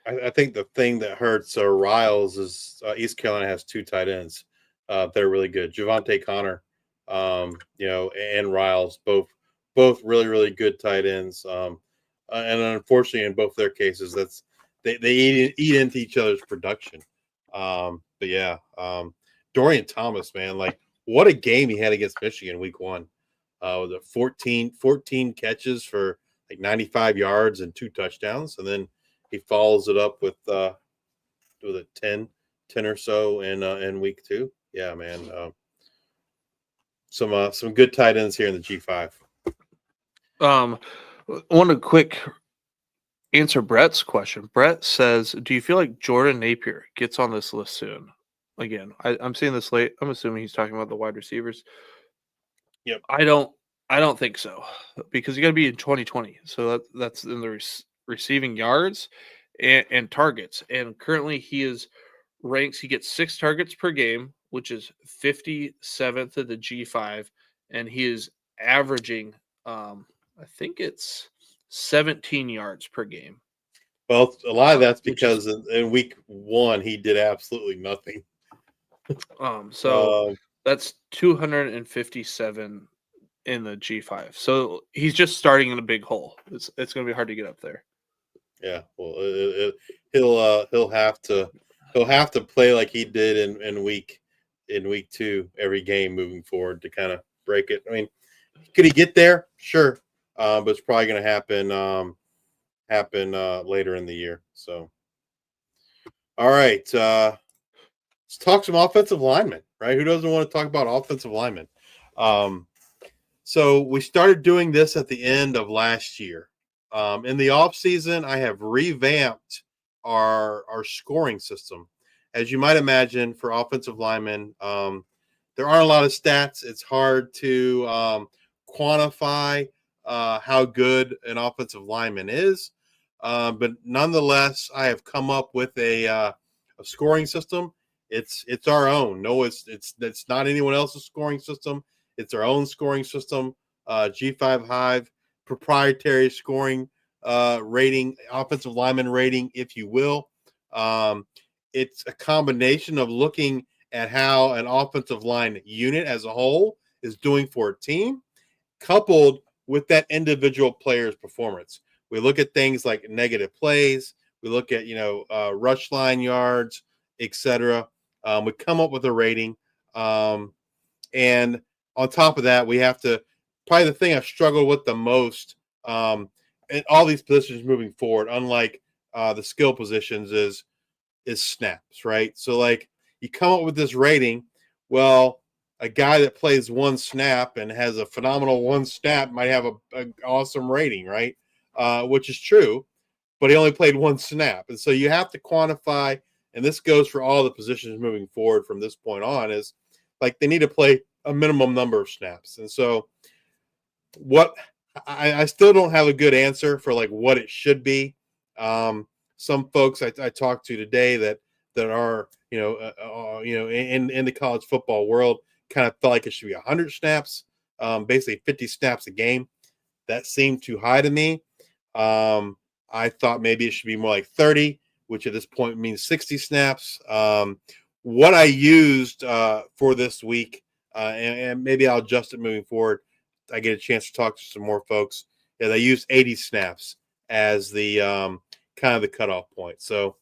I think the thing that hurts Riles is East Carolina has 2 tight ends that are really good. Javante Connor, and Riles, both really, really good tight ends. And unfortunately, in both their cases, that's they eat into each other's production. But yeah, Dorian Thomas, man, like what a game he had against Michigan week 1. With a 14 catches for like 95 yards and 2 touchdowns, and then he follows it up with a 10 or so in week 2. Yeah, man. Some good tight ends here in the G5. I want to quick answer Brett's question. Brett says, do you feel like Jordan Napier gets on this list soon? Again, I'm seeing this late. I'm assuming he's talking about the wide receivers. Yep. I don't think so, because you got to be in 2020. So that's in the receiving yards and targets. And currently he gets 6 targets per game, which is 57th of the G5. And he is averaging, I think it's 17 yards per game. Well, a lot of that's because in week 1 he did absolutely nothing. That's 257 in the G5. So he's just starting in a big hole. It's going to be hard to get up there. Yeah, well, he'll have to play like he did in week 2 every game moving forward to kind of break it. I mean, could he get there? Sure, but it's probably going to happen later in the year. So, all right, let's talk some offensive linemen. Right? Who doesn't want to talk about offensive linemen? So we started doing this at the end of last year. In the off season, I have revamped our scoring system. As you might imagine, for offensive linemen, there aren't a lot of stats. It's hard to quantify how good an offensive lineman is. But nonetheless, I have come up with a scoring system. It's our own. No, it's not anyone else's scoring system. It's our own scoring system. G5 Hive, proprietary scoring rating, offensive lineman rating, if you will. It's a combination of looking at how an offensive line unit as a whole is doing for a team, coupled with that individual player's performance. We look at things like negative plays. We look at, rush line yards, etc. We come up with a rating. And on top of that, we have to, probably the thing I've struggled with the most in all these positions moving forward, unlike the skill positions, is snaps, right? So, like, you come up with this rating. Well, a guy that plays one snap and has a phenomenal one snap might have an awesome rating, right? Which is true, but he only played one snap. And so you have to quantify, and this goes for all the positions moving forward from this point on, is like they need to play a minimum number of snaps. And so what I still don't have a good answer for like what it should be. Some folks I talked to today that are, in the college football world kind of felt like it should be 100 snaps, basically 50 snaps a game. That seemed too high to me. I thought maybe it should be more like 30, which at this point means 60 snaps. What I used for this week, and maybe I'll adjust it moving forward, I get a chance to talk to some more folks. Yeah, they used 80 snaps as the kind of the cutoff point. So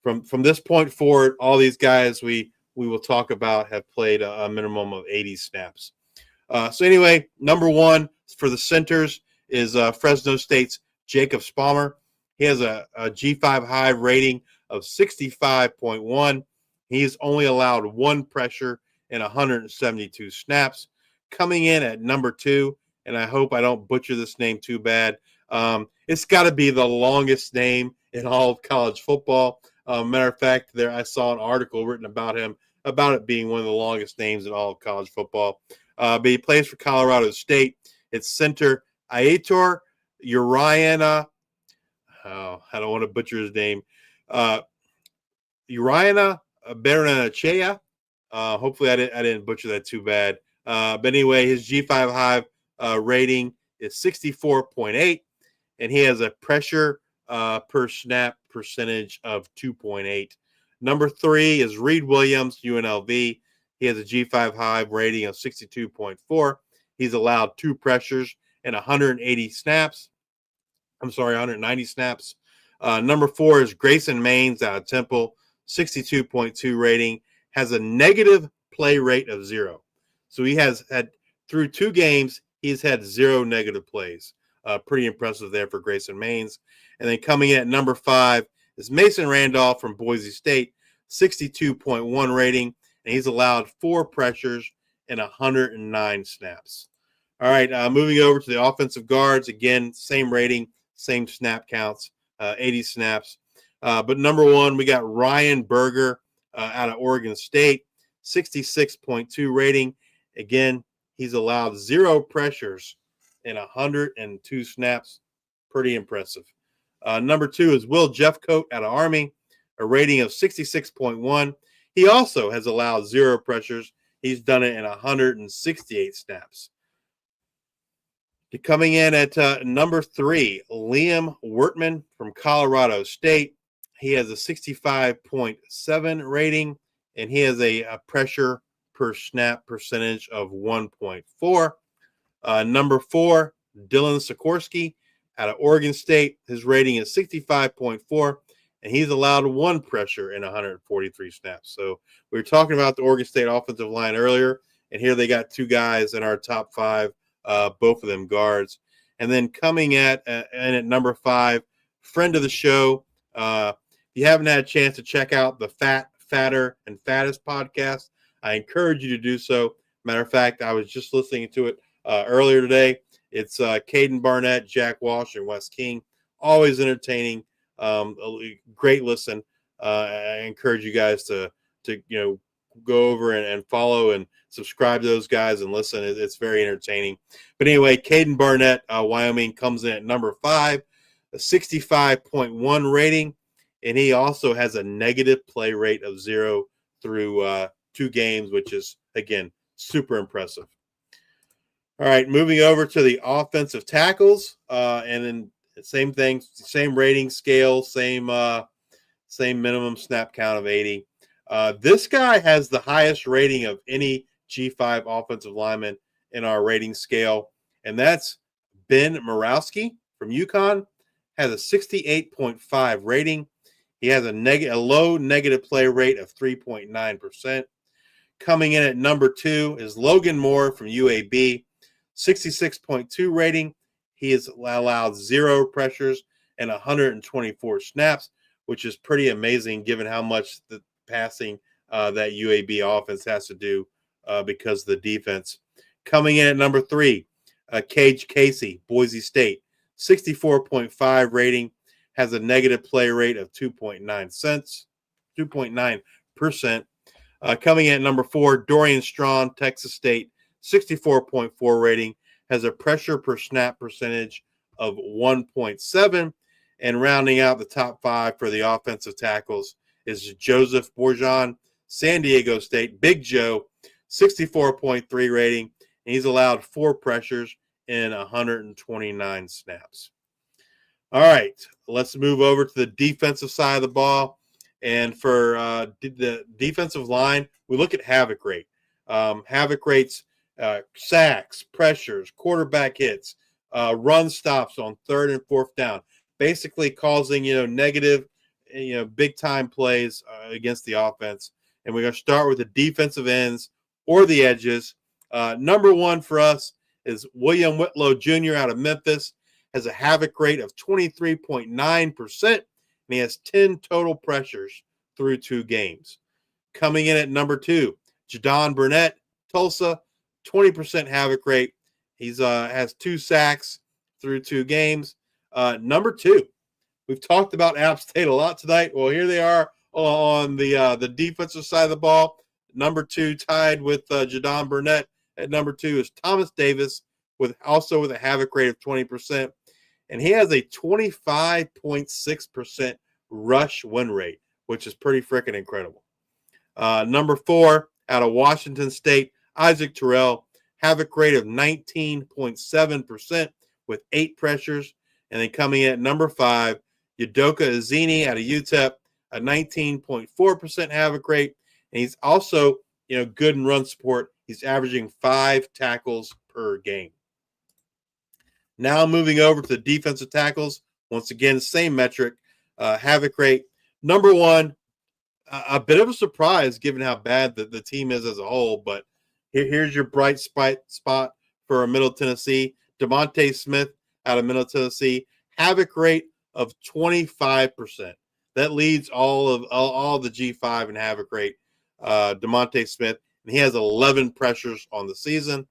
from this point forward, all these guys we will talk about have played a minimum of 80 snaps. So anyway, number one for the centers is Fresno State's Jacob Spalmer. He has a G5 Hive rating of 65.1. He's only allowed one pressure in 172 snaps. Coming in at number two, and I hope I don't butcher this name too bad. It's got to be the longest name in all of college football. Matter of fact, there I saw an article written about him, about it being one of the longest names in all of college football. But he plays for Colorado State. It's center Aitor Uriana. Oh, I don't want to butcher his name. Uriana Berenachea. Hopefully I didn't butcher that too bad. But anyway, his G5 Hive rating is 64.8, and he has a pressure per snap percentage of 2.8. Number three is Reed Williams, UNLV. He has a G5 Hive rating of 62.4. He's allowed two pressures and 190 snaps. Number four is Grayson Maines out of Temple, 62.2 rating, has a negative play rate of 0. So he has had, through 2 games, he's had 0 negative plays. Pretty impressive there for Grayson Maines. And then coming in at number 5 is Mason Randolph from Boise State, 62.1 rating, and he's allowed 4 pressures and 109 snaps. All right, moving over to the offensive guards. Again, same rating, same snap counts, 80 snaps. But number 1, we got Ryan Berger out of Oregon State, 66.2 rating. Again, he's allowed 0 pressures and 102 snaps. Pretty impressive. Number 2 is Will Jeffcoat out of Army, a rating of 66.1. He also has allowed 0 pressures. He's done it in 168 snaps. Coming in at number 3, Liam Wertman from Colorado State. He has a 65.7 rating, and he has a pressure per snap percentage of 1.4. Number 4, Dylan Sikorsky out of Oregon State. His rating is 65.4, and he's allowed 1 pressure in 143 snaps. So we were talking about the Oregon State offensive line earlier, and here they got 2 guys in our top 5, both of them guards. And then coming at number 5, friend of the show. If you haven't had a chance to check out the Fatter, and Fattest podcast, I encourage you to do so. Matter of fact, I was just listening to it earlier today, It's Caden Barnett, Jack Walsh, and Wes King. Always entertaining. A great listen. I encourage you guys to go over and follow and subscribe to those guys and listen. It's very entertaining. But anyway, Caden Barnett, Wyoming, comes in at number 5, a 65.1 rating, and he also has a negative play rate of 0 through 2 games, which is, again, super impressive. All right, moving over to the offensive tackles, and then same thing, same rating scale, same minimum snap count of 80. This guy has the highest rating of any G5 offensive lineman in our rating scale, and that's Ben Morawski from UConn. Has a 68.5 rating. He has a low negative play rate of 3.9%. Coming in at number 2 is Logan Moore from UAB, 66.2 rating. He has allowed 0 pressures and 124 snaps, which is pretty amazing given how much the passing that UAB offense has to do because of the defense. Coming in at number 3, Cage Casey, Boise State, 64.5 rating, has a negative play rate of 2.9%. Coming in at number 4, Dorian Strawn, Texas State, 64.4 rating, has a pressure per snap percentage of 1.7. And rounding out the top 5 for the offensive tackles is Joseph Bourgeon, San Diego State, Big Joe, 64.3 rating, and he's allowed 4 pressures in 129 snaps. All right, let's move over to the defensive side of the ball. And for the defensive line, we look at havoc rate. Havoc rates, sacks, pressures, quarterback hits, run stops on 3rd and 4th down, basically causing, negative, big-time plays against the offense. And we're going to start with the defensive ends or the edges. Number 1 for us is William Whitlow Jr. out of Memphis. Has a havoc rate of 23.9%, and he has 10 total pressures through 2 games. Coming in at number 2, Jadon Burnett, Tulsa, 20% havoc rate. He's has 2 sacks through 2 games. Number 2, we've talked about App State a lot tonight. Well, here they are on the defensive side of the ball. Number 2, tied with Jadon Burnett at number 2, is Thomas Davis, with a havoc rate of 20%. And he has a 25.6% rush win rate, which is pretty freaking incredible. Number 4, out of Washington State, Isaac Terrell, havoc rate of 19.7% with 8 pressures. And then coming in at number 5, Udoka Azini out of UTEP, a 19.4% havoc rate. And he's also, good in run support. He's averaging 5 tackles per game. Now moving over to the defensive tackles. Once again, same metric, havoc rate. Number 1, a bit of a surprise given how bad the team is as a whole, but here's your bright spot for Middle Tennessee. DeMonte Smith out of Middle Tennessee, havoc rate of 25%. That leads all the G5 in havoc rate. DeMonte Smith, and he has 11 pressures on the season.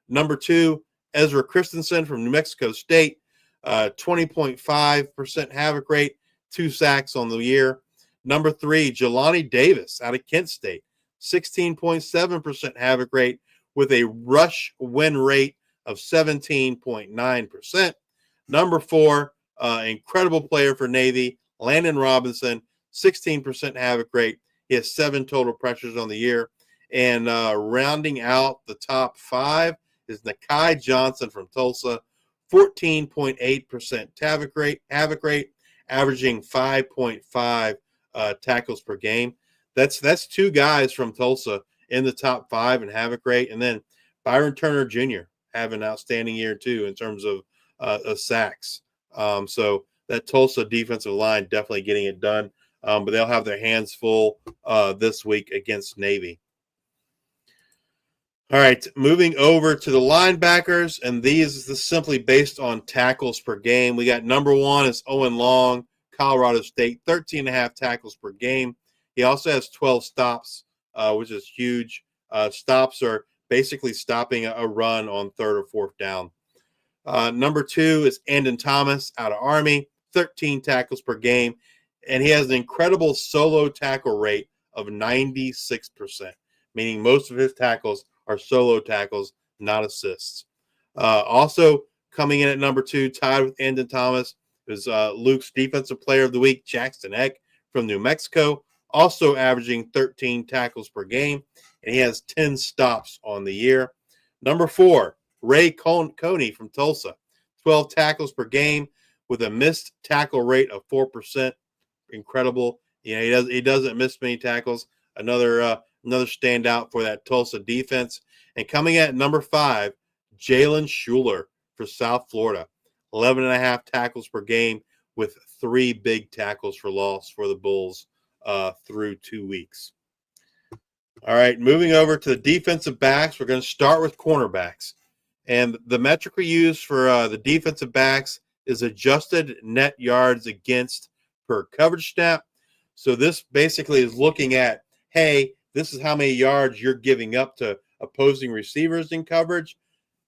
Number 2, Ezra Christensen from New Mexico State, 20.5% havoc rate, 2 sacks on the year. Number 3, Jelani Davis out of Kent State, 16.7% havoc rate with a rush win rate of 17.9%. Number 4, incredible player for Navy, Landon Robinson, 16% havoc rate. He has 7 total pressures on the year. And rounding out the top 5 is Nakai Johnson from Tulsa, 14.8% havoc rate, averaging 5.5 tackles per game. That's 2 guys from Tulsa in the top 5 in havoc rate. And then Byron Turner Jr. have an outstanding year too in terms of sacks. So that Tulsa defensive line definitely getting it done. But they'll have their hands full this week against Navy. All right, moving over to the linebackers, and this is simply based on tackles per game. We got number 1 is Owen Long, Colorado State, 13.5 tackles per game. He also has 12 stops, which is huge. Stops are basically stopping a run on 3rd or 4th down. Number 2 is Andon Thomas out of Army, 13 tackles per game, and he has an incredible solo tackle rate of 96%, meaning most of his tackles are solo tackles, not assists. Also coming in at number 2, tied with Andon Thomas, is Luke's Defensive Player of the Week, Jackson Eck from New Mexico, also averaging 13 tackles per game, and he has 10 stops on the year. Number 4, Ray Coney from Tulsa, 12 tackles per game with a missed tackle rate of 4%. Incredible. He doesn't miss many tackles. Another standout for that Tulsa defense. And coming at number 5, Jalen Schuler for South Florida, 11.5 tackles per game with 3 big tackles for loss for the Bulls through 2 weeks. All right, moving over to the defensive backs, we're going to start with cornerbacks. And the metric we use for the defensive backs is adjusted net yards against per coverage snap. So this basically is looking at, hey, this is how many yards you're giving up to opposing receivers in coverage.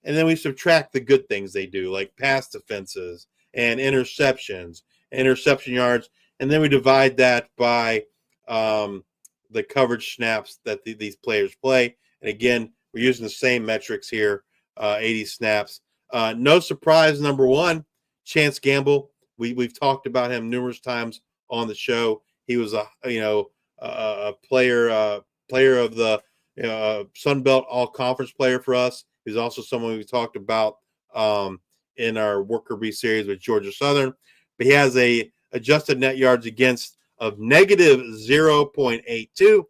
And then we subtract the good things they do, like pass defenses and interceptions, interception yards. And then we divide that by the coverage snaps that these players play. And again, we're using the same metrics here, 80 snaps. No surprise, number 1, Chance Gamble. We've talked about him numerous times on the show. He was a player of the Sun Belt All-Conference player for us. He's also someone we talked about in our Worker Bee series with Georgia Southern. But he has a adjusted net yards against of negative 0.82.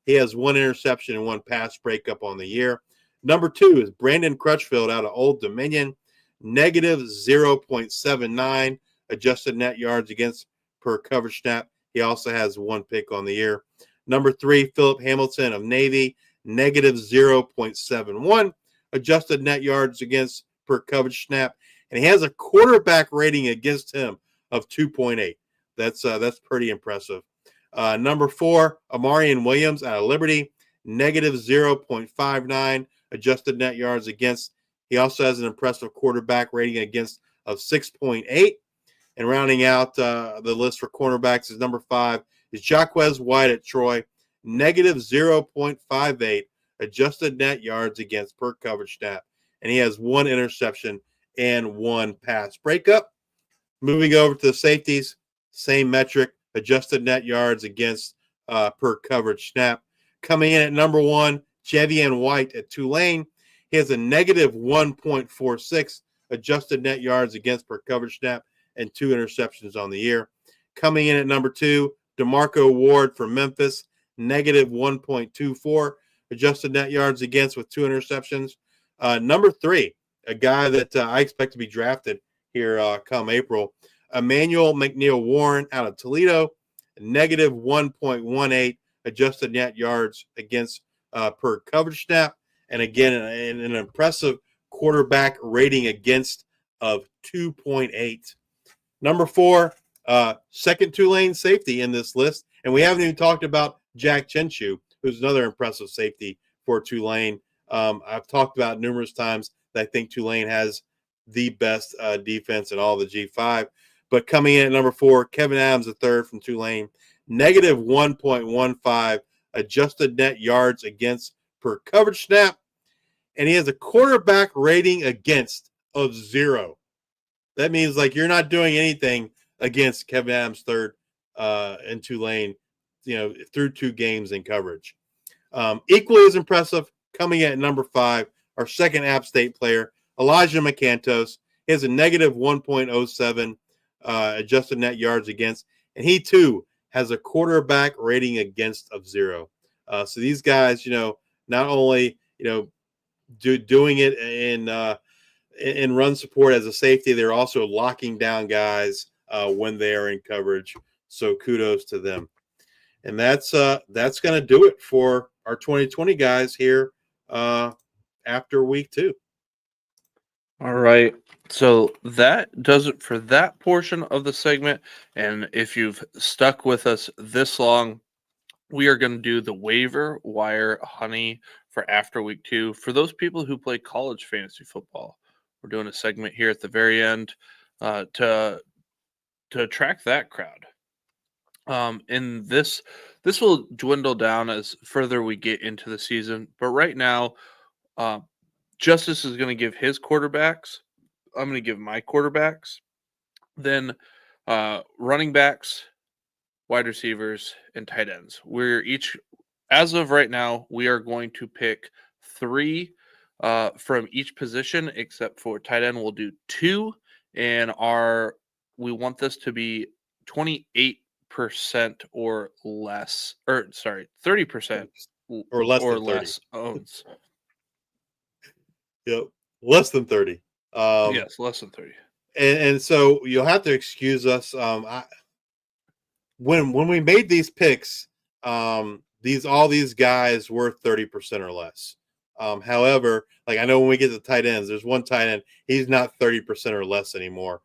He has 1 interception and 1 pass breakup on the year. Number 2 is Brandon Crutchfield out of Old Dominion, negative 0.79 adjusted net yards against per coverage snap. He also has 1 pick on the year. Number 3, Philip Hamilton of Navy, negative 0.71 adjusted net yards against per coverage snap. And he has a quarterback rating against him of 2.8. That's pretty impressive. Number 4, Amarian Williams out of Liberty, negative 0.59 adjusted net yards against. He also has an impressive quarterback rating against of 6.8. And rounding out the list for cornerbacks is number 5 is Jaquez White at Troy, negative 0.58 adjusted net yards against per coverage snap. And he has 1 interception and 1 pass breakup. Moving over to the safeties, same metric, adjusted net yards against per coverage snap. Coming in at number 1, Javian White at Tulane. He has a negative 1.46 adjusted net yards against per coverage snap and 2 interceptions on the year. Coming in at number 2, DeMarco Ward from Memphis, negative 1.24 adjusted net yards against with 2 interceptions. Number 3, a guy that I expect to be drafted here come April, Emmanuel McNeil Warren out of Toledo, negative 1.18 adjusted net yards against per coverage snap. And again, an impressive quarterback rating against of 2.8. Number 4, second Tulane safety in this list. And we haven't even talked about Jack Chenchu, who's another impressive safety for Tulane. I've talked about numerous times that I think Tulane has the best defense in all the G5. But coming in at number 4, Kevin Adams III from Tulane, negative 1.15 adjusted net yards against per coverage snap. And he has a quarterback rating against of 0. That means like you're not doing anything against Kevin Adams III in Tulane, through 2 games in coverage. Equally as impressive, coming in at number 5, our second App State player, Elijah McCantos. He has a negative 1.07 adjusted net yards against, and he too has a quarterback rating against of 0. So these guys, not only doing it in run support as a safety, they're also locking down guys when they are in coverage. So kudos to them. And that's going to do it for our 2020 guys here after week 2. All right. So that does it for that portion of the segment. And if you've stuck with us this long, we are going to do the waiver wire honey for after week 2 for those people who play college fantasy football. We're doing a segment here at the very end to attract that crowd. And this will dwindle down as further we get into the season. But right now, Justice is going to give his quarterbacks. I'm going to give my quarterbacks. Then running backs, wide receivers, and tight ends. We're each, as of right now, we are going to pick 3 from each position, except for tight end. We'll do 2, and we want this to be 28% or less, 30% or less or than 30. less owns. Yep, less than 30. Yes, less than 30. And so you'll have to excuse us. When we made these picks, all these guys were 30% or less. However, like I know when we get to tight ends, there's one tight end, he's not 30% or less anymore.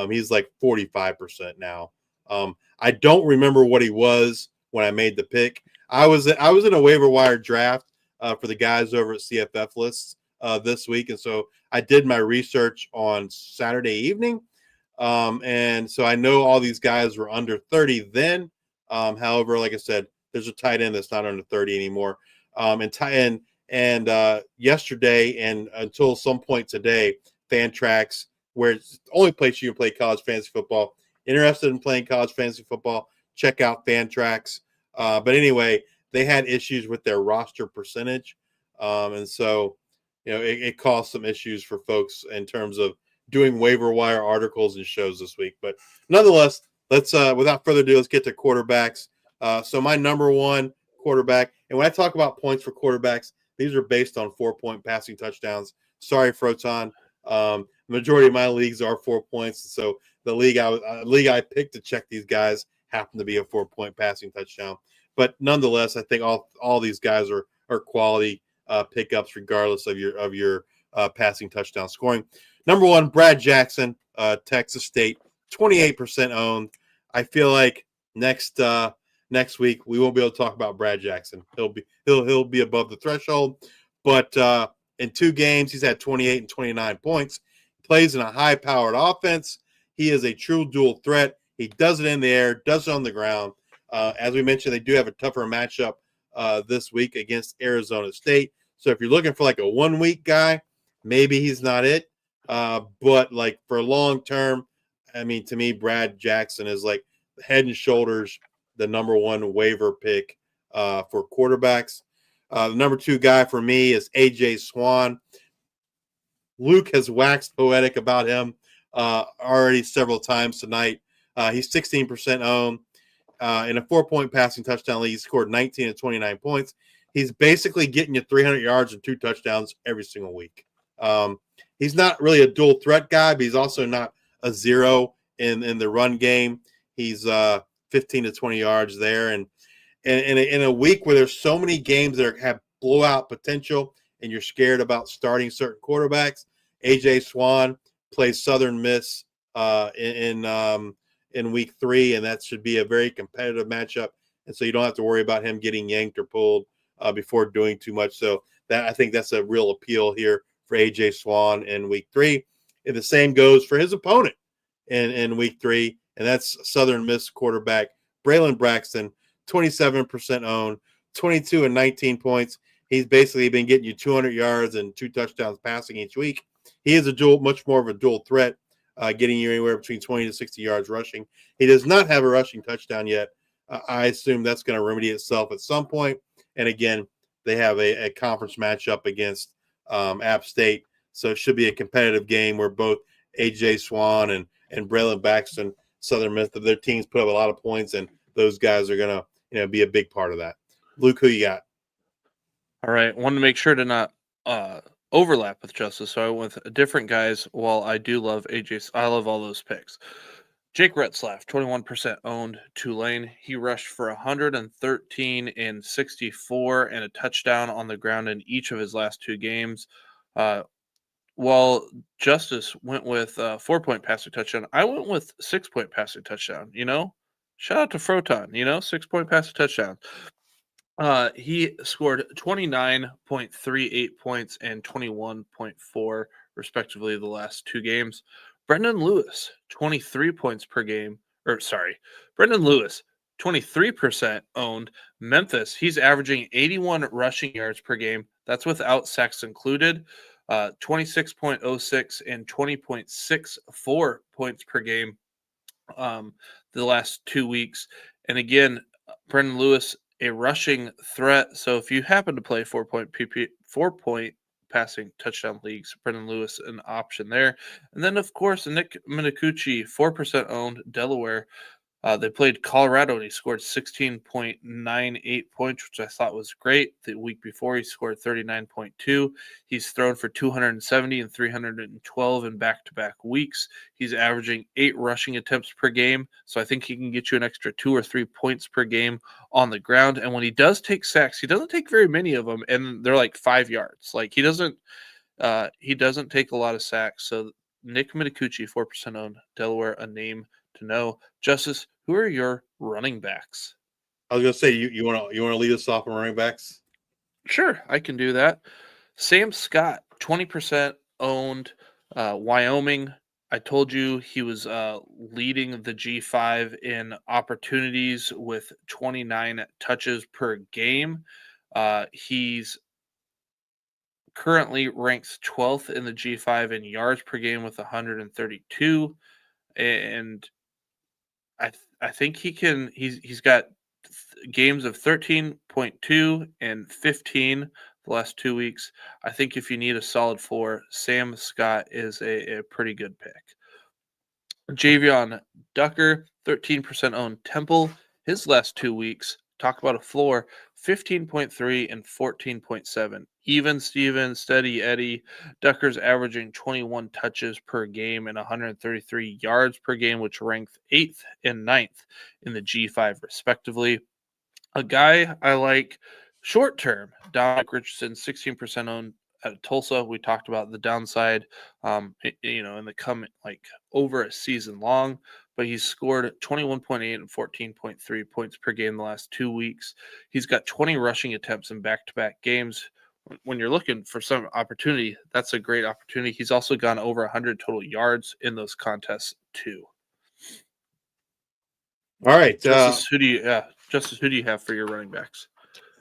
He's like 45% now. I don't remember what he was when I made the pick. I was in a waiver wire draft for the guys over at CFF Lists this week, and so I did my research on Saturday evening, and so I know all these guys were under 30 then. However, like I said, there's a tight end that's not under 30 anymore. And yesterday and until some point today, Fantrax, where it's the only place you can play college fantasy football. Interested in playing college fantasy football, check out Fantrax. But anyway, they had issues with their roster percentage, and so it caused some issues for folks in terms of doing waiver wire articles and shows this week. But nonetheless, let's without further ado, let's get to quarterbacks. So my number 1 quarterback, and when I talk about points for quarterbacks, these are based on 4-point passing touchdowns. Sorry, Froton. Majority of my leagues are 4 points, so the league I picked to check these guys happened to be a 4-point passing touchdown. But nonetheless, I think all these guys are quality pickups, regardless of your passing touchdown scoring. Number 1, Brad Jackson, Texas State, 28% owned. I feel like next week we won't be able to talk about Brad Jackson. He'll be above the threshold, but in 2 games he's had 28 and 29 points. He plays in a high-powered offense. He is a true dual threat. He does it in the air, does it on the ground. As we mentioned, they do have a tougher matchup this week against Arizona State. So if you're looking for like a 1-week guy, maybe he's not it. But like for long term, I mean, to me, Brad Jackson is like head and shoulders the number 1 waiver pick for quarterbacks. The number 2 guy for me is AJ Swan. Luke has waxed poetic about him already several times tonight. He's 16% owned. In a 4-point passing touchdown league, he scored 19 and 29 points. He's basically getting you 300 yards and 2 touchdowns every single week. He's not really a dual threat guy, but he's also not a zero in the run game. He's 15 to 20 yards there. And in a week where there's so many games that have blowout potential and you're scared about starting certain quarterbacks, AJ Swan plays Southern Miss in week 3, and that should be a very competitive matchup. And so you don't have to worry about him getting yanked or pulled before doing too much. So I think that's a real appeal here for AJ Swan in week 3. And the same goes for his opponent in week 3, and that's Southern Miss quarterback Braylon Braxton, 27% owned, 22 and 19 points. He's basically been getting you 200 yards and 2 touchdowns passing each week. He is much more of a dual threat, getting you anywhere between 20 to 60 yards rushing. He does not have a rushing touchdown yet. I assume that's going to remedy itself at some point. And again, they have a conference matchup against App State, so it should be a competitive game where both AJ Swan and Braylon Braxton, Southern Miss, their teams put up a lot of points, and those guys are going to be a big part of that. Luke, who you got? All right, wanted to make sure to not overlap with Justice, so I went with different guys. While I do love AJ, I love all those picks. Jake Retzlaff, 21% owned, Tulane. He rushed for 113 and 64 and a touchdown on the ground in each of his last 2 games. While Justice went with 4-point passing touchdown, I went with 6-point passing touchdown. Shout out to Froton. 6-point passing touchdown. He scored 29.38 points and 21.4 respectively, the last 2 games. Brendan Lewis, 23 points per game. Brendan Lewis, 23% owned. Memphis, he's averaging 81 rushing yards per game. That's without sacks included. 26.06 and 20.64 points per game the last 2 weeks. And again, Brendan Lewis, a rushing threat. So if you happen to play 4-point passing touchdown leagues, Brendan Lewis an option there. And then, of course, Nick Minicucci, 4% owned, Delaware. They played Colorado, and he scored 16.98 points, which I thought was great. The week before, he scored 39.2. He's thrown for 270 and 312 in back-to-back weeks. He's averaging 8 rushing attempts per game, so I think he can get you an extra 2 or 3 points per game on the ground. And when he does take sacks, he doesn't take very many of them, and they're like 5 yards. Like he doesn't take a lot of sacks. So Nick Minicucci, 4% owned, Delaware, a name to know. Justice, who are your running backs? I was gonna say you want to lead us off on running backs? Sure, I can do that. Sam Scott, 20% owned, Wyoming. I told you he was leading the G5 in opportunities with 29 touches per game. He's currently ranks 12th in the G5 in yards per game with 132, and I think he can. He's got games of 13.2 and 15 the last 2 weeks. I think if you need a solid 4, Sam Scott is a pretty good pick. Javion Ducker, 13% owned, Temple. His last 2 weeks, talk about a floor, 15.3 and 14.7. Even Steven, steady Eddie. Ducker's averaging 21 touches per game and 133 yards per game, which ranked 8th and 9th in the G5 respectively. A guy I like short term, Dominic Richardson, 16% owned at Tulsa. We talked about the downside, in the coming over a season long, but he's scored 21.8 and 14.3 points per game the last 2 weeks. He's got 20 rushing attempts in back-to-back games. When you're looking for some opportunity, that's a great opportunity. He's also gone over 100 total yards in those contests too. All right, Justice, who do you have for your running backs?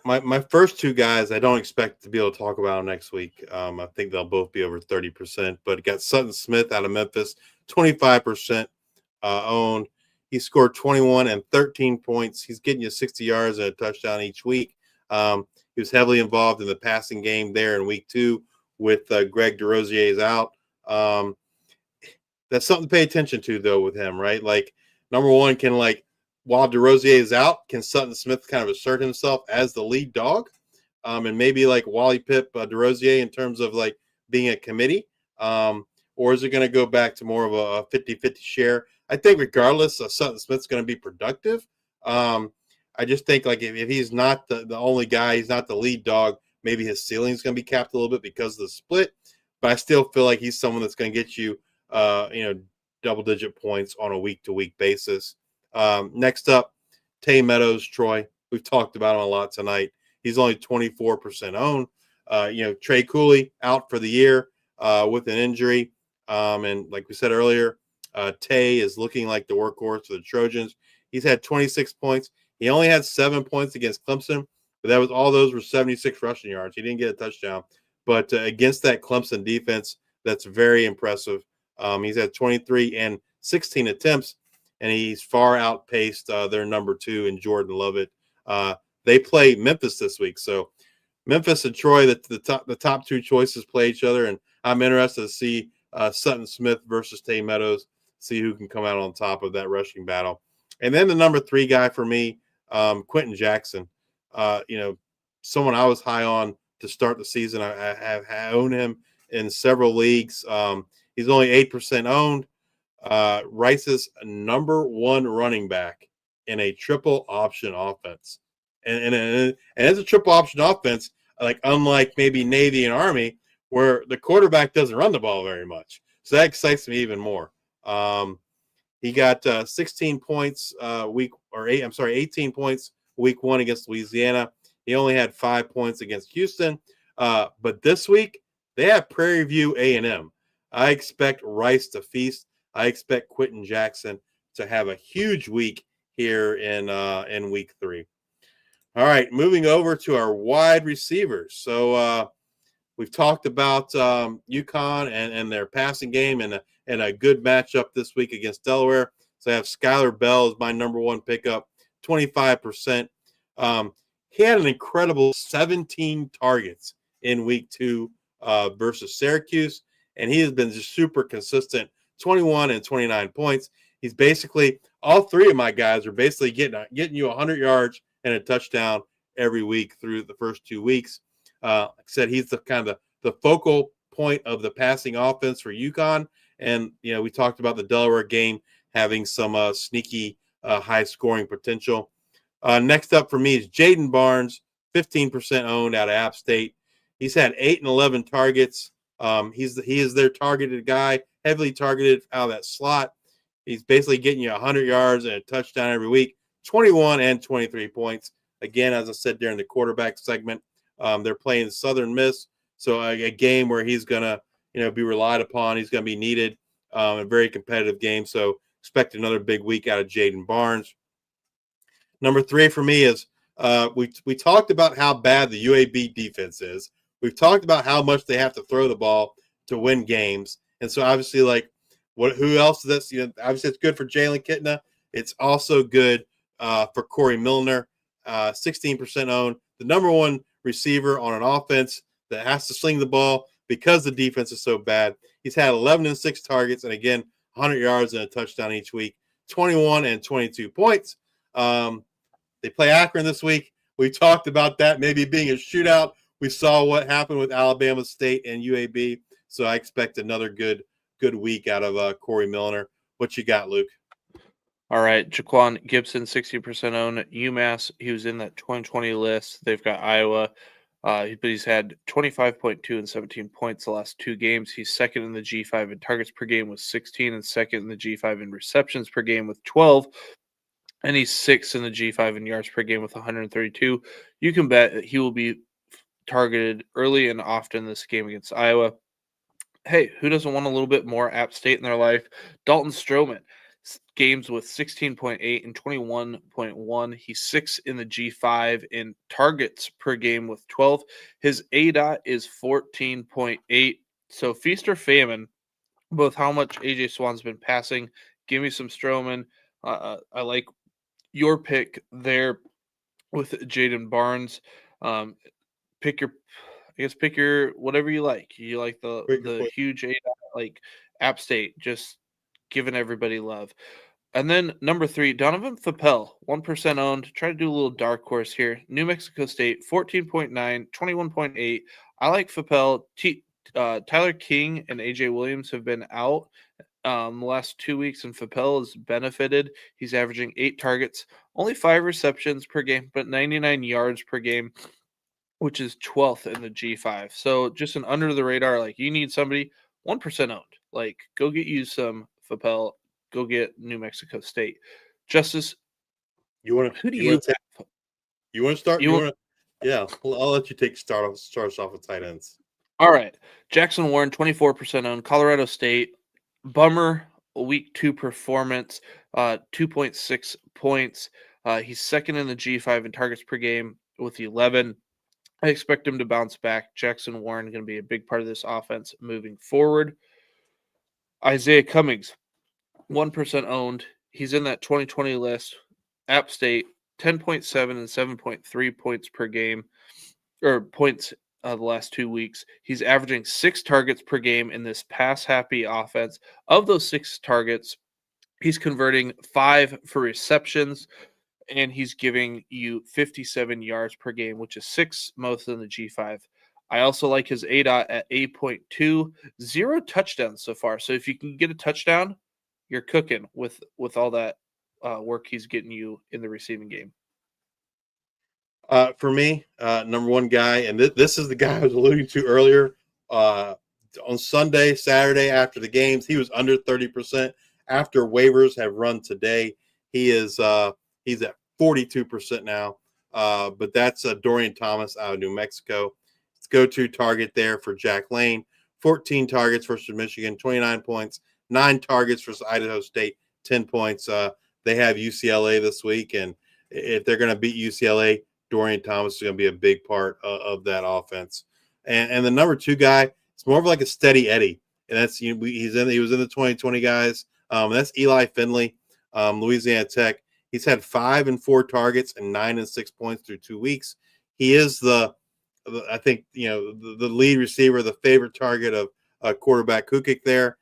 My first 2 guys, I don't expect to be able to talk about them next week. I think they'll both be over 30%. But got Sutton Smith out of Memphis, 25% owned. He scored 21 and 13 points. He's getting you 60 yards and a touchdown each week. He was heavily involved in the passing game there in week 2 with Greg DeRozier's out. That's something to pay attention to, though, with him, right? Like, number one, while DeRozier is out, can Sutton Smith kind of assert himself as the lead dog? And maybe like Wally Pip, DeRozier in terms of like being a committee? Or is it going to go back to more of a 50-50 share? I think regardless, Sutton Smith's going to be productive. I just think like if he's not the only guy, he's not the lead dog, maybe his ceiling is going to be capped a little bit because of the split. But I still feel like he's someone that's going to get you, double-digit points on a week-to-week basis. Next up, Tay Meadows, Troy. We've talked about him a lot tonight. He's only 24% owned. Trey Cooley out for the year with an injury. And like we said earlier, Tay is looking like the workhorse for the Trojans. He's had 26 points. He only had 7 points against Clemson, but all those were 76 rushing yards. He didn't get a touchdown. But against that Clemson defense, that's very impressive. He's had 23 and 16 attempts, and he's far outpaced their number 2 in Jordan Lovett. They play Memphis this week. So Memphis and Troy, the top 2 choices play each other, and I'm interested to see Sutton Smith versus Tay Meadows, see who can come out on top of that rushing battle. And then the number 3 guy for me, Quentin Jackson. Someone I was high on to start the season. I own him in several leagues. He's only 8% owned. Rice's number 1 running back in a triple option offense. And it's a triple option offense, like unlike maybe Navy and Army, where the quarterback doesn't run the ball very much. So that excites me even more. He got 16 points 18 points week 1 against Louisiana. He only had 5 points against Houston. But this week, they have Prairie View A&M. I expect Rice to feast. I expect Quentin Jackson to have a huge week here in week 3. All right, moving over to our wide receivers. So we've talked about UConn and their passing game and a good matchup this week against Delaware. So I have Skylar Bell as my number 1 pickup, 25%. He had an incredible 17 targets in week 2 versus Syracuse, and he has been just super consistent, 21 and 29 points. He's basically, all 3 of my guys are basically getting you 100 yards and a touchdown every week through the first 2 weeks. Like I said, he's the kind of the focal point of the passing offense for UConn. And, we talked about the Delaware game having some sneaky high scoring potential. Next up for me is Jaden Barnes, 15% owned out of App State. He's had 8 and 11 targets. He is their targeted guy, heavily targeted out of that slot. He's basically getting you 100 yards and a touchdown every week, 21 and 23 points. Again, as I said during the quarterback segment, they're playing Southern Miss, so a game where he's going to be relied upon. He's going to be needed, a very competitive game. So expect another big week out of Jaden Barnes. Number 3 for me is we talked about how bad the UAB defense is. We've talked about how much they have to throw the ball to win games. And so obviously, who else is this? Obviously it's good for Jalen Kitna. It's also good for Corey Milner, 16% owned. The number 1 receiver on an offense that has to sling the ball because the defense is so bad. He's had 11 and 6 targets, and again, 100 yards and a touchdown each week, 21 and 22 points. They play Akron this week. We talked about that maybe being a shootout. We saw what happened with Alabama State and UAB, so I expect another good week out of Corey Milner. What you got, Luke? All right, Jaquan Gibson, 60% owned. UMass, he was in that 2020 list. They've got Iowa, but he's had 25.2 and 17 points the last 2 games. He's second in the G5 in targets per game with 16 and second in the G5 in receptions per game with 12. And he's 6th in the G5 in yards per game with 132. You can bet that he will be targeted early and often this game against Iowa. Hey, who doesn't want a little bit more App State in their life? Dalton Stroman, games with 16.8 and 21.1. He's 6th in the G5 in targets per game with 12. His ADOT is 14.8. So feast or famine, both how much AJ Swann's been passing. Give me some Stroman. I like your pick there with Jaden Barnes. Pick your whatever you like. You like the huge ADOT, like App State, just giving everybody love. And then number 3, Donovan Fapel, 1% owned. Try to do a little dark horse here. New Mexico State, 14.9, 21.8. I like Fapel. Tyler King and AJ Williams have been out the last 2 weeks, and Fapel has benefited. He's averaging 8 targets, only 5 receptions per game, but 99 yards per game, which is 12th in the G5. So just an under the radar, you need somebody 1% owned. Go get you some Fapel. Go get New Mexico State. Justice, who do you want to start? Yeah, I'll let you start us off with tight ends. All right. Jackson Warren, 24% owned. Colorado State, bummer week 2 performance, 2.6 points. He's 2nd in the G5 in targets per game with 11. I expect him to bounce back. Jackson Warren going to be a big part of this offense moving forward. Isaiah Cummings, 1% owned. He's in that 2020 list. App State, 10.7 and 7.3 points per game, or points the last 2 weeks. He's averaging 6 targets per game in this pass-happy offense. Of those 6 targets, he's converting 5 for receptions, and he's giving you 57 yards per game, which is 6th most in the G5. I also like his ADOT at 8.2, 0 touchdowns so far. So if you can get a touchdown, you're cooking with all that work he's getting you in the receiving game. For me, number 1 guy, and this is the guy I was alluding to earlier. On Sunday, Saturday, after the games, he was under 30%. After waivers have run today, he's at 42% now. But that's Dorian Thomas out of New Mexico. It's go-to target there for Jack Lane, 14 targets versus Michigan, 29 points, 9 targets versus Idaho State, 10 points. They have UCLA this week, and if they're going to beat UCLA, Dorian Thomas is going to be a big part of that offense. And the number 2 guy, it's more of like a steady Eddie, and that's he was in the 2020 guys. That's Eli Finley, Louisiana Tech. He's had 5 and 4 targets and 9 and 6 points through 2 weeks. He is I think the lead receiver, the favorite target of quarterback Kukic there.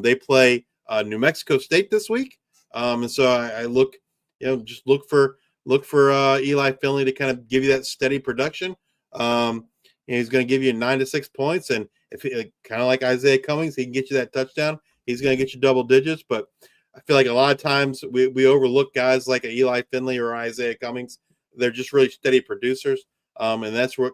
They play New Mexico State this week, and so I look for Eli Finley to kind of give you that steady production. He's going to give you 9 to 6 points, and if kind of like Isaiah Cummings, he can get you that touchdown. He's going to get you double digits, but I feel like a lot of times we overlook guys like Eli Finley or Isaiah Cummings. They're just really steady producers, and that's what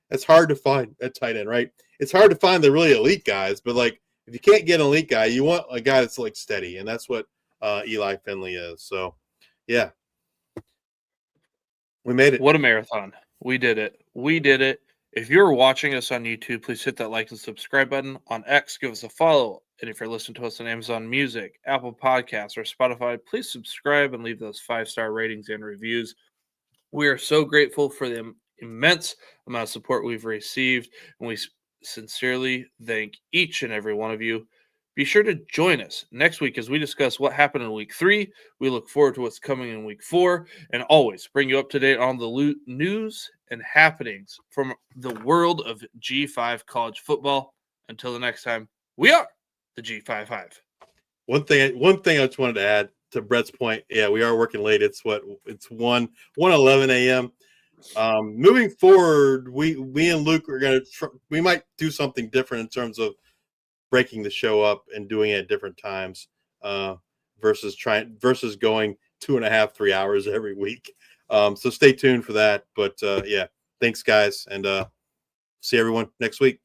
it's hard to find at tight end, right? It's hard to find the really elite guys, but like if you can't get an elite guy, you want a guy that's like steady, and that's what Eli Finley is. So, yeah, we made it. What a marathon! We did it. We did it. If you're watching us on YouTube, please hit that like and subscribe button. On X, give us a follow. And if you're listening to us on Amazon Music, Apple Podcasts, or Spotify, please subscribe and leave those 5-star ratings and reviews. We are so grateful for the immense amount of support we've received, and we sincerely thank each and every one of you. Be sure to join us next week as we discuss what happened in week 3. We look forward to what's coming in week 4, and always bring you up to date on the news and happenings from the world of G5 college football. Until the next time, we are the G5 Hive. One thing I just wanted to add to Brett's point. Yeah, we are working late. It's 1:11 a.m. Moving forward, we and Luke are going to we might do something different in terms of breaking the show up and doing it at different times versus going 2.5, 3 hours every week. So stay tuned for that. But yeah, thanks guys, and see everyone next week.